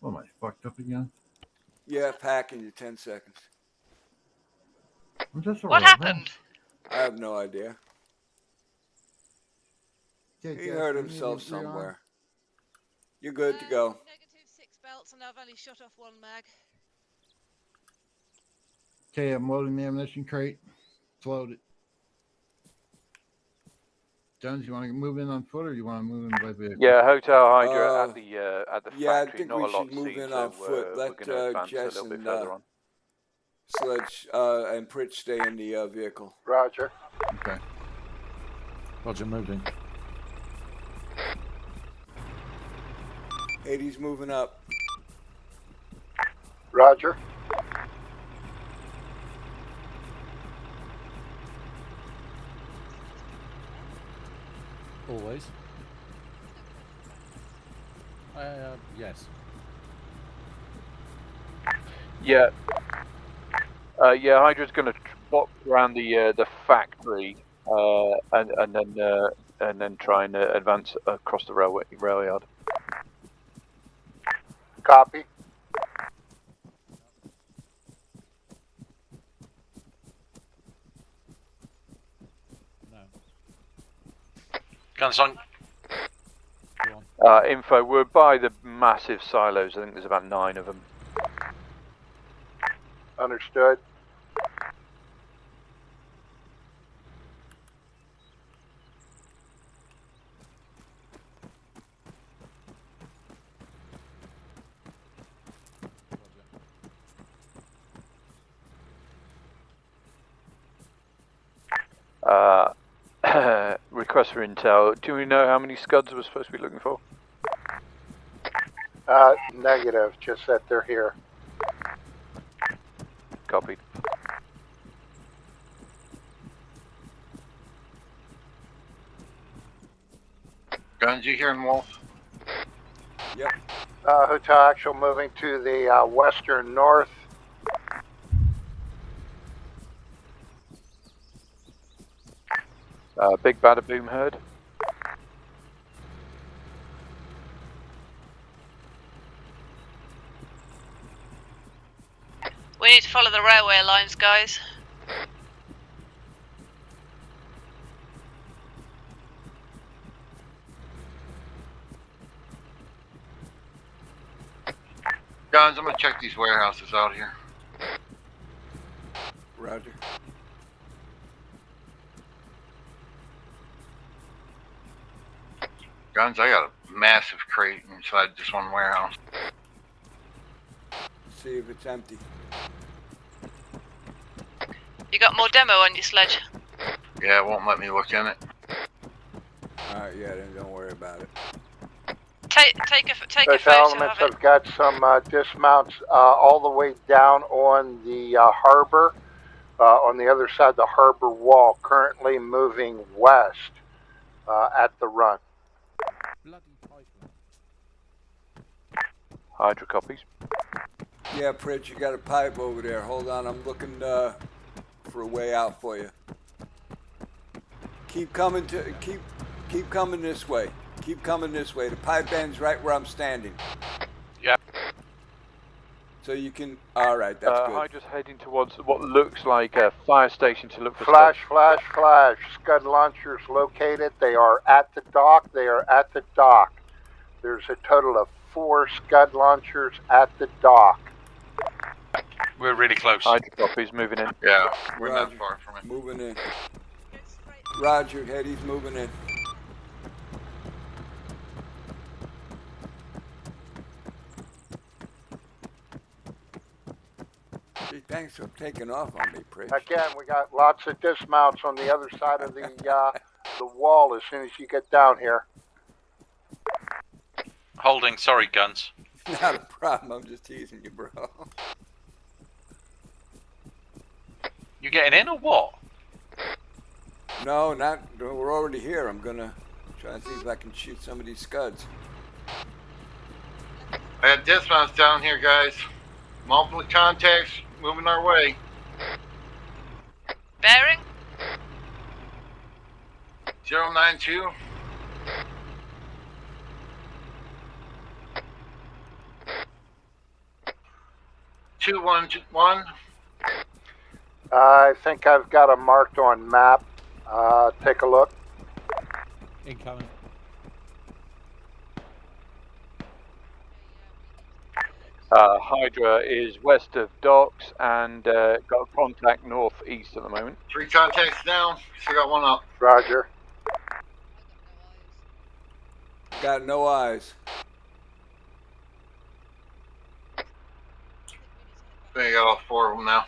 What, am I fucked up again? Yeah, packing you 10 seconds. I'm just What happened? I have no idea. Okay, He Jeff, hurt we need himself to agree on- somewhere. You're good to go. -6 belts, and I've only shot off 1 mag. Okay, I'm loading the ammunition crate. It's loaded. Jones, you want to move in on foot, or you want to move in by vehicle? Yeah, Hotel Hydra at the Yeah, I factory. think Not we a lot should to move see, in so on foot. we're Let going to advance a Jess little bit and further on. Sledge and Pritch stay in the vehicle. Roger. Okay. Roger, moving. Hades moving up. Roger. Always. Yes. Yeah. Yeah, Hydra's going to walk around the factory and then try and advance across the rail yard. Copy. Guns on. Info, we're by the massive silos. I think there's about 9 of them. Understood. Request for intel. Do we know how many scuds we're supposed to be looking for? Negative, just that they're here. Copied. Guns, you hearing Wolf? Yep. Hotel Actual moving to the western north. Big Bada Boom heard. We need to follow the railway lines, guys. Guns, I'm gonna check these warehouses out here. Roger. Guns, I got a massive crate inside this one warehouse. See if it's empty. You got more demo on your sledge? Yeah, it won't let me look in it. Alright, yeah, then don't worry about it. Take a Special photo elements of it. have got some dismounts all the way down on the harbor, on the other side of the harbor wall, currently moving west at the run. Hydra copies. Yeah, Pritch, you got a pipe over there. Hold on, I'm looking for a way out for you. Keep coming this way. Keep coming this way. The pipe ends right where I'm standing. Yeah. So you can. All right, that's good. Hydra's heading towards what looks like a fire station to look for. Flash, flash, flash. Scud launchers located. They are at the dock. They are at the dock. There's a total of 4 Scud launchers at the dock. We're really close. Hydra copies moving in. Yeah, we're Roger. not far from it. Moving in. Roger, Heady's moving in. Gee, thanks for taking off on me, Pritch. Again, we got lots of dismounts on the other side of the wall as soon as you get down here. Holding, sorry, Guns. Not a problem, I'm just teasing you, bro. You getting in or what? No, not. We're already here. I'm gonna try and see if I can shoot some of these scuds. I got dismounts down here, guys. Multiple contacts moving our way. Bearing? 092. Two one one. I think I've got them marked on map. Take a look. Incoming. Hydra is west of docks and got a contact northeast at the moment. 3 contacts down. Still got 1 up. Roger. Got no eyes. I think I got all 4 of them now.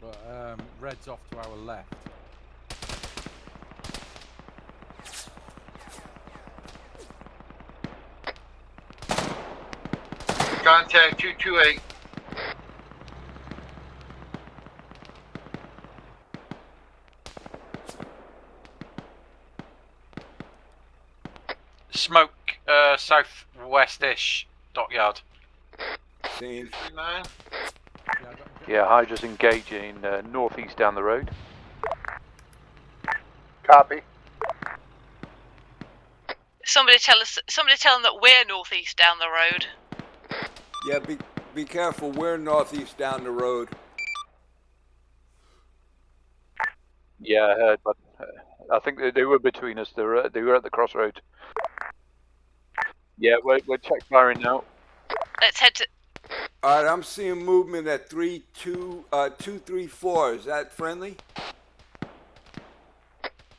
But Red's off to our left. Contact 228. Smoke southwest-ish dockyard. Seen. 39. Yeah, Hydra's engaging northeast down the road. Copy. Somebody tell them that we're northeast down the road. Yeah, be careful. We're northeast down the road. Yeah, I heard, but I think they were between us. They were at the crossroads. Yeah, we're check firing now. Let's head to. All right, I'm seeing movement at 234. Is that friendly?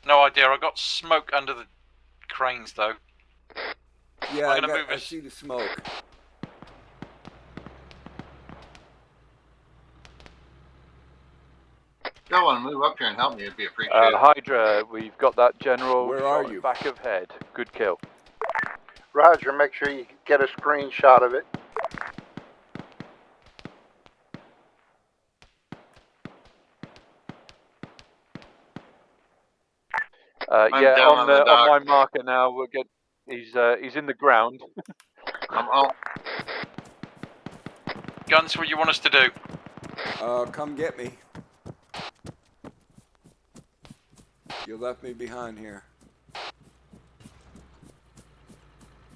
No idea. I got smoke under the cranes though. Yeah, I'm gonna move I us. see the smoke. Y'all want to move up here and help me? It'd be appreciated. Hydra, we've got that general. Where are shot you? Back of head. Good kill. Roger, make sure you get a screenshot of it. Yeah, down on the on dock. my marker now. We'll get. He's in the ground. I'm out. Guns, what you want us to do? Come get me. You left me behind here.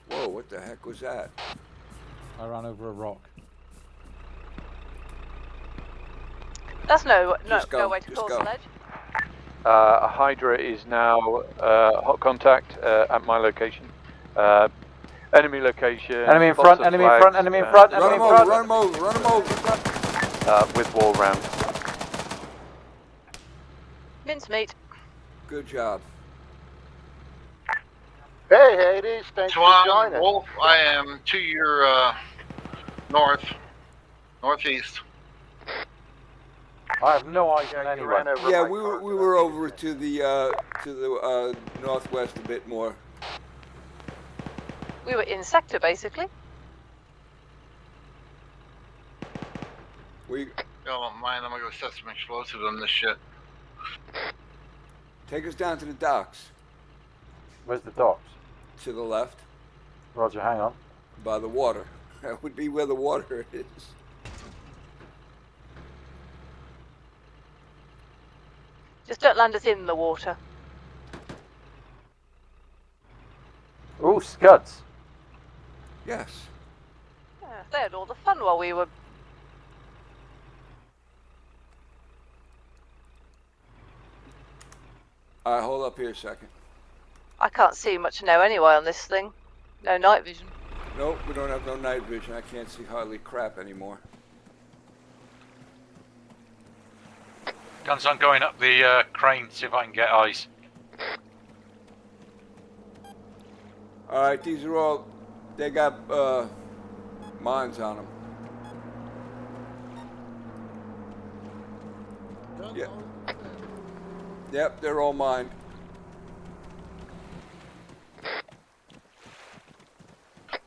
Whoa, what the heck was that? I ran over a rock. That's no Just go, way to just call go. sledge. Hydra is now hot contact at my location. Enemy location. Enemy in lots front, of enemy in flags, front, enemy in front, Run enemy him in over, front. run him over, run him over. with wall round. Mincemeat. Good job. Hey, Hades, thanks for Swan, joining. Wolf, I am to your northeast. I have no idea You anyway. ran over Yeah, my we car. were over to the northwest a bit more. We were in sector basically. We Y'all don't mind, I'm gonna go set some explosives on this shit. take us down to the docks. Where's the docks? To the left, Roger, hang on. by the water. That would be where the water is. Just don't land us in the water. Ooh, scuds. Yes. Yeah, they had all the fun while we were. All right, hold up here a second. I can't see much now anyway on this thing. No night vision. Nope, we don't have no night vision. I can't see hardly crap anymore. Guns, I'm going up the crane, see if I can get eyes. All right, these are all. They got mines on them. Yeah. Yep, they're all mined.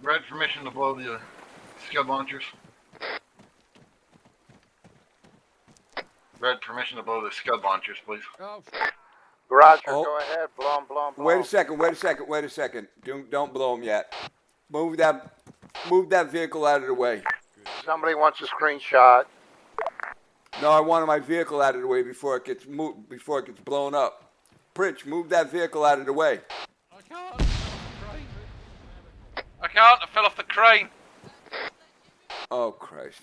Red, permission to blow the scud launchers. Red, permission to blow the scud launchers, please. Roger, Oh. go ahead. Blow 'em, blow 'em, blow Wait 'em. a second. Wait a second. Wait a second. Don't blow them yet. Move that vehicle out of the way. Somebody wants a screenshot. No, I wanted my vehicle out of the way before it gets moved, before it gets blown up. Pritch, move that vehicle out of the way. I can't, I fell off the crane. Oh Christ.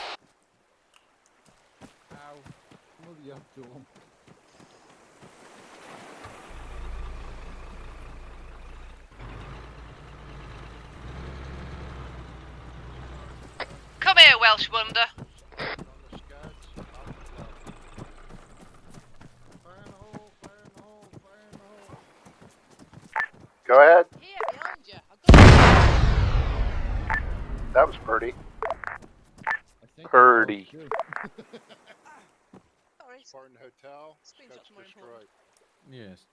you up to them. Come here, Welsh Wonder. Go ahead. Here, behind you. That was pretty. Purdy. Sorry. Spartan Hotel. Screenshot's That's more important. destroyed. Yes.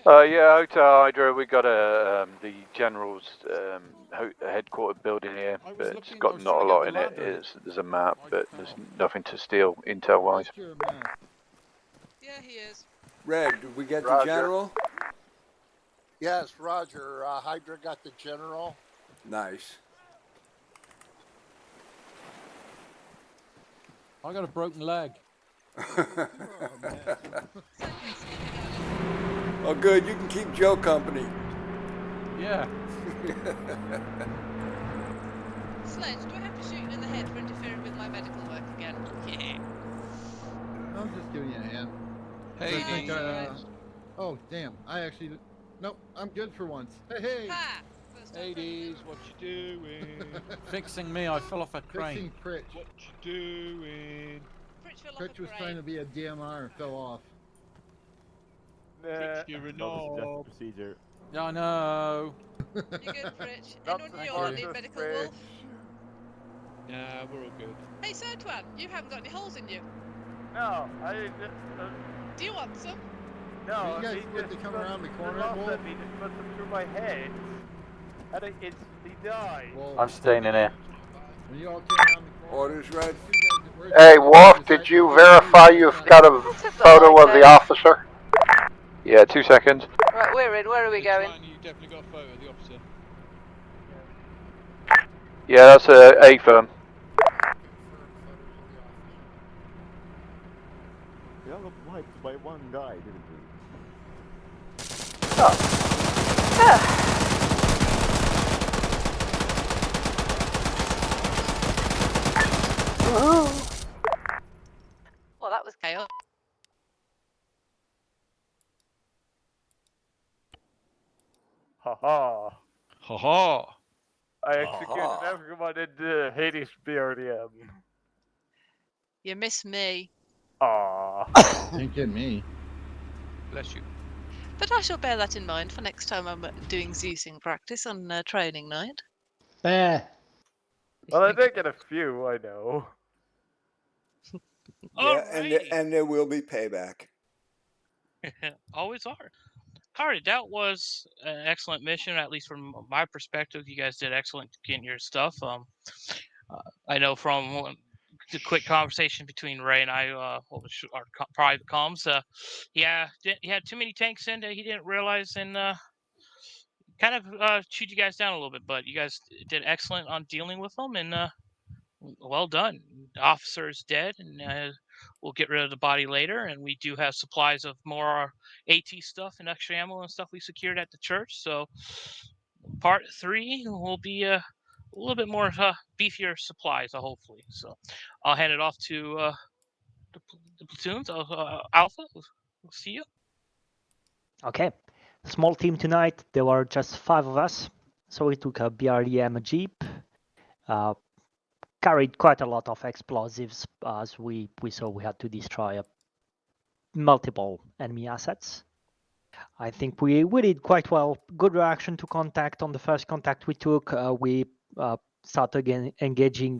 Yeah, Hotel Hydra. We got the general's headquarters building here, but it's got not a lot in it. There's a map, but there's nothing to steal intel-wise. Yeah, he is. Red, did we get the Roger. general? Yes, Roger. Hydra got the general. Nice. I got a broken leg. Oh, good. You can keep Joe company. Yeah. Sledge, do I have to shoot you in the head for interfering with my medical work again? Yeah. I'm just giving you a hand. Hey, I think, oh, damn. I actually... Nope, I'm good for once. Hey, hey! Ha! Hades, what you doing? Fixing me, I fell off a crane. Fixing Pritch. What you doing? Pritch was trying to be a DMR and fell off. You're a Not the knob. procedure. Yeah, I know. You good, Pritch? Not Anyone the new smartest need medical Pritch. wolf? Nah, we're all good. Hey, Sotwan, you haven't got any holes in you. No, I Do you want some? no. You guys he supposed to just come put- around the corner, lost Wolf? at me, just put them through my head, and it instantly died. Well, I'm staying in here. when you all came around the corner... Orders, Red. Hey, Wolf, did you verify you've got a photo of the officer? Yeah, 2 seconds. Right, we're in. Where are we going? You definitely got a photo of the officer. Yeah, that's a firm. We all got wiped by one guy, didn't Well, that was chaos. Haha. Ha I executed everyone in the Hades BRDM. You miss me. Aww. Ain't kidding me. Bless you. But I shall bear that in mind for next time I'm doing Zeusing practice on training night. There. Well, I did get a few, I know. Yeah, and there will be payback. Always are. Alright, that was an excellent mission, at least from my perspective. You guys did excellent getting your stuff. I know from the quick conversation between Ray and I, what was our private comms, he had too many tanks in that he didn't realize, and kind of chewed you guys down a little bit, but you guys did excellent on dealing with them, and well done. The officer is dead, and we'll get rid of the body later, and we do have supplies of more AT stuff and extra ammo and stuff we secured at the church, so part 3 will be a little bit more beefier supplies, hopefully. So I'll hand it off to the platoons. Alpha, we'll see you. Okay. Small team tonight. There were just 5 of us. So we took a BRDM Jeep. Carried quite a lot of explosives as we saw we had to destroy multiple enemy assets. I think we did quite well. Good reaction to contact. On the first contact we took, we started again engaging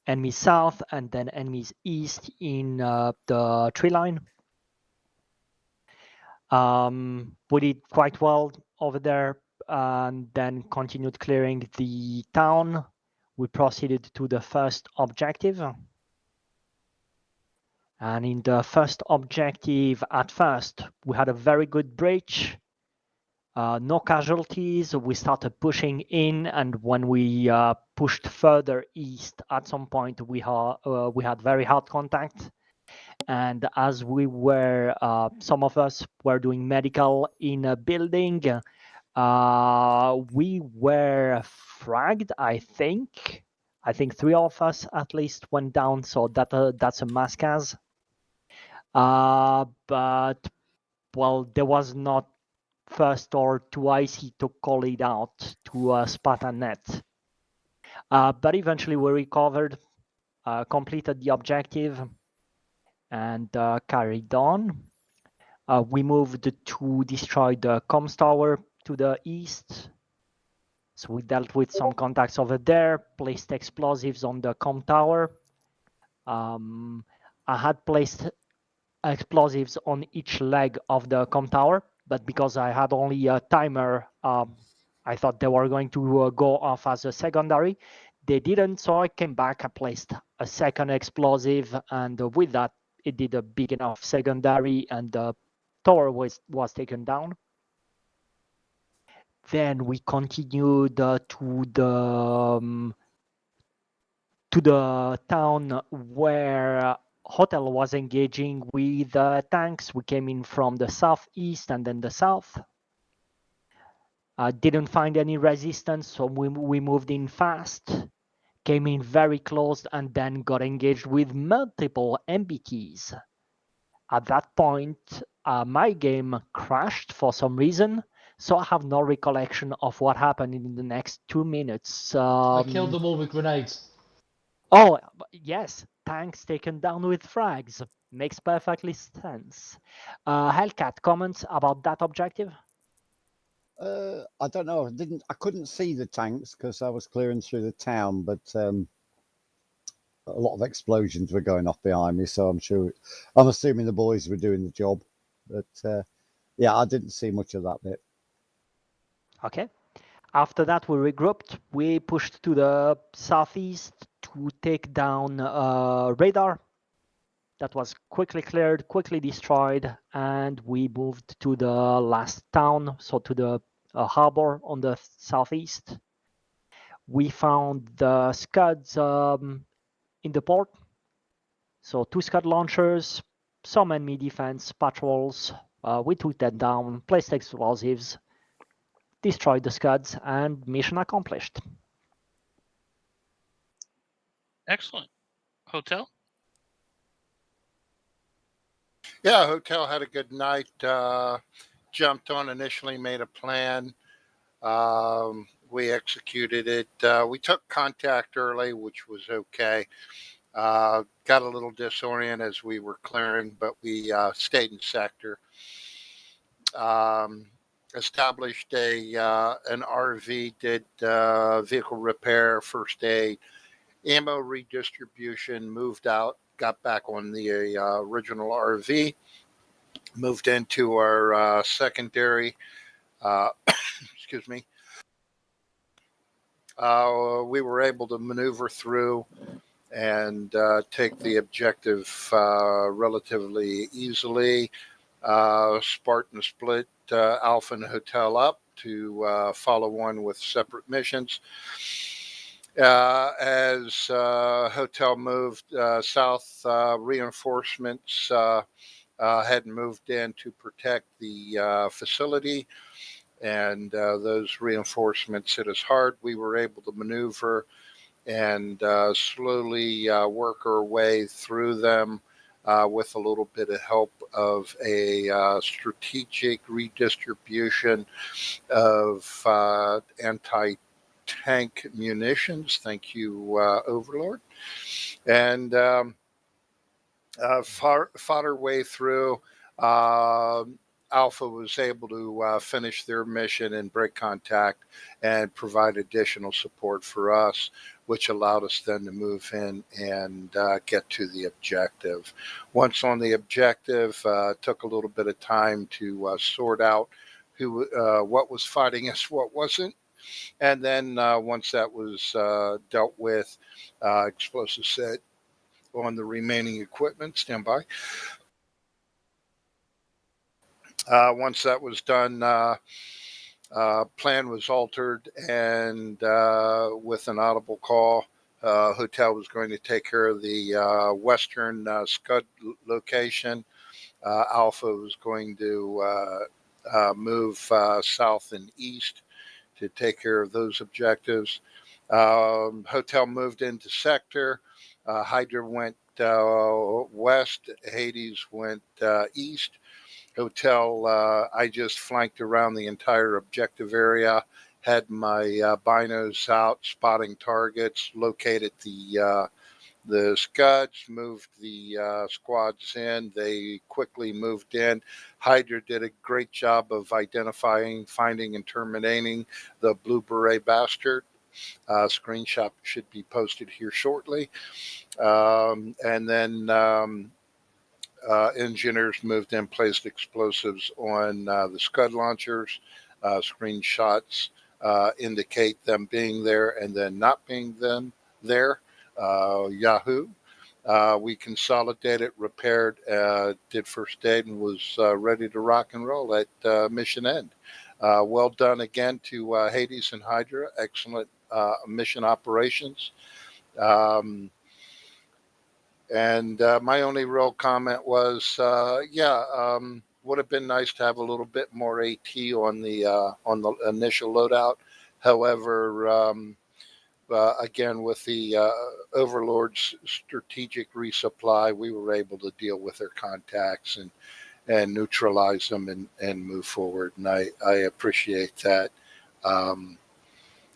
enemies south and then enemies east in the tree line. We did quite well over there and then continued clearing the town. We proceeded to the first objective. And in the first objective, at first, we had a very good breach. No casualties. We started pushing in, and when we pushed further east, at some point, we had very hard contact. And as we were, some of us were doing medical in a building, we were fragged, I think. I think 3 of us at least went down, so that's a mass cas. But well, there was not first or twice he took call it out to Spartan net. But eventually we recovered, completed the objective, and carried on. We moved to destroy the comms tower to the east. So we dealt with some contacts over there, placed explosives on the comm tower. I had placed explosives on each leg of the comm tower, but because I had only a timer, I thought they were going to go off as a secondary. They didn't, so I came back, I placed a second explosive, and with that, it did a big enough secondary, and the tower was taken down. Then we continued to the town where Hotel was engaging with tanks. We came in from the southeast and then the south. Didn't find any resistance, so we moved in fast. Came in very close and then got engaged with multiple MBTs. At that point, my game crashed for some reason, so I have no recollection of what happened in the next 2 minutes. I killed them all with grenades. Oh, yes, tanks taken down with frags. Makes perfectly sense. Hellcat, comments about that objective? I don't know. I couldn't see the tanks because I was clearing through the town, but a lot of explosions were going off behind me, so I'm assuming the boys were doing the job. But yeah, I didn't see much of that bit. Okay. After that, we regrouped. We pushed to the southeast to take down radar. That was quickly cleared, quickly destroyed, and we moved to the last town, so to the harbor on the southeast. We found the Scuds in the port. So 2 Scud launchers, some enemy defense patrols. We took them down, placed explosives, destroyed the Scuds, and mission accomplished. Excellent. Hotel? Yeah, Hotel had a good night. Jumped on initially, made a plan. We executed it. We took contact early, which was okay. Got a little disoriented as we were clearing, but we stayed in sector. Established an RV, did vehicle repair, first aid, ammo redistribution, moved out, got back on the original RV, moved into our secondary. Excuse me. We were able to maneuver through and take the objective relatively easily. Spartan split Alpha and Hotel up to follow on with separate missions. As Hotel moved south, reinforcements had moved in to protect the facility, and those reinforcements hit us hard. We were able to maneuver and slowly work our way through them with a little bit of help of a strategic redistribution of anti-tank munitions. Thank you, Overlord. And fought our way through. Alpha was able to finish their mission and break contact and provide additional support for us, which allowed us then to move in and get to the objective. Once on the objective, took a little bit of time to sort out what was fighting us, what wasn't. And then once that was dealt with, explosive set on the remaining equipment. Stand by. Once that was done, plan was altered, and with an audible call, Hotel was going to take care of the western Scud location. Alpha was going to move south and east to take care of those objectives. Hotel moved into sector. Hydra went west. Hades went east. Hotel, I just flanked around the entire objective area, had my binos out, spotting targets, located the Scuds, moved the squads in. They quickly moved in. Hydra did a great job of identifying, finding, and terminating the Blue Beret bastard. Screenshot should be posted here shortly. And then engineers moved in, placed explosives on the Scud launchers. Screenshots indicate them being there and then not being them there. Yahoo. We consolidated, repaired, did first aid, and was ready to rock and roll at mission end. Well done again to Hades and Hydra. Excellent mission operations. And my only real comment was, would have been nice to have a little bit more AT on the initial loadout. However, again, with the Overlord's strategic resupply, we were able to deal with their contacts and neutralize them and move forward. And I appreciate that.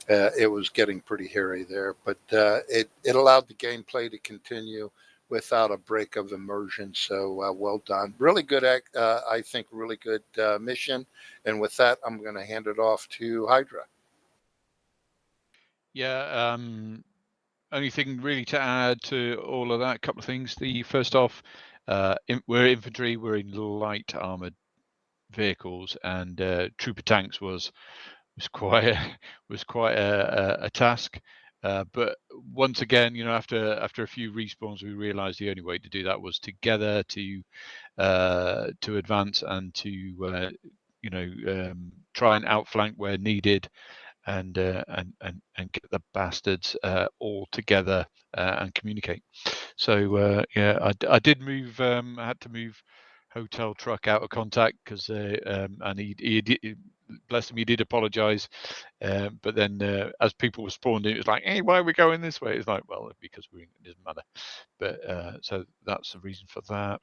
It was getting pretty hairy there, but it allowed the gameplay to continue without a break of immersion. So well done. Really good, I think, really good mission. And with that, I'm going to hand it off to Hydra. Yeah, only thing really to add to all of that, a couple of things. The first off, we're infantry, we're in light armored vehicles, and trooper tanks was quite a task. But once again, after a few respawns, we realised the only way to do that was together to advance and to try and outflank where needed. And get the bastards all together and communicate. So I did move. I had to move Hotel Truck out of contact because and he bless him, he did apologise. But then as people were spawned in, it was like, hey, why are we going this way? It's like, well, because it doesn't matter. But so that's the reason for that.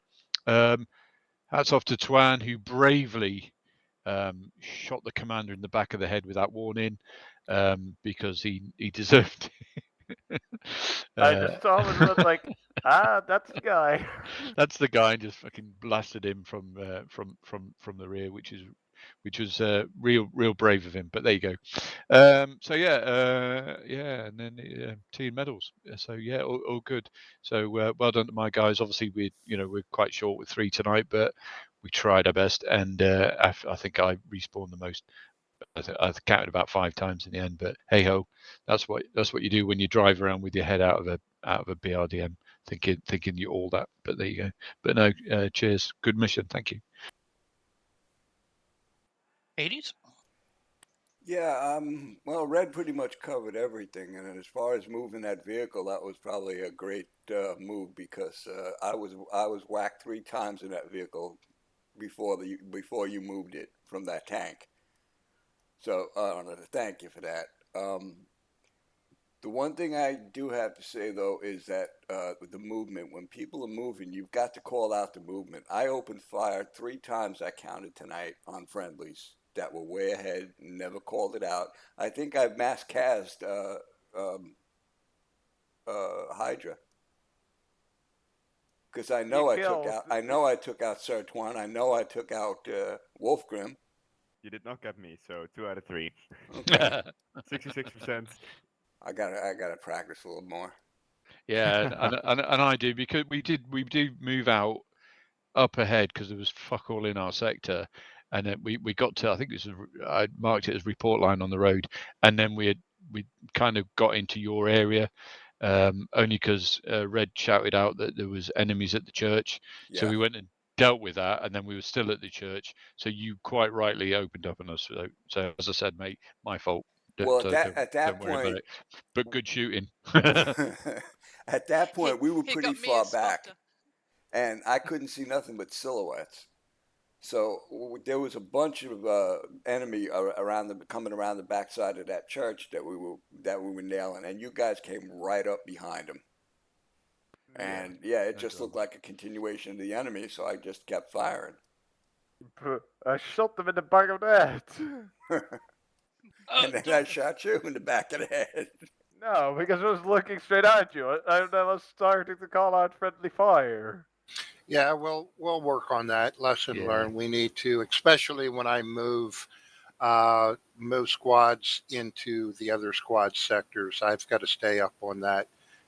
Hats off to Twan, who bravely shot the commander in the back of the head without warning, because he deserved it. I just saw him and was like, that's the guy. That's the guy, and just fucking blasted him from the rear, which was real brave of him. But there you go. So and then team medals. So yeah, all good. So well done to my guys. Obviously we're quite short with 3 tonight, but we tried our best, and I think I respawned the most. I counted about 5 times in the end, but hey ho, that's what you do when you drive around with your head out of a BRDM, thinking you're all that. But there you go. But no, cheers, good mission, thank you. 80s. Yeah, well, Red pretty much covered everything, and as far as moving that vehicle, that was probably a great move, because I was whacked 3 times in that vehicle before you moved it from that tank. So I don't know. Thank you for that. The one thing I do have to say though is that with the movement, when people are moving, you've got to call out the movement. I opened fire 3 times, I counted tonight, on friendlies that were way ahead, never called it out. I think I've mass cast Hydra, because I know I took out Sir Twan. I know I took out Wolfgrim. You did not get me, so 2 out of 3. Okay. 66%. I gotta practice a little more. Yeah, and I do, because we did move out up ahead because there was fuck all in our sector, and then we got to, I think I marked it as report line on the road, and then we kind of got into your area, only because Red shouted out that there was enemies at the church, so we went and dealt with that, and then we were still at the church, so you quite rightly opened up on us. So as I said, mate, my fault. Well, at that don't worry about point, it. But good shooting. At that point, we were He pretty got me far a back, spotter. and I couldn't see nothing but silhouettes. So there was a bunch of enemy coming around the backside of that church that we were nailing, and you guys came right up behind them. And yeah, it just looked like a continuation of the enemy, so I just kept firing. I shot them in the back of the head. And then I shot you in the back of the head. No, because I was looking straight at you, and I was starting to call out friendly fire. Yeah, we'll work on that. Lesson learned. We need to, especially when I move squads into the other squad sectors. I've got to stay up on that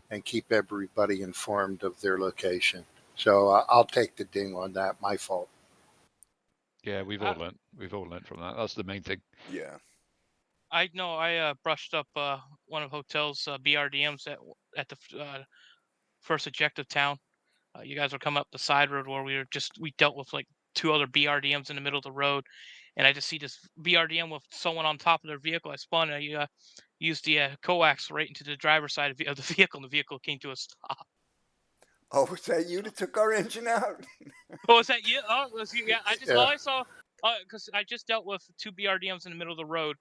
and keep everybody informed of their location. So I'll take the ding on that. My fault. Yeah, we've all learned. We've all learned from that. That's the main thing. Yeah. I know. I brushed up one of Hotel's BRDMs at the first objective town. You guys were coming up the side road where we dealt with like 2 other BRDMs in the middle of the road, and I just see this BRDM with someone on top of their vehicle. I spun and I used the coax right into the driver's side of the vehicle, and the vehicle came to a stop. Oh, was that you that took our engine out? Oh, was that you? Oh, was you? Yeah, Yeah. all I saw, because I just dealt with 2 BRDMs in the middle of the road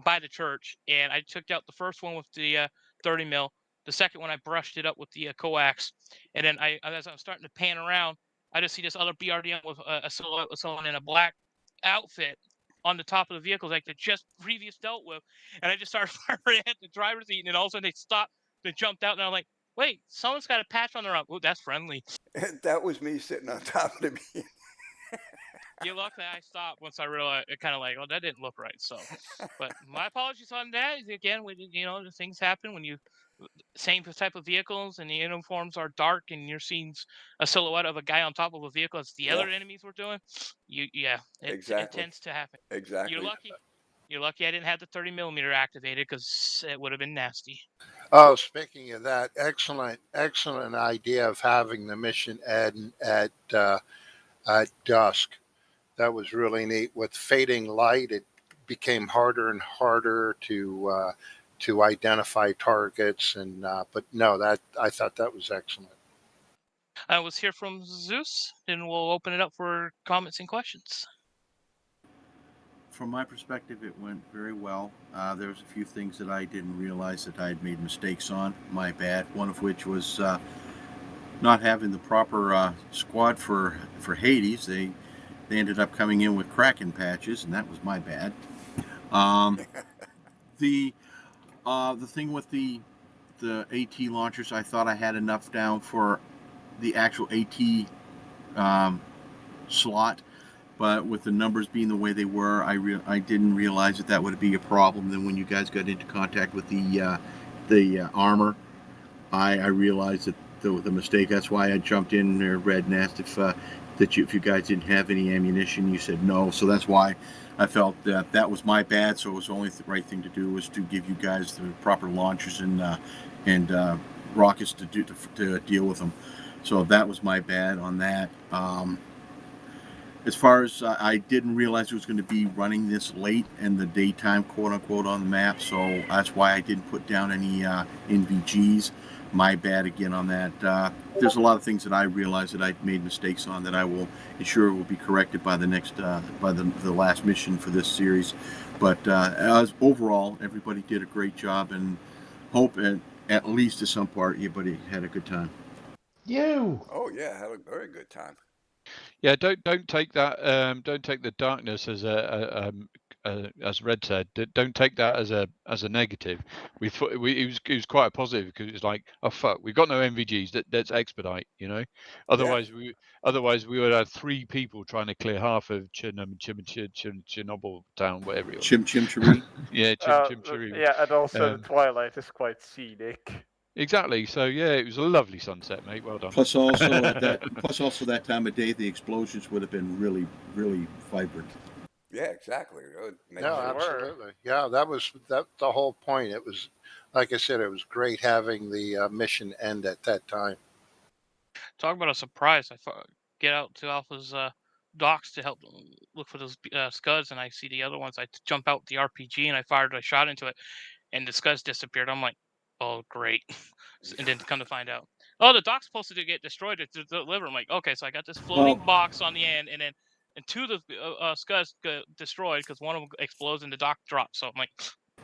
by the church, and I took out the first one with the 30 mil. The second one, I brushed it up with the coax, and then as I was starting to pan around, I just see this other BRDM with a silhouette with someone in a black outfit on the top of the vehicle, like they just previous dealt with, and I just started firing at the driver's seat, and then all of a sudden they stopped, they jumped out, and I'm like, wait, someone's got a patch on their arm. Oh, that's friendly. That was me sitting on top of the beam. Yeah, luckily I stopped once I realized it, kind of like, oh, that didn't look right. So, but my apologies on that. Again, the things happen when you same type of vehicles and the uniforms are dark and you're seeing a silhouette of a guy on top of a vehicle as the other enemies were doing. It tends to happen. Exactly. You're lucky I didn't have the 30 millimeter activated because it would have been nasty. Oh, speaking of that, excellent idea of having the mission end at dusk. That was really neat. With fading light, it became harder and harder to identify targets. And but no, I thought that was excellent. I was here from Zeus, and we'll open it up for comments and questions. From my perspective, it went very well. There was a few things that I didn't realize that I had made mistakes on. My bad. One of which was not having the proper squad for Hades. They ended up coming in with Kraken patches, and that was my bad. The thing with the AT launchers, I thought I had enough down for the actual AT slot, but with the numbers being the way they were, I didn't realize that would be a problem. Then when you guys got into contact with the armor, I realized that the mistake. That's why I jumped in there, Red, and asked if you guys didn't have any ammunition. You said no, so that's why I felt that was my bad. So it was only the right thing to do was to give you guys the proper launchers and rockets to deal with them. So that was my bad on that. As far as I didn't realize it was going to be running this late in the daytime, quote unquote, on the map. So that's why I didn't put down any NVGs. My bad again on that. There's a lot of things that I realized that I made mistakes on that I will ensure will be corrected by the next by the last mission for this series. But as overall, everybody did a great job, and hope at least to some part everybody had a good time. Oh yeah, had a very good time. Yeah, don't take that. Don't take the darkness as as Red said. Don't take that as a negative. It was quite a positive because it was like, oh fuck, we've got no NVGs. Let's expedite. Otherwise we would have 3 people trying to clear half of Chernobyl town, whatever it was. Chimchiri. Yeah, Chimchiri. Yeah, and also the twilight is quite scenic. Exactly. So yeah, it was a lovely sunset, mate. Well done. Plus also that time of day, the explosions would have been really, really vibrant. Yeah, exactly. No, absolutely. Yeah, that was the whole point. It was, like I said, it was great having the mission end at that time. Talk about a surprise! I get out to Alpha's docks to help look for those scuds, and I see the other ones. I jump out with the RPG and I fired a shot into it, and the scuds disappeared. I'm like, oh great! And then come to find out, oh, the dock's supposed to get destroyed to deliver. I'm like, okay, so I got this floating box on the end, and 2 of the scuds got destroyed because one of them explodes and the dock drops. So I'm like,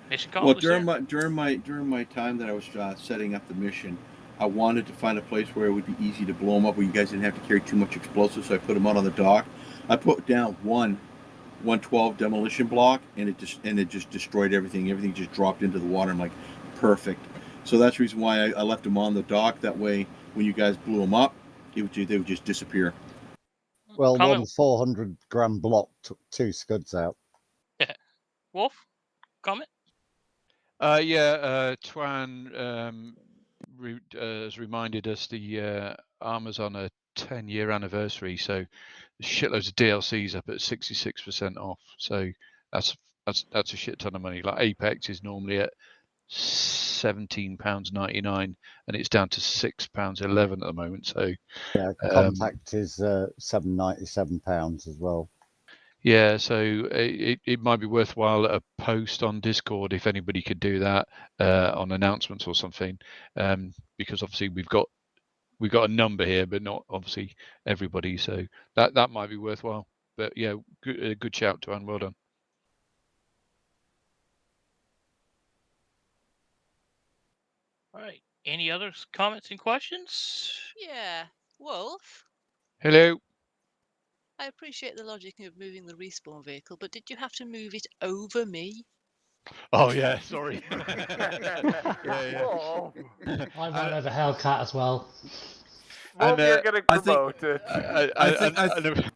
mission accomplished. Well, during my time that I was setting up the mission, I wanted to find a place where it would be easy to blow them up, where you guys didn't have to carry too much explosives. So I put them out on the dock. I put down one 112 demolition block, and it just destroyed everything. Everything just dropped into the water. I'm like, perfect. So that's the reason why I left them on the dock. That way, when you guys blew them up, they would just disappear. Well, one 400-gram block took 2 scuds out. Yeah. Wolf, comment? Twan has reminded us the armor's on a 10-year anniversary, so shitloads of DLCs up at 66% off. So that's a shit ton of money. Like Apex is normally at £17.99, and it's down to £6.11 at the moment. So yeah, Contact is £797 as well. Yeah, so it might be worthwhile a post on Discord if anybody could do that on announcements or something, because obviously we've got a number here, but not obviously everybody. So that might be worthwhile. But yeah, good shout, Tuan. Well done. All right. Any other comments and questions? Yeah, Wolf. Hello. I appreciate the logic of moving the respawn vehicle, but did you have to move it over me? Oh yeah, sorry. Whoa. I ran over Hellcat as well. Wolf, you're getting promoted.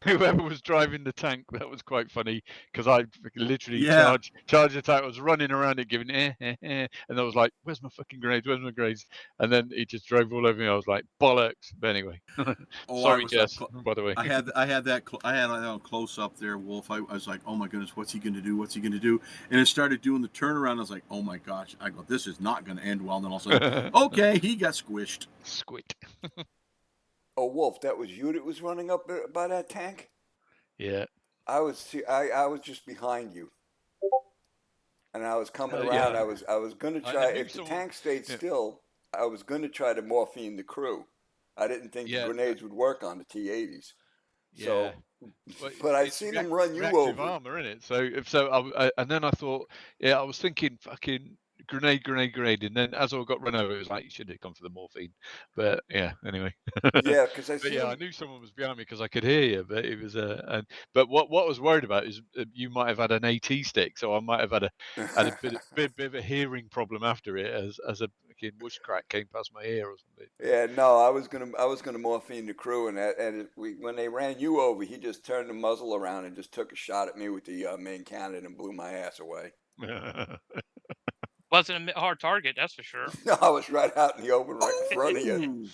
Whoever was driving the tank, that was quite funny because I literally Yeah. charged the tank. I was running around it giving and I was like, "Where's my fucking grenades? Where's my grenades?" And then he just drove all over me. I was like, "Bollocks!" But anyway, sorry, Jess. By the way, I had that on close up there, Wolf. I was like, oh my goodness, what's he going to do? What's he going to do? And it started doing the turnaround. I was like, oh my gosh. I go, this is not going to end well. And then all of a sudden, okay, he got squished. Squid. Oh, Wolf, that was you that was running up by that tank? Yeah. I was just behind you. And I was coming around. Yeah. I was going to try, if the tank stayed still, I was going to try to morphine the crew. I didn't think the grenades would work on the T-80s. So, but I seen them run you over. Armor, innit? And then I thought, I was thinking, fucking grenade, and then as I got run over, it was like, you should have gone for the morphine. But yeah, anyway. Yeah, because I knew someone was behind me because I could hear you. But it was but what I was worried about is you might have had an AT stick, so I might have had a bit of a hearing problem after it as a fucking whoosh crack came past my ear or something. Yeah, no, I was gonna morphine the crew, and when they ran you over, he just turned the muzzle around and just took a shot at me with the main cannon and blew my ass away. Wasn't a hard target, that's for sure. No, I was right out in the open, right in front of you.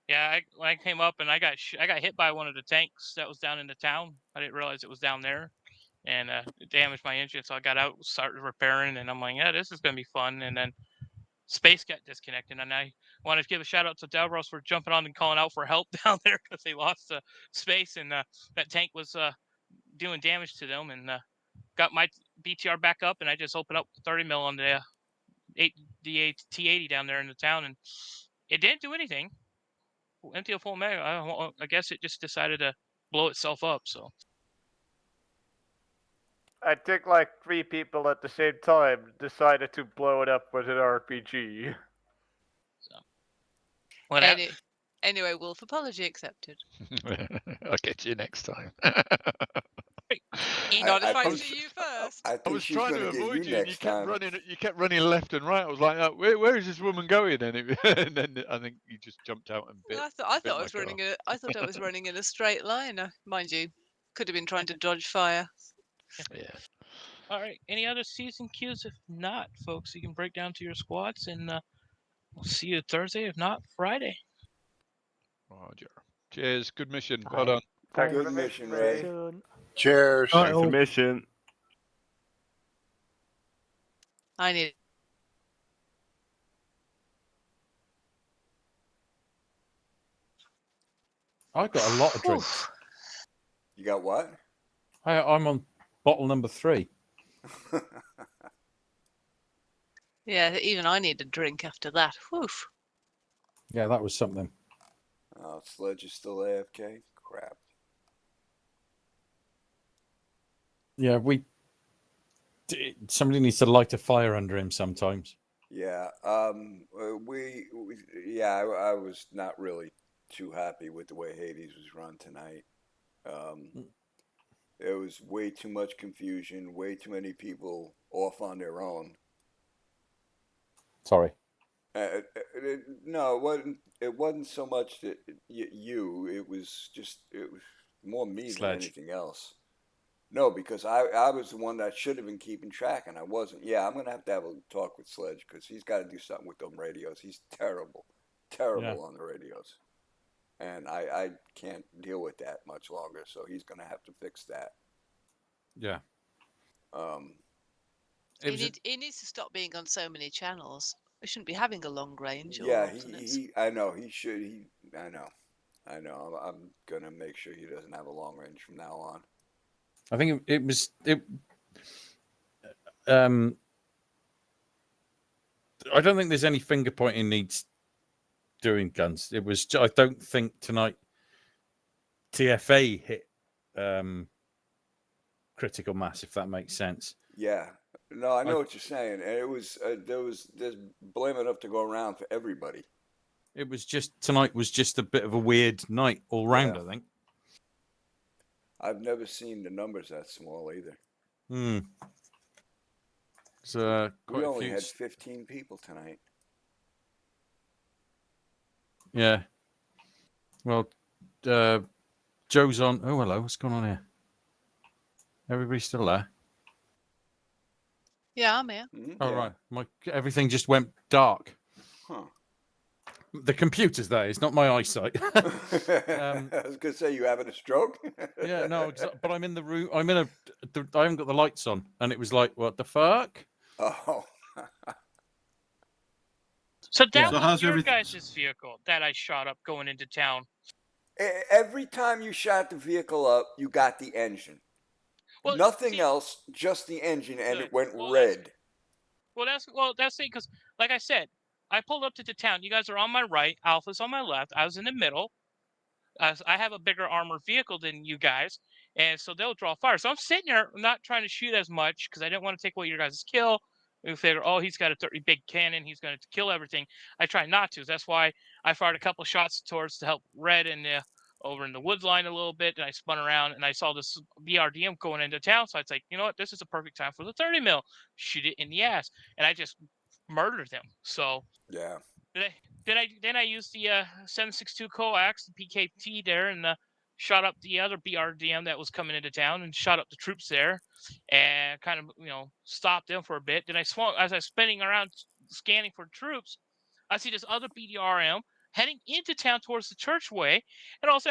When I came up and I got hit by one of the tanks that was down in the town. I didn't realize it was down there, and it damaged my engine. So I got out, started repairing, and I'm like, yeah, this is gonna be fun. And then space got disconnected, and I wanted to give a shout out to Delros for jumping on and calling out for help down there because they lost space, and that tank was doing damage to them, and got my BTR back up, and I just opened up 30 mil on the T-80 down there in the town, and it didn't do anything. Empty a full mag. I guess it just decided to blow itself up. So I think like 3 people at the same time decided to blow it up with an RPG. Anyway, Wolf, apology accepted. I'll get you next time. He notified you first. I was she's trying gonna to get avoid you you, and next you kept time. running. You kept running left and right. I was like, oh, "Where is this woman going?" And then I think you just jumped out and bit. I thought I was running I was running in a straight line. Mind you, could have been trying to dodge fire. Yeah. All right. Any other season cues? If not, folks, you can break down to your squads, and we'll see you Thursday. If not, Friday. Roger. Cheers. Good mission. Well done. Thanks Good for the mission, Ray. Ray. Cheers. Thanks for the mission. I need. I've got a lot of drinks. You got what? I'm on bottle number 3. Yeah, even I need a drink after that. Whew. Yeah, that was something. Oh, Sledge is still AFK? Crap. Yeah, somebody needs to light a fire under him sometimes. Yeah. I was not really too happy with the way Hades was run tonight. There was way too much confusion, way too many people off on their own. Sorry. No, it wasn't. It wasn't so much that you. It was more me than Sledge. anything else. No, because I was the one that should have been keeping track, and I wasn't. Yeah, I'm gonna have to have a talk with Sledge because he's got to do something with them radios. He's terrible on the radios, and I can't deal with that much longer. So he's gonna have to fix that. Yeah. He needs to stop being on so many channels. We shouldn't be having a long range. Or Yeah, alternates. I know he should. I know. I'm gonna make sure he doesn't have a long range from now on. I think it was. I don't think there's any finger pointing needs doing guns. It was. I don't think tonight TFA hit critical mass, if that makes sense. Yeah. No, I know what you're saying, and it was there's blame enough to go around for everybody. It was just tonight was just a bit of a weird night all round. Yeah. I think. I've never seen the numbers that small either. So we only had 15 people tonight. Yeah. Well, Joe's on. Oh, hello. What's going on here? Everybody still there? Yeah, I'm here. Oh, right. Everything just went dark. Huh. The computer's there. It's not my eyesight. I was going to say, you having a stroke? Yeah, no, but I'm in the room. I haven't got the lights on. And it was like, what the fuck? Oh. So that So was how's your everything? guys' vehicle that I shot up going into town. Every time you shot the vehicle up, you got the engine. Well, Nothing else, just the engine, and Good. it went Well, red. That's it, because like I said, I pulled up to the town. You guys are on my right. Alpha's on my left. I was in the middle. I have a bigger armored vehicle than you guys, and so they'll draw fire. So I'm sitting there, not trying to shoot as much because I didn't want to take away your guys' kill. We figure, oh, he's got a 30 big cannon. He's going to kill everything. I try not to. That's why I fired a couple shots towards to help Red and over in the woods line a little bit. And I spun around and I saw this BRDM going into town. So I was like, you know what? This is a perfect time for the 30 mil. Shoot it in the ass. And I just murdered them. So yeah. Then I used the 7.62 coax, the PKT there, and shot up the other BRDM that was coming into town and shot up the troops there and kind of, stopped them for a bit. Then I swung, as I was spinning around scanning for troops, I see this other BDRM heading into town towards the churchway. And also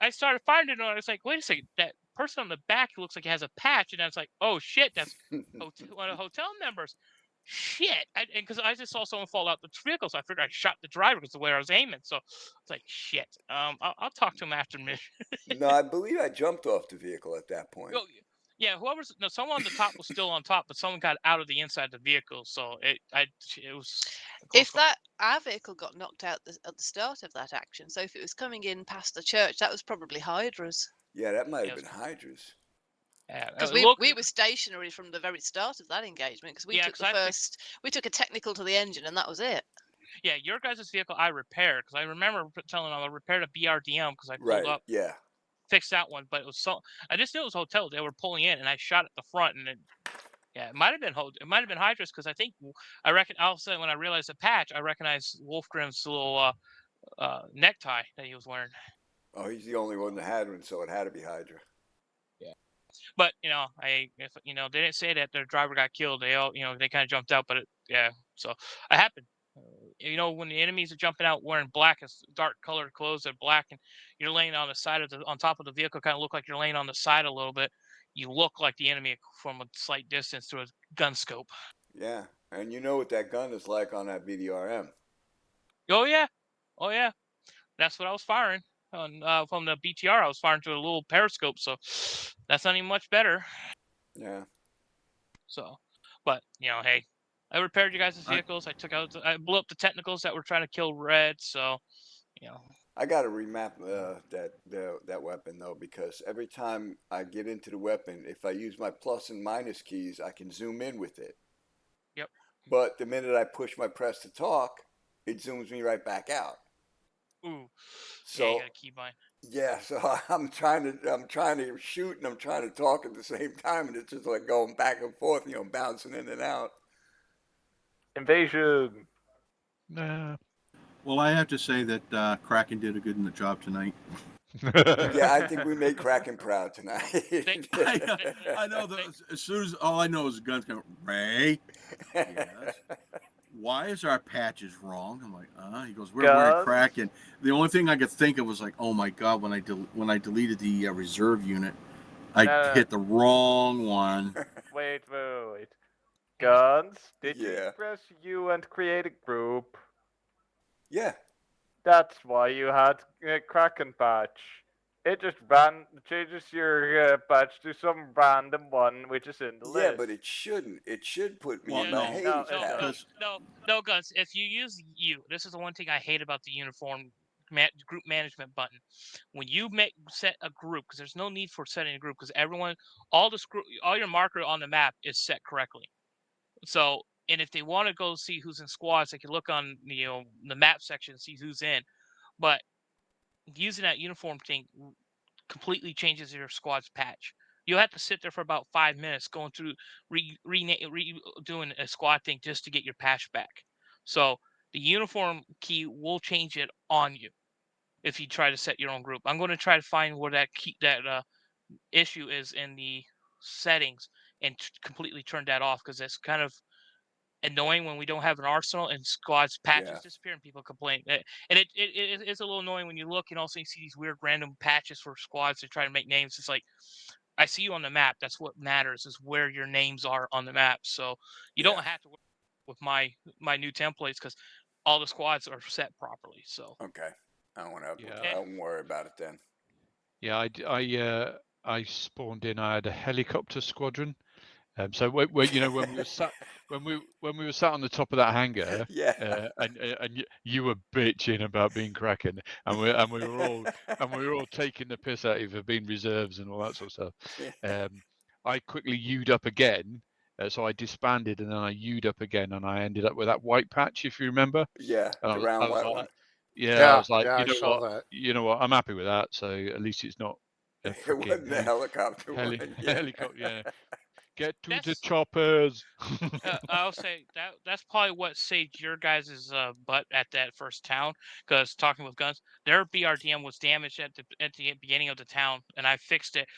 I started firing it, and I was like, wait a second, that person on the back looks like he has a patch. And I was like, oh shit, that's one of the hotel members. Shit, because I just saw someone fall out the vehicle, so I figured I shot the driver because the way I was aiming. So it's like, shit. I'll talk to him after mission. No, I believe I jumped off the vehicle at that point. Yeah, someone on the top was still on top, but someone got out of the inside of the vehicle, so it was. If our vehicle got knocked out at the start of that action, so if it was coming in past the church, that was probably Hydra's. Yeah, that might have been Hydra's. Because we were stationary from the very start of that engagement, because we took we took a technical to the engine, and that was it. Yeah, your guys' vehicle I repaired, because I remember telling them I repaired a BRDM because I pulled up. Yeah. Fixed that one, but it was I just knew it was hotel. They were pulling in, and I shot at the front, and it might have been Hydra's, because I think all of a sudden when I realized the patch, I recognized Wolfgrim's little necktie that he was wearing. Oh, he's the only one that had one, so it had to be Hydra. Yeah, but they didn't say that their driver got killed. They all they kind of jumped out, but so it happened. When the enemies are jumping out wearing black, dark colored clothes, and black, and you're laying on the side on top of the vehicle, kind of look like you're laying on the side a little bit. You look like the enemy from a slight distance through a gun scope. Yeah, and you know what that gun is like on that BDRM. Oh yeah, that's what I was firing on from the BTR. I was firing through a little periscope, so that's not even much better. Yeah. So, but hey. I repaired you guys' vehicles. I blew up the technicals that were trying to kill Red. So, I got to remap that weapon though, because every time I get into the weapon, if I use my plus and minus keys, I can zoom in with it. Yep. But the minute I push my press to talk, it zooms me right back out. Ooh. So yeah, you gotta keep mine. yeah, so I'm trying to shoot and I'm trying to talk at the same time, and it's just like going back and forth, bouncing in and out. Invasion. Nah. Well, I have to say that Kraken did a good in the job tonight. Yeah, I think we made Kraken proud tonight. I know. As soon as all I know is the gun's going, Ray. Yes. Why is our patches wrong? I'm like, He goes, we're wearing Kraken. The only thing I could think of was like, oh my god, when I deleted the reserve unit, I hit the wrong one. Wait. Guns. Did you Yeah. press U and create a group? Yeah. That's why you had a Kraken patch. It just changes your patch to some random one which is in the list. Yeah, but it shouldn't. It should put me in my Hades patch. No, Guns. If you use U, this is the one thing I hate about the uniform group management button. When you set a group, because there's no need for setting a group, because all your marker on the map is set correctly. So, and if they want to go see who's in squads, they can look on the map section and see who's in. But using that uniform thing completely changes your squad's patch. You'll have to sit there for about 5 minutes going through doing a squad thing just to get your patch back. So the uniform key will change it on you if you try to set your own group. I'm going to try to find where that issue is in the settings and completely turn that off, because it's kind of annoying when we don't have an arsenal and squads patches disappear and people complain. And it is a little annoying when you look and also you see these weird random patches for squads to try to make names. It's like, I see you on the map. That's what matters, is where your names are on the map. So you don't have to work with my new templates, because all the squads are set properly. So okay, I won't worry about it then. Yeah, I spawned in. I had a helicopter squadron. So when we were sat on the top of that hangar, and you were bitching about being Kraken, and we were all taking the piss out of you for being reserves and all that sort of stuff. I quickly U'd up again, so I disbanded and then I U'd up again, and I ended up with that white patch, if you remember. Yeah, the round white one. Yeah, I was like, I saw that. You know what? I'm happy with that. So at least it's not. It wasn't the helicopter one. Helicopter, yeah. Get to the choppers. I'll say that's probably what saved your guys' butt at that first town. Because talking with Guns, their BRDM was damaged at the beginning of the town, and I fixed it.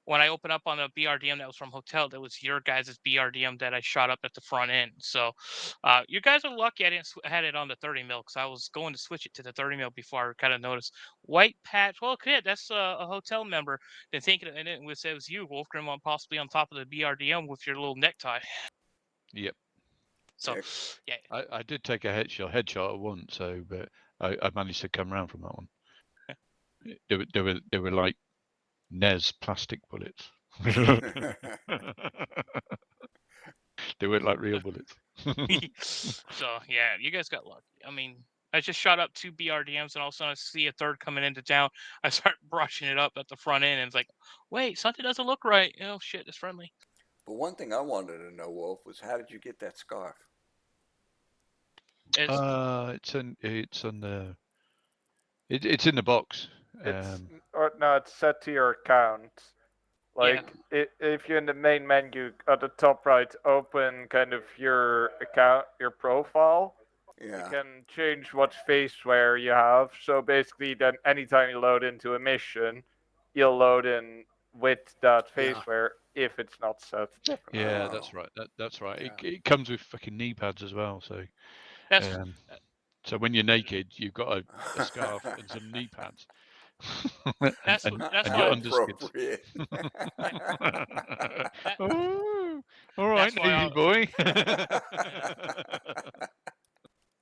When I opened up on a BRDM that was from Hotel, that was your guys' BRDM that I shot up at the front end. So you guys are lucky I didn't had it on the 30 mil, because I was going to switch it to the 30 mil before I kind of noticed white patch. Well, okay, that's a Hotel member. Then thinking and it was you, Wolfgrim, possibly on top of the BRDM with your little necktie. Yep. So yeah, I did take a headshot at once, but I managed to come around from that one. They were like NES plastic bullets. They weren't like real bullets. So yeah, you guys got lucky. I mean, I just shot up 2 BRDMs, and all of a sudden I see a third coming into town. I start brushing it up at the front end, and it's like, wait, something doesn't look right. Oh shit, it's friendly. But one thing I wanted to know, Wolf, was how did you get that scarf? It's in the box. It's set to your account. Like, if you're in the main menu at the top right, open kind of your account, your profile. Yeah. You can change what faceware you have. So basically, then anytime you load into a mission, you'll load in with that faceware if it's not set. Yeah, that's right. That's right. Yeah. It comes with fucking knee pads as well. So, so when you're naked, you've got a scarf and some knee pads. That's and why appropriate. Oh, all right, Navy boy.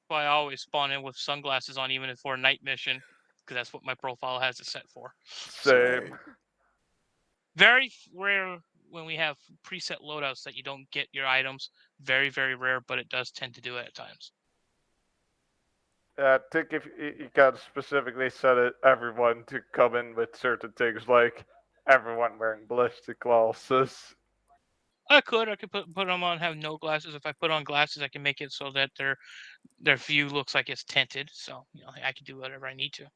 Why I always spawn in with sunglasses on, even for a night mission, because that's what my profile has it set for. Same. Very rare when we have preset loadouts that you don't get your items. Very, very rare, but it does tend to do it at times. I think if you can specifically set everyone to come in with certain things, like everyone wearing ballistic glasses. I could put them on, have no glasses. If I put on glasses, I can make it so that their view looks like it's tinted. So I can do whatever I need to.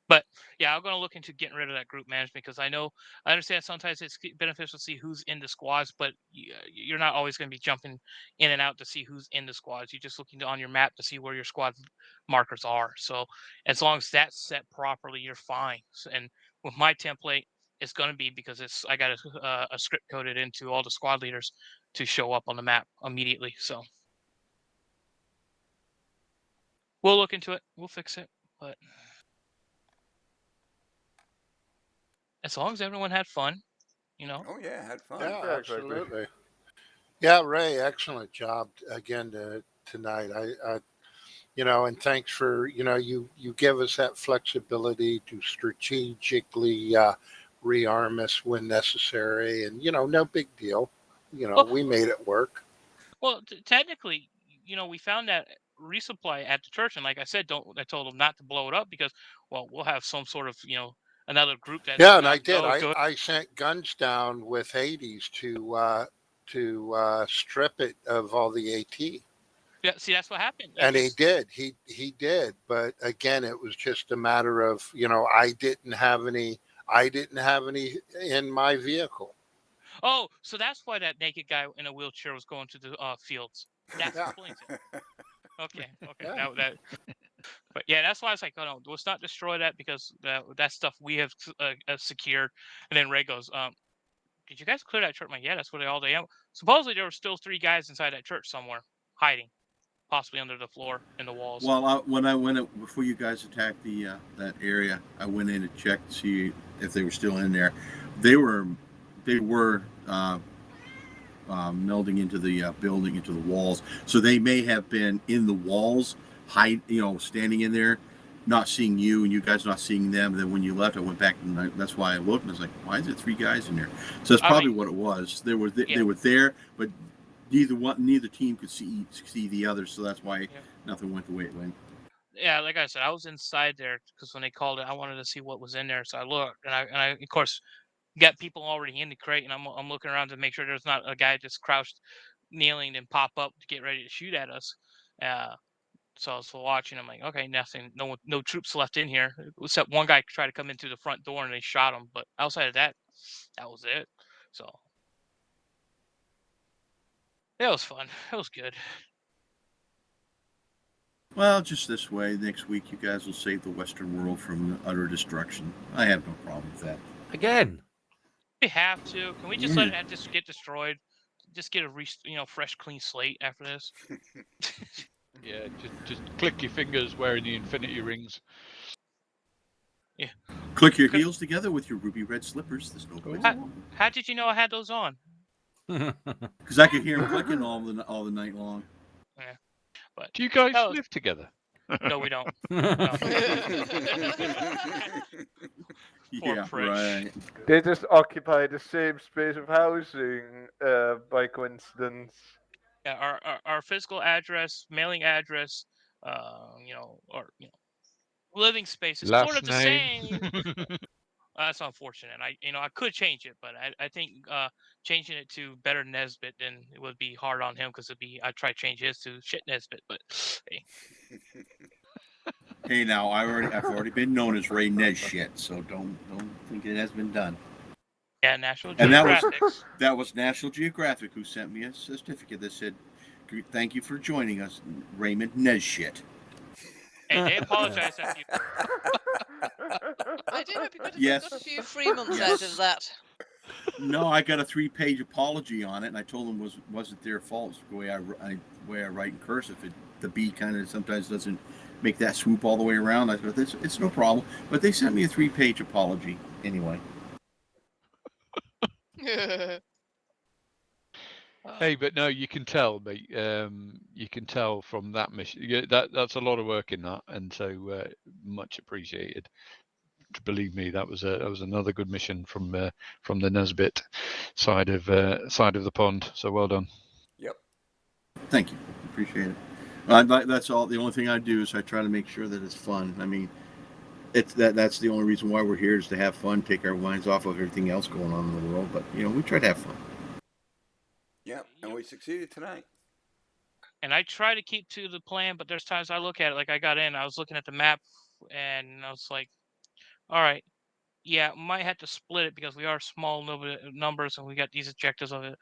But yeah, I'm gonna look into getting rid of that group management because I understand sometimes it's beneficial to see who's in the squads, but you're not always going to be jumping in and out to see who's in the squads. You're just looking on your map to see where your squad markers are. So as long as that's set properly, you're fine. And with my template, it's going to be because I got a script coded into all the squad leaders to show up on the map immediately. So we'll look into it. We'll fix it, but. As long as everyone had fun, Oh yeah, had fun. Yeah, Yeah, exactly. absolutely. Yeah, Ray, excellent job again tonight. And thanks for you give us that flexibility to strategically rearm us when necessary, and no big deal. We made it work. Well, technically, we found that resupply at the church, and like I said, I told them not to blow it up because, we'll have some sort of another group that. Yeah, and I did. I sent guns down with Hades to strip it of all the AT. Yeah, see, that's what happened. And he did. He did. But again, it was just a matter of I didn't have any in my vehicle. Oh, so that's why that naked guy in a wheelchair was going to the fields. That explains it. Okay. Yeah. But yeah, that's why I was like, oh no, let's not destroy that because that stuff we have secured. And then Ray goes, did you guys clear that church? I'm like, yeah, that's where all they are. Supposedly there were still 3 guys inside that church somewhere, hiding, possibly under the floor in the walls. Well, when I went before you guys attacked the that area, I went in and checked to see if they were still in there. They were melding into the building, into the walls. So they may have been in the walls, standing in there, not seeing you, and you guys not seeing them. And then when you left, I went back, and that's why I looked, and I was like, why is it 3 guys in there? So that's probably what it was. They were there, but neither team could see the other, so that's why nothing went the way it went. Yeah, like I said, I was inside there because when they called it, I wanted to see what was in there. So I looked, and I of course got people already in the crate, and I'm looking around to make sure there's not a guy just crouched, kneeling, and pop up to get ready to shoot at us. So I was watching. I'm like, okay, nothing, no troops left in here, except one guy tried to come in through the front door, and they shot him. But outside of that, that was it. So it was fun. It was good. Well, just this way, next week you guys will save the Western world from utter destruction. I have no problem with that. Again. We have to. Can we just let it just get destroyed? Just get a fresh, clean slate after this. Yeah, just click your fingers wearing the infinity rings. Yeah. Click your heels together with your ruby red slippers. There's no place. How did you know I had those on? Because I could hear them clicking all the night long. Yeah. But do you guys live together? No, we don't. Yeah, right. They just occupy the same space of housing by coincidence. Yeah, our physical address, mailing address, living space is sort of the same. That's unfortunate. I could change it, but I think changing it to Better Nesbit, then it would be hard on him because I tried to change his to Shit Nesbit, but hey. Hey, now I've already been known as Ray Nesshit, so don't think it has been done. Yeah, National And Geographic. that was National Geographic who sent me a certificate that said, "Thank you for joining us, Raymond Nesshit." And they apologize at you. I do hope you got Yes. a few free months out of that. No, I got a 3-page apology on it, and I told them wasn't their fault. It's the way I write in cursive. The B kind of sometimes doesn't make that swoop all the way around. I thought it's no problem, but they sent me a 3-page apology anyway. Hey, but no, you can tell, mate. You can tell from that mission. That's a lot of work in that, and so much appreciated. Believe me, that was another good mission from the Nesbit side of the pond. So well done. Yep. Thank you. Appreciate it. That's all. The only thing I do is I try to make sure that it's fun. I mean, That's the only reason why we're here, is to have fun, take our minds off of everything else going on in the world. But we try to have fun. Yeah, and we succeeded tonight. And I try to keep to the plan, but there's times I look at it, like I got in, I was looking at the map, and I was like, all right, yeah, might have to split it because we are small numbers, and we got these objectives of it.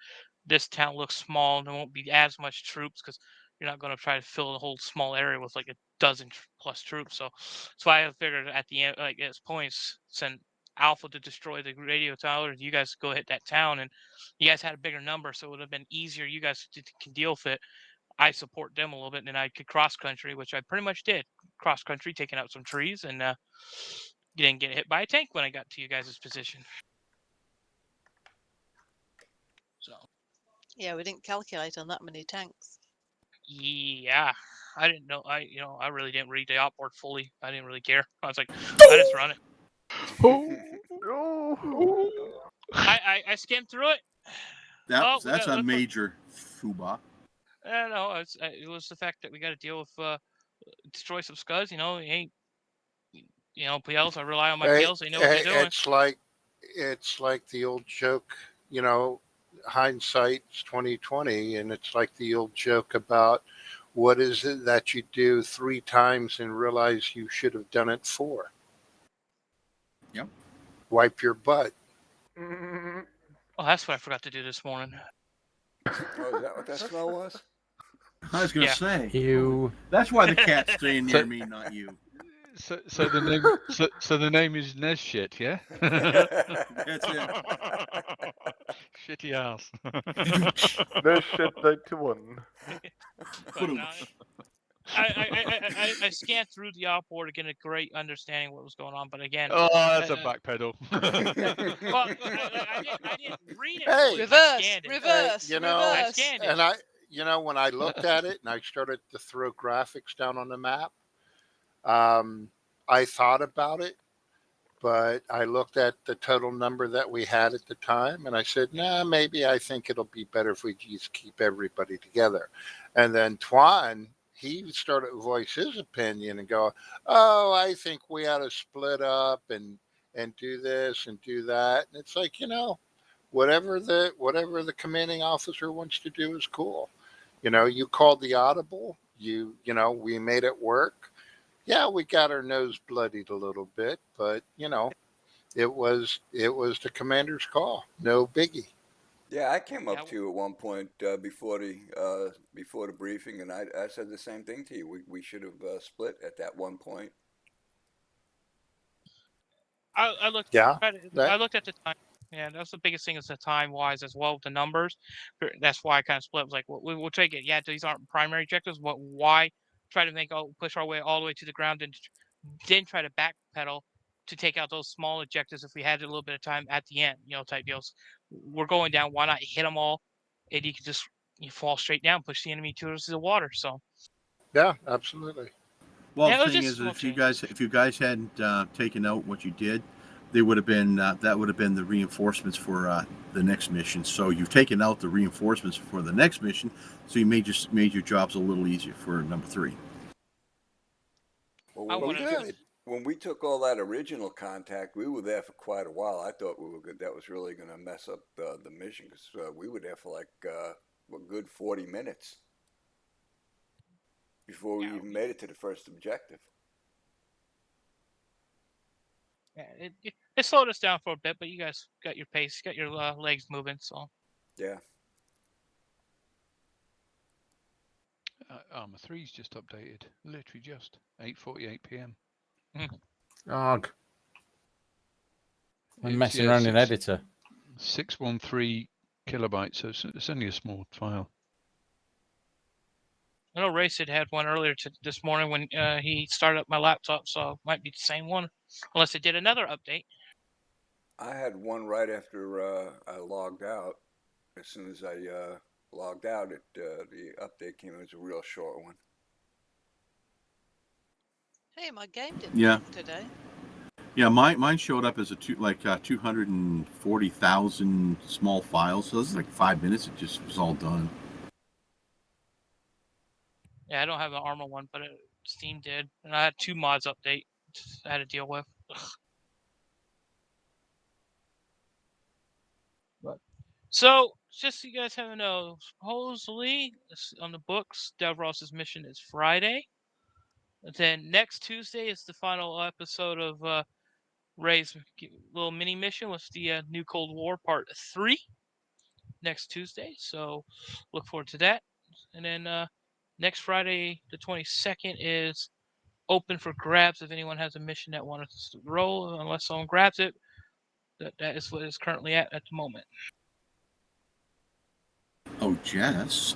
This town looks small, and there won't be as much troops because you're not going to try to fill the whole small area with like a dozen plus troops. So that's why I figured at the end, like at points, send Alpha to destroy the radio tower. You guys go hit that town, and you guys had a bigger number, so it would have been easier. You guys can deal with it. I support them a little bit, and then I could cross country, which I pretty much did. Cross country, taking out some trees, and didn't get hit by a tank when I got to you guys' position. So. Yeah, we didn't calculate on that many tanks. Yeah, I didn't know. I really didn't read the op board fully. I didn't really care. I was like, I just run it. I skimmed through it. That's a major fooba. No, it was the fact that we got to deal with destroy some scuds. Ain't PLs. I rely on my PLs. They know what they're doing. It's like the old joke. Hindsight's 20/20, and it's like the old joke about what is it that you do 3 times and realize you should have done it 4. Yep. Wipe your butt. Oh, that's what I forgot to do this morning. Oh, is that what that smell was? I was going to say. Ew. That's why the cat's staying near me, not you. So the name is Nez Shit, yeah? That's it. Shitty ass. Nez Shit 91. I scanned through the op board to get a great understanding of what was going on, but again, that's a backpedal. Well, I didn't read it. Hey, reverse. I scanned it. And when I looked at it and I started to throw graphics down on the map, I thought about it, but I looked at the total number that we had at the time, and I said, maybe I think it'll be better if we just keep everybody together. And then Twan, he started to voice his opinion and go, I think we ought to split up and do this and do that. And it's like, whatever the commanding officer wants to do is cool. You called the audible, we made it work. Yeah, we got our nose bloodied a little bit, but it was the commander's call. No biggie. Yeah, I came up to you at one point before the briefing, and I said the same thing to you. We should have split at that one point. I looked. Yeah. I looked at the time. Yeah, that's the biggest thing is the time wise as well with the numbers. That's why I kind of split. It was like, we'll take it. Yeah, these aren't primary objectives, but why try to push our way all the way to the ground and then try to backpedal to take out those small objectives if we had a little bit of time at the end, type deals. We're going down. Why not hit them all? And you can just fall straight down, push the enemy towards the water. So. Yeah, absolutely. Well, the thing is, if you guys hadn't taken out what you did, they would have been that would have been the reinforcements for the next mission. So you've taken out the reinforcements for the next mission, so you made your jobs a little easier for number 3. Well, when we took all that original contact, we were there for quite a while. I thought we were good. That was really going to mess up the mission because we were there for like a good 40 minutes before we even made it to the first objective. Yeah, it slowed us down for a bit, but you guys got your pace, got your legs moving, so. Yeah. Armor 3's just updated. Literally just 8:48 p.m. Arg. I'm messing around in editor. 613 kilobytes, so it's only a small file. I know Racid had one earlier this morning when he started up my laptop, so it might be the same one, unless it did another update. I had one right after I logged out. As soon as I logged out, the update came. It was a real short one. Hey, my game didn't work today. Yeah, mine showed up as 240,000 small files. So this is like 5 minutes. It just was all done. Yeah, I don't have an Armor one, but Steam did, and I had 2 mods update I had to deal with. Ugh. But so, just so you guys have to know, supposedly on the books, Davros' mission is Friday. Then next Tuesday is the final episode of Ray's little mini mission with the New Cold War Part 3 next Tuesday. So look forward to that. And then next Friday, the 22nd, is open for grabs if anyone has a mission that wants to roll. Unless someone grabs it, that is what it's currently at the moment. Oh, Jess.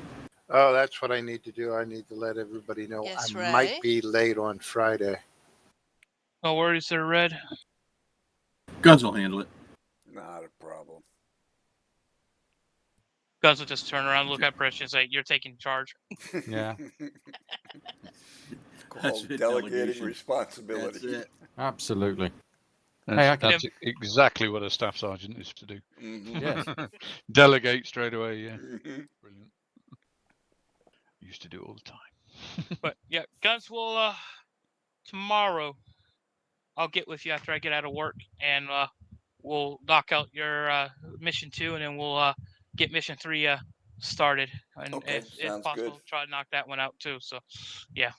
Oh, that's what I need to do. I need to let everybody know Yes, I Ray? might be late on Friday. No worries there, Red. Guns will handle it. Not a problem. Guns will just turn around, look at Precious, and say, "You're taking charge." Yeah. Called delegating responsibility. That's it. Absolutely. That's, Hey, that's exactly what a staff sergeant is to do. Mhm. Yes. Delegate straight away, yeah. Mhm. Brilliant. Used to do it all the time. But yeah, Guns will tomorrow. I'll get with you after I get out of work, and we'll knock out your mission 2, and then we'll get mission 3 started. And Okay, if sounds possible, good. try to knock that one out too. So, yeah.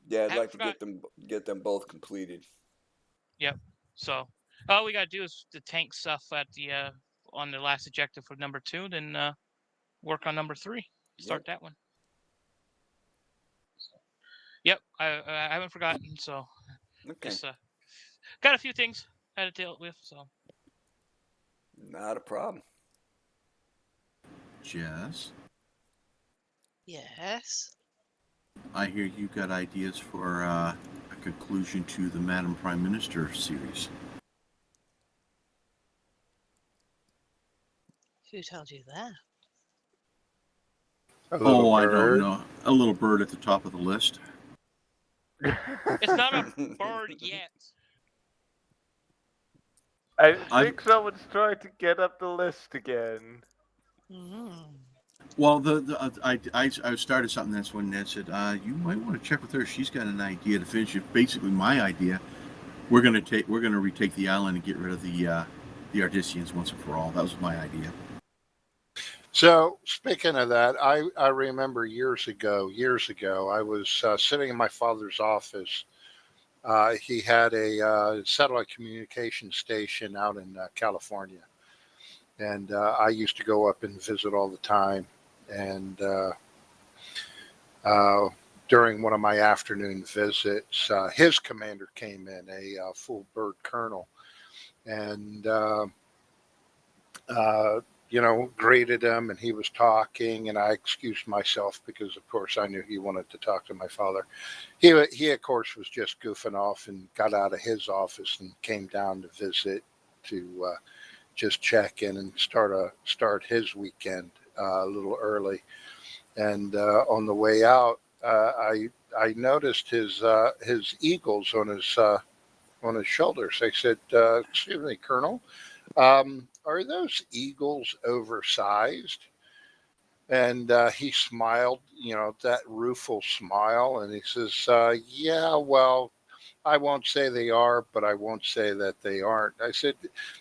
Yeah, I'd Haven't like to get them both completed. Yep. So all we gotta do is the tank stuff at the on the last objective for number 2, then work on number 3. Start that one. So, yep. I haven't forgotten. So Okay. just got a few things I had to deal with. So Not a problem. Jess, Yes. I hear you got ideas for a conclusion to the Madam Prime Minister series. Who told you that? A little I don't bird. know. A little bird at the top of the list. it's not a bird yet. I think someone's trying to get up the list again. Well, I started something that's when Ned said, you might want to check with her. She's got an idea to finish it. Basically, my idea. We're gonna retake the island and get rid of the Ardicians once and for all. That was my idea. So speaking of that, I remember years ago, I was sitting in my father's office. He had a satellite communication station out in California. And I used to go up and visit all the time. And during one of my afternoon visits, his commander came in, a full bird colonel, and greeted him, and he was talking, and I excused myself because, of course, I knew he wanted to talk to my father. He of course, was just goofing off and got out of his office and came down to visit to just check in and start his weekend a little early. And on the way out, I noticed his eagles on his shoulders. I said, "Excuse me, Colonel, are those eagles oversized?" And he smiled, that rueful smile, and he says, "Yeah, well, I won't say they are, but I won't say that they aren't." I said,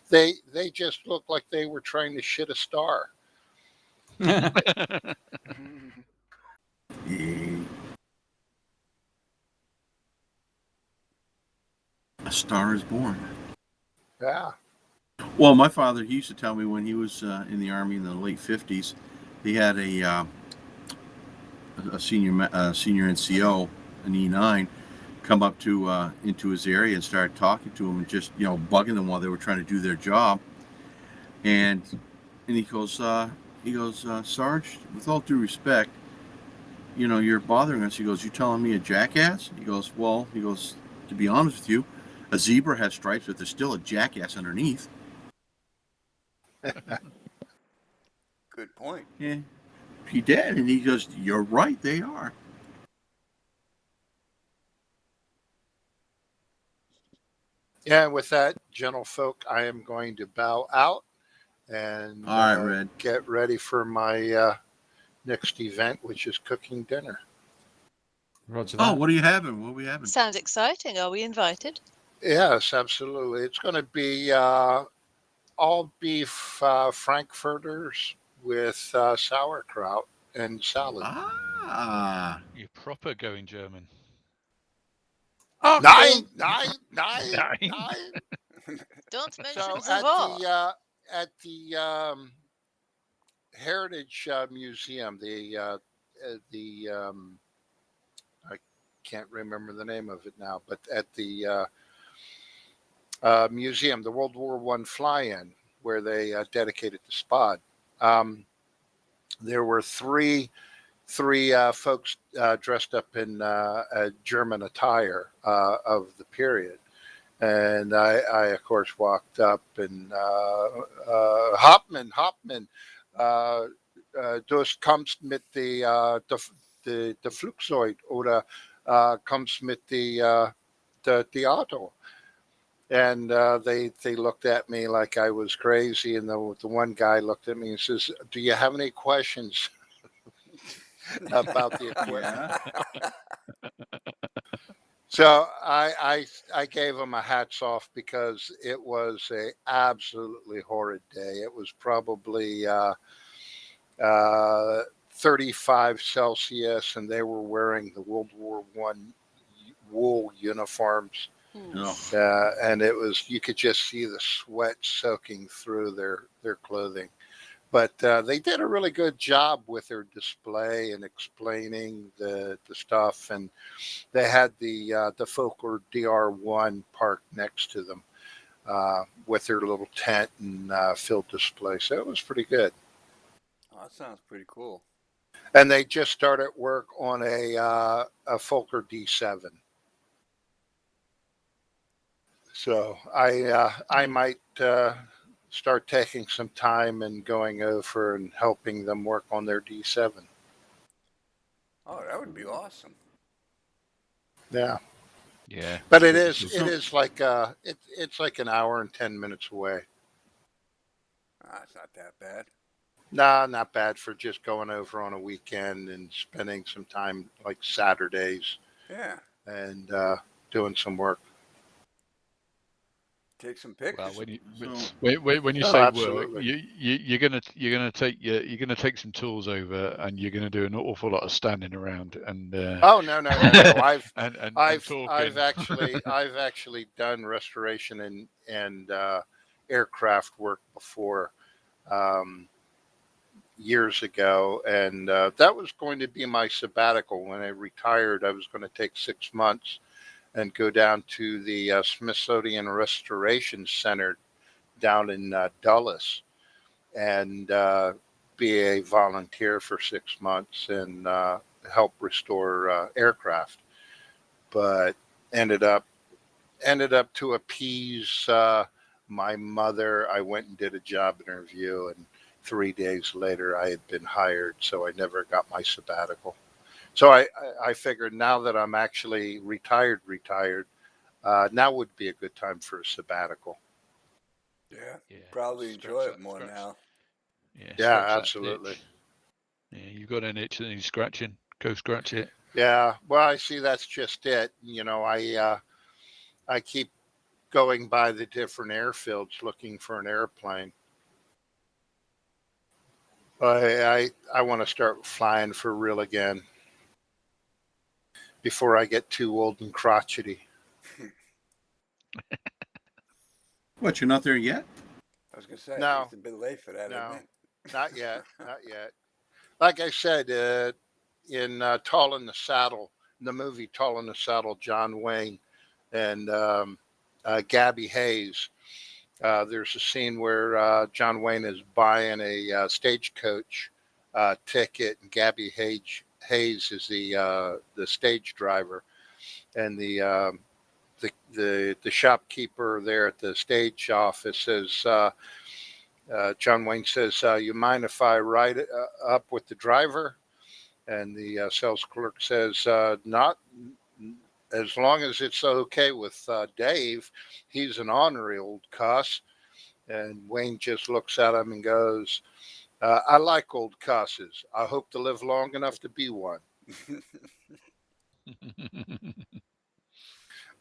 they just look like they were trying to shit a star." A star is born. Yeah. Well, my father, he used to tell me when he was in the Army in the late 50s, he had a senior NCO, an E9, come up to into his area and start talking to him and just bugging them while they were trying to do their job. And he goes, "Sarge, with all due respect, you're bothering us." He goes, "You telling me a jackass?" He goes, "Well," he goes, "to be honest with you, a zebra has stripes, but there's still a jackass underneath." Good point. Yeah, he did, and he goes, "You're right, they are." Yeah, with that, gentlefolk, I am going to bow out and All right, Red. get ready for my next event, which is cooking dinner. Roger Oh, that. what are you having? What are we having? Sounds exciting. Are we invited? Yes, absolutely. It's going to be all beef frankfurters with sauerkraut and salad. Ah. You're proper going German. Nine. Don't mention So the war. at the Heritage Museum, I can't remember the name of it now, but at the museum, the World War I fly-in, where they dedicated the Spad. There were three folks dressed up in German attire of the period. And I of course, walked up and Hauptmann, du kommst mit the Flugzeug oder kommst mit the Auto. And they looked at me like I was crazy. And the one guy looked at me and says, "Do you have any questions about the equipment?" So I gave him a hats off because it was a absolutely horrid day. It was probably 35 Celsius, and they were wearing the World War I wool uniforms. And it was, you could just see the sweat soaking through their clothing. But they did a really good job with their display and explaining the stuff. And they had the Fokker DR1 parked next to them with their little tent and field display. So it was pretty good. Oh, that sounds pretty cool. And they just started work on a Fokker D7. So I might start taking some time and going over and helping them work on their D7. Oh, that would be awesome. Yeah. Yeah. But it is like it's like an hour and 10 minutes away. It's not that bad. Nah, not bad for just going over on a weekend and spending some time like Saturdays. Yeah. And doing some work. Take some pictures. Well, when you say absolutely. work, you're gonna take some tools over, and you're gonna do an awful lot of standing around and. Oh no! I've talking. I've actually done restoration and aircraft work before years ago, and that was going to be my sabbatical. When I retired, I was going to take 6 months and go down to the Smithsonian Restoration Center down in Dulles and be a volunteer for 6 months and help restore aircraft. But ended up to appease my mother. I went and did a job interview, and 3 days later I had been hired, so I never got my sabbatical. So I figured now that I'm actually retired, now would be a good time for a sabbatical. Yeah. Probably enjoy it more now. Yeah, absolutely. Yeah, you've got an itch that needs scratching. Go scratch it. Yeah, well, I see that's just it. You know, I keep going by the different airfields looking for an airplane. I want to start flying for real again before I get too old and crotchety. What, you're not there yet? I was gonna say No. it's a bit late for that. No, Isn't it? not yet. Like I said, in Tall in the Saddle, the movie Tall in the Saddle, John Wayne and Gabby Hayes, there's a scene where John Wayne is buying a stagecoach ticket, and Gabby Hayes is the stage driver, and the shopkeeper there at the stage office says, John Wayne says, "You mind if I ride up with the driver?" And the sales clerk says, "Not as long as it's okay with Dave. He's an ornery old cuss." And Wayne just looks at him and goes, "I like old cusses. I hope to live long enough to be one."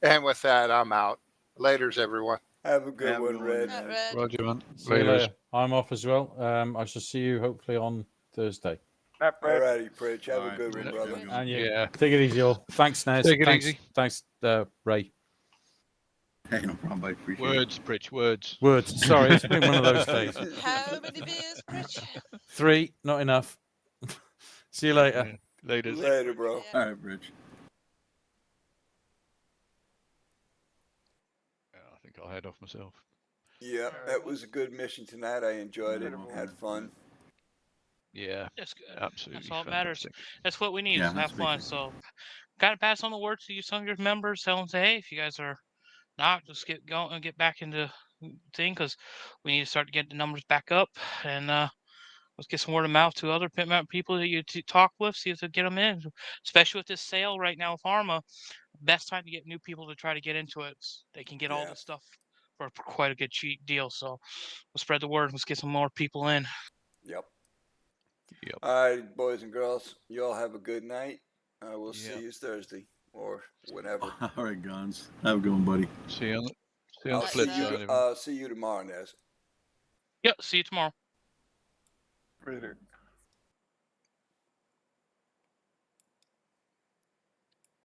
And with that, I'm out. Laters, everyone. Have a good one, Red. Roger, man. See you later. I'm off as well. I shall see you hopefully on Thursday. Alrighty, Pritch. Have a good one, brother. And you. Yeah. Take it easy, all. Thanks, Nez. Take it Thanks, easy. Thanks, Ray. Hey, no problem. I appreciate Words, Pritch, words. Words. Sorry, it's been one of those days. How many beers, Rich? 3, not enough. See you later. Later. Later, bro. All right, Rich. Yeah, I think I'll head off myself. Yeah, that was a good mission tonight. I enjoyed it. Had fun. Yeah, That's good. absolutely. That's all that matters. That's what we need. Yeah, is that's have a big fun. thing. So, gotta pass on the word to you, some of your members. Tell them, say, hey, if you guys are not, just get going and get back into thing because we need to start to get the numbers back up and let's get some word of mouth to other people that you talk with. See if they get them in, especially with this sale right now with Arma. Best time to get new people to try to get into it. They can get all the stuff for quite a good cheap deal. So, we'll spread the word. Let's get some more people in. Yep. Yep. All right, boys and girls. You all have a good night. We'll see you Thursday or whenever. All right, Guns. Have a good one, buddy. See you on the I'll flip side. see you tomorrow, Nez. Yep. See you tomorrow. Later.